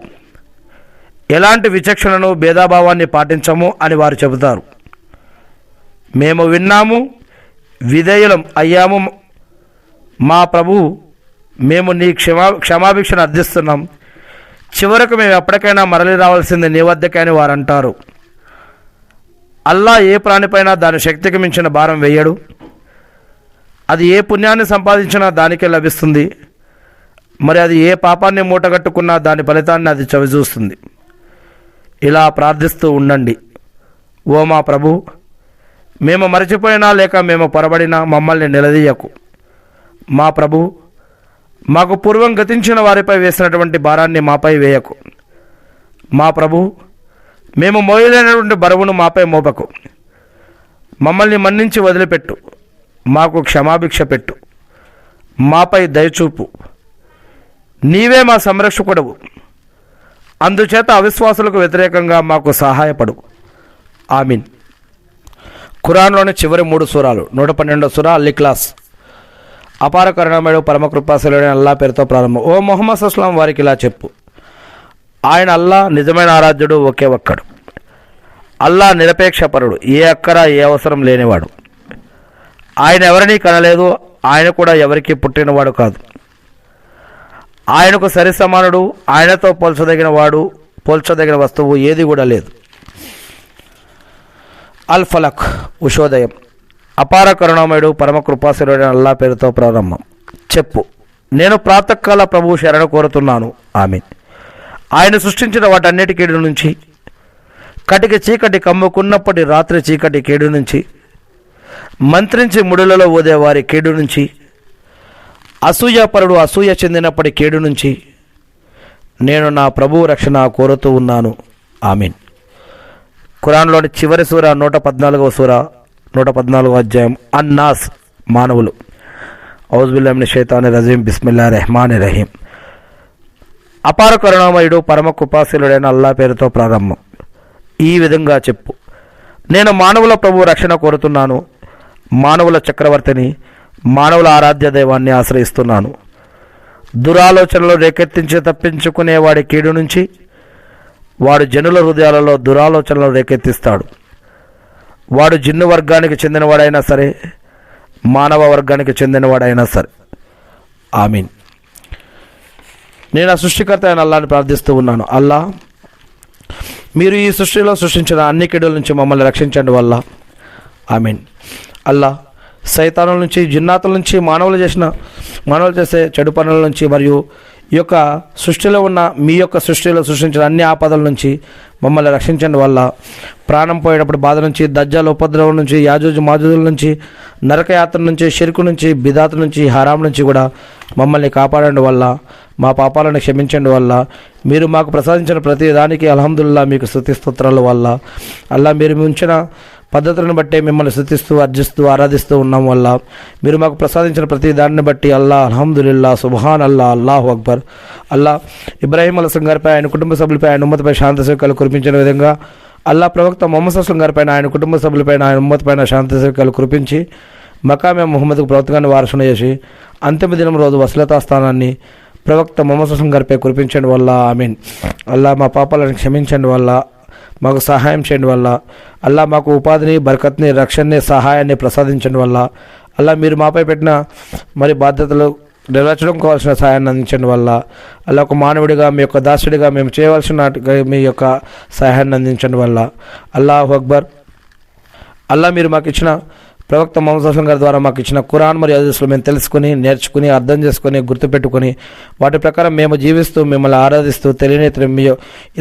ఎలాంటి విచక్షణను, భేదాభావాన్ని పాటించము అని వారు చెబుతారు. మేము విన్నాము, విధేయులం అయ్యాము. మా ప్రభువు, మేము నీ క్షమాభిక్షను అర్థిస్తున్నాం. చివరకు మేము ఎప్పటికైనా మరలి రావాల్సింది నీ వద్దకే అని వారు అంటారు. అల్లా ఏ ప్రాణిపైనా దాని శక్తికి మించిన భారం వేయడు. అది ఏ పుణ్యాన్ని సంపాదించినా దానికే లభిస్తుంది, మరి అది ఏ పాపాన్ని మూటగట్టుకున్నా దాని ఫలితాన్ని అది చవిచూస్తుంది. ఇలా ప్రార్థిస్తూ ఉండండి. ఓ మా ప్రభు, మేము మరచిపోయినా లేక మేము పొరబడినా మమ్మల్ని నిలదీయకు. మా ప్రభు, మాకు పూర్వం గతించిన వారిపై వేసినటువంటి భారాన్ని మాపై వేయకు. మా ప్రభు, మేము మోయలేనటువంటి బరువును మాపై మోపకు. మమ్మల్ని మన్నించి వదిలిపెట్టు. మాకు క్షమాభిక్ష పెట్టు. మాపై దయచూపు. నీవే మా సంరక్షకుడవు. అందుచేత అవిశ్వాసులకు వ్యతిరేకంగా మాకు సహాయపడు. ఆమీన్. ఖురాన్లోని చివరి 3 సూరాలు. 112వ సూరా అల్ ఇఖ్లాస్. అపార కరుణామయుడు పరమకృపాశీలుడైన అల్లా పేరుతో ప్రారంభం. ఓ ముహమ్మద్ సల్లాం వారికి ఇలా చెప్పు, ఆయన అల్లా నిజమైన ఆరాధ్యుడు, ఒకే ఒక్కడు. అల్లా నిరపేక్షపరుడు, ఏ అక్కర ఏ అవసరం లేనివాడు. ఆయన ఎవరినీ కనలేదు, ఆయన కూడా ఎవరికి పుట్టినవాడు కాదు. ఆయనకు సరి సమానుడు, ఆయనతో పోల్చదగిన వస్తువు ఏది కూడా లేదు. అల్ ఫలక్, ఉషోదయం. అపార కరుణామయుడు పరమకృపాశీలుడైన అల్లా పేరుతో ప్రారంభం. చెప్పు, నేను ప్రాతకాల ప్రభువు శరణు కోరుతున్నాను. ఆమీన్. ఆయన సృష్టించిన వాటన్నిటి కీడు నుంచి, కటిక చీకటి కమ్ముకున్నప్పటి రాత్రి చీకటి కీడు నుంచి, మంత్రించి ముడులలో ఊదే వారి కీడు నుంచి, అసూయాపరుడు అసూయ చెందినప్పటి కీడు నుంచి నేను నా ప్రభువు రక్షణ కోరుతూ ఉన్నాను. ఆమీన్. ఖురాన్లోని చివరి సూర 114వ సూర 114వ అధ్యాయం. అన్నాస్, మానవులు. ఔజుబిల్లాహి మినష్ షైతానిర్ రజీం. బిస్మిల్లాహిర్ రహ్మానిర్ రహీం. అపార కరుణామయుడు పరమకృపాశీలుడైన అల్లా పేరుతో ప్రారంభం. ఈ విధంగా చెప్పు, నేను మానవుల ప్రభు రక్షణ కోరుతున్నాను. మానవుల చక్రవర్తిని, మానవుల ఆరాధ్య దైవాన్ని ఆశ్రయిస్తున్నాను. దురాలోచనలు రేకెత్తించి తప్పించుకునేవాడి కీడు నుంచి వాడు జనుల హృదయాలలో దురాలోచనలు రేకెత్తిస్తాడు. వాడు జిన్ను వర్గానికి చెందినవాడైనా సరే, మానవ వర్గానికి చెందినవాడైనా సరే. ఆమీన్. నేను ఆ సృష్టికర్త అయిన అల్లాని ప్రార్థిస్తూ ఉన్నాను. అల్లా, మీరు ఈ సృష్టిలో సృష్టించిన అన్ని కీడుల నుంచి మమ్మల్ని రక్షించండి వల్ల. ఆమీన్. అల్లా, సైతానుల నుంచి, జిన్నాతుల నుంచి, మానవులు చేసే చెడు పనుల నుంచి మరియు ఈ యొక్క సృష్టిలో ఉన్న మీ యొక్క సృష్టిలో సృష్టించిన అన్ని ఆపదల నుంచి మమ్మల్ని రక్షించండి వల్ల. ప్రాణం పోయేటప్పుడు బాధ నుంచి, దజ్జాల ఉపద్రవం నుంచి, యాజూజు మాజూజుల నుంచి, నరకయాత్ర నుంచి, షిర్కు నుంచి, బిదాత్ నుంచి, హరాం నుంచి కూడా మమ్మల్ని కాపాడండి వల్ల. మా పాపాలను క్షమించండి వల్ల. మీరు మాకు ప్రసాదించిన ప్రతి దానికి అల్హమ్దులిల్లా, మీకు స్తుతి స్తోత్రాల వల్ల. అల్లా, మీరు ఉంచిన పద్ధతులను బట్టే మిమ్మల్ని స్తుతిస్తూ అర్జిస్తూ ఆరాధిస్తూ ఉన్నాం వల్ల. మీరు మాకు ప్రసాదించిన ప్రతి దానిని బట్టి అల్లా అల్హమ్దులిల్లా, సుబ్హాన్ అల్లా, అల్లాహు అక్బర్. అల్లా, ఇబ్రాహీం అలైహిస్సలాం గారిపై, ఆయన కుటుంబ సభ్యులపై, ఆయన ఉమ్మతిపై శాంతి సేవకాలు కురిపించిన విధంగా అల్లా ప్రవక్త ముహమ్మద్ సల్లాల్లాహు అలైహి వసల్లం గారిపైన, ఆయన కుటుంబ సభ్యులపైన, ఆయన ఉమ్మతిపైన శాంతి సేవకాలు కురిపించి మకామే ముహమ్మద్కు ప్రవక్తగాన్ని వారసును చేసి అంతిమ దినం రోజు వసలతా స్థానాన్ని ప్రవక్త ముహమ్మద్ సల్లాల్లాహు అలైహి వసల్లం గారిపై కురిపించండి వల్ల. ఆమీన్. అల్లా, మా పాపాలను క్షమించండి వల్ల, మాకు సహాయం చేయండి వల్ల. అల్లా, మాకు ఉపాధిని, బరకత్ని, రక్షణని, సహాయాన్ని ప్రసాదించండి వల్ల. అల్లా, మీరు మాపై పెట్టిన బాధ్యతలు నెరవేర్చడం కావాల్సిన సహాయాన్ని అందించండి వల్ల. అల్లా, ఒక మానవుడిగా, మీ యొక్క దాసుడిగా మేము చేయవలసిన మీ యొక్క సహాయాన్ని అందించండి వల్ల. అల్లాహు అక్బర్. అల్లా, మీరు మాకు ఇచ్చిన ప్రవక్త ముహమ్మద్ సల్లాల్లాహు అలైహి వసల్లం గారి ద్వారా మాకు ఇచ్చిన ఖురాన్ మరియు హదీసులు మేము తెలుసుకుని, నేర్చుకుని, అర్థం చేసుకుని, గుర్తుపెట్టుకుని వాటి ప్రకారం మేము జీవిస్తూ మిమ్మల్ని ఆరాధిస్తూ తెలియని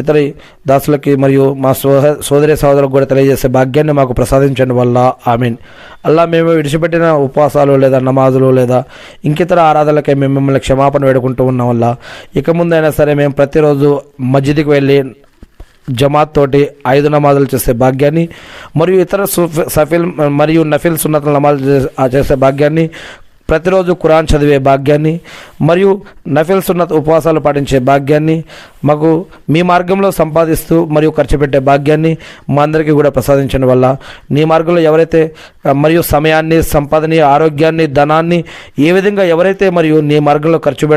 ఇతర దాసులకి మరియు మా సోదరి సోదరులకు కూడా తెలియజేసే భాగ్యాన్ని మాకు ప్రసాదించండి వల్ల. ఆమీన్. అల్లా, మేము విడిచిపెట్టిన ఉపవాసాలు లేదా నమాజులు లేదా ఇంకితర ఆరాధనలకై మేము మిమ్మల్ని క్షమాపణ వేడుకుంటూ ఉన్నాం వల్ల. ఇక ముందైనా సరే మేము ప్రతిరోజు మస్జిద్కి వెళ్ళి జమాత్ తోటి 5 నమాజులు చేసే భాగ్యాన్ని మరియు ఇతర సఫిల్ మరియు నఫిల్ సున్నతుల నమాజులు చేసే భాగ్యాన్ని, ప్రతిరోజు ఖురాన్ చదివే భాగ్యాన్ని మరియు నఫిల్ సున్నత్ ఉపవాసాలు పాటించే భాగ్యాన్ని మాకు మీ మార్గంలో సంపాదిస్తూ మరియు ఖర్చు పెట్టే భాగ్యాన్ని మా అందరికీ కూడా ప్రసాదించడం వల్ల. నీ మార్గంలో ఎవరైతే మరియు సమయాన్ని, సంపదని, ఆరోగ్యాన్ని, ధనాన్ని ఏ విధంగా ఎవరైతే మరియు నీ మార్గంలో ఖర్చు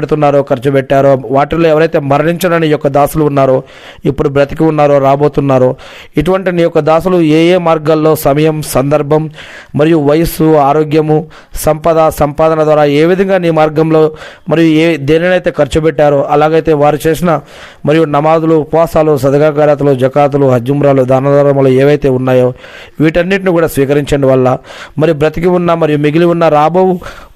పెట్టారో వాటిలో ఎవరైతే మరణించడానికి యొక్క దాసులు ఉన్నారో, ఇప్పుడు బ్రతికి ఉన్నారో, రాబోతున్నారో, ఇటువంటి నీ యొక్క దాసులు ఏ మార్గాల్లో సమయం, సందర్భం మరియు వయస్సు, ఆరోగ్యము, సంపద సంపాదన ద్వారా ఏ విధంగా నీ మార్గంలో మరియు దేనినైతే ఖర్చు పెట్టారో అలాగైతే వారు చేసిన మరియు నమాజులు, ఉపవాసాలు, సదకా ఖైరాతులు, జకాతులు, హజ్ ఉమ్రాలు, దాన ధర్మాలు ఏవైతే ఉన్నాయో వీటన్నిటిని కూడా స్వీకరించండి వల్ల మరి బ్రతికి ఉన్న మరియు మిగిలి ఉన్న రాబో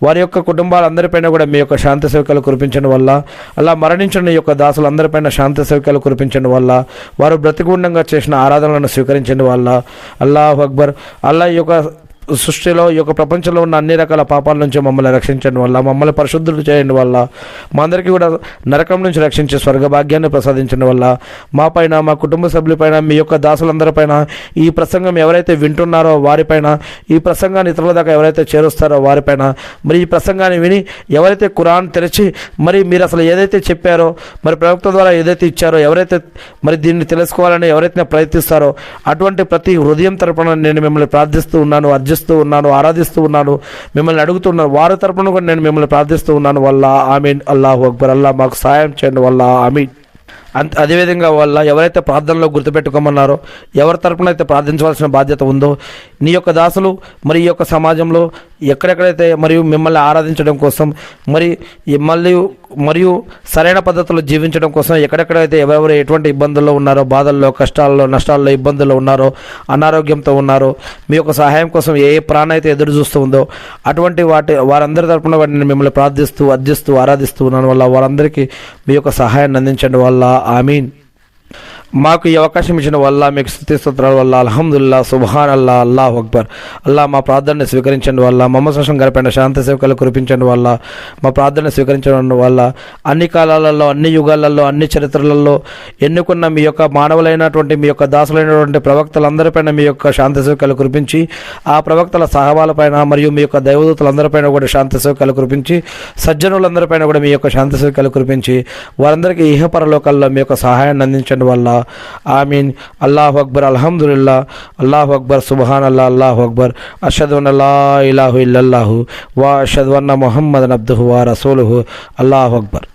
వారి యొక్క కుటుంబాలందరిపైన కూడా మీ యొక్క శాంతి సౌఖ్యాలు కురిపించడం వల్ల, అలా మరణించిన ఈ యొక్క దాసులందరిపైన శాంతి సౌఖ్యాలు కురిపించడం వల్ల, వారు బ్రతికి ఉండంగా చేసిన ఆరాధనలను స్వీకరించండి వల్ల. అల్లాహు అక్బర్. అల్లా ఈ యొక్క సృష్టిలో ఈ యొక్క ప్రపంచంలో ఉన్న అన్ని రకాల పాపాల నుంచి మమ్మల్ని రక్షించడం వల్ల, మమ్మల్ని పరిశుద్ధులు చేయడం వల్ల, మా అందరికీ కూడా నరకం నుంచి రక్షించే స్వర్గభాగ్యాన్ని ప్రసాదించడం వల్ల, మా పైన, మా కుటుంబ సభ్యులపైన, మీ యొక్క దాసులందరిపైన, ఈ ప్రసంగం ఎవరైతే వింటున్నారో వారిపైన, ఈ ప్రసంగాన్ని ఇతరుల దాకా ఎవరైతే చేరుస్తారో వారిపైన, మరి ఈ ప్రసంగాన్ని విని ఎవరైతే ఖురాన్ తెరిచి మరి మీరు అసలు ఏదైతే చెప్పారో, మరి ప్రవక్త ద్వారా ఏదైతే ఇచ్చారో, ఎవరైతే మరి దీన్ని తెలుసుకోవాలని ఎవరైతే ప్రయత్నిస్తారో అటువంటి ప్రతి హృదయం తరపున నేను మిమ్మల్ని ప్రార్థిస్తూ ఉన్నాను, అర్జిస్తూ ఉన్నాను, ఆరాధిస్తూ ఉన్నాను, మిమ్మల్ని అడుగుతున్నాను. వారి తరపున కూడా నేను మిమ్మల్ని ప్రార్థిస్తూ ఉన్నాను వల్ల ఆమీన్. అల్లాహు అక్బర్. అల్లా మాకు సాయం చేయండి వల్ల ఆమీన్. అదేవిధంగా వల్ల ఎవరైతే ప్రార్థనలో గుర్తుపెట్టుకోమన్నారో, ఎవరి తరపున అయితే ప్రార్థించవలసిన బాధ్యత ఉందో, నీ యొక్క దాసులు మరి ఈ యొక్క సమాజంలో ఎక్కడెక్కడైతే మరియు మిమ్మల్ని ఆరాధించడం కోసం మరియు సరైన పద్ధతిలో జీవించడం కోసం ఎక్కడెక్కడైతే ఎవరెవరు ఎటువంటి ఇబ్బందుల్లో ఉన్నారో, బాధల్లో, కష్టాల్లో, నష్టాల్లో, ఇబ్బందుల్లో ఉన్నారో, అనారోగ్యంతో ఉన్నారో, మీ యొక్క సహాయం కోసం ఏ ప్రాణ అయితే ఎదురు చూస్తూ ఉందో అటువంటి వారందరి తరపున నేను మిమ్మల్ని ప్రార్థిస్తూ, అర్జిస్తూ, ఆరాధిస్తూ ఉన్నాను వల్ల వారందరికీ మీ యొక్క సహాయాన్ని అందించండి వల్ల ఆమీన్. మాకు ఈ అవకాశం ఇచ్చిన వల్ల మీకు స్తుతి స్తోత్రాల వల్ల అల్హమ్దుల్లా, సుబ్హాన్ అల్లా, అల్లాహు అక్బర్. అల్లా మా ప్రార్థనని స్వీకరించండి వల్ల, మహమ్మద్ సల్లం గారిపైన శాంతి సేవకులు కురిపించండి వల్ల, మా ప్రార్థన స్వీకరించడం వల్ల అన్ని కాలాలలో, అన్ని యుగాలలో, అన్ని చరిత్రలలో ఎన్నుకున్న మీ యొక్క మానవులైనటువంటి మీ యొక్క దాసులైనటువంటి ప్రవక్తలందరిపైన మీ యొక్క శాంతి సేవకులు కురిపించి, ఆ ప్రవక్తల సహవాలపైన మరియు మీ యొక్క దైవదూతలందరిపైన కూడా శాంతి సేవకులు కురిపించి, సజ్జనులందరిపైన కూడా మీ యొక్క శాంతి సేవకులు కురిపించి వారందరికీ ఇహపరలోకాల్లో మీ యొక్క సహాయాన్ని అందించండి వల్ల ఆమీన్. అల్లాహు అక్బర్. అల్హమ్దులిల్లా. అల్లాహు అక్బర్. సుబ్హాన్ అల్లా. అల్లాహు అక్బర్. అష్హదు అన్ లా ఇలాహా ఇల్లల్లాహు వ అష్హదు అన్న ముహమ్మదన్ అబ్దుహు వ రసూలుహు. అల్లాహు అక్బర్.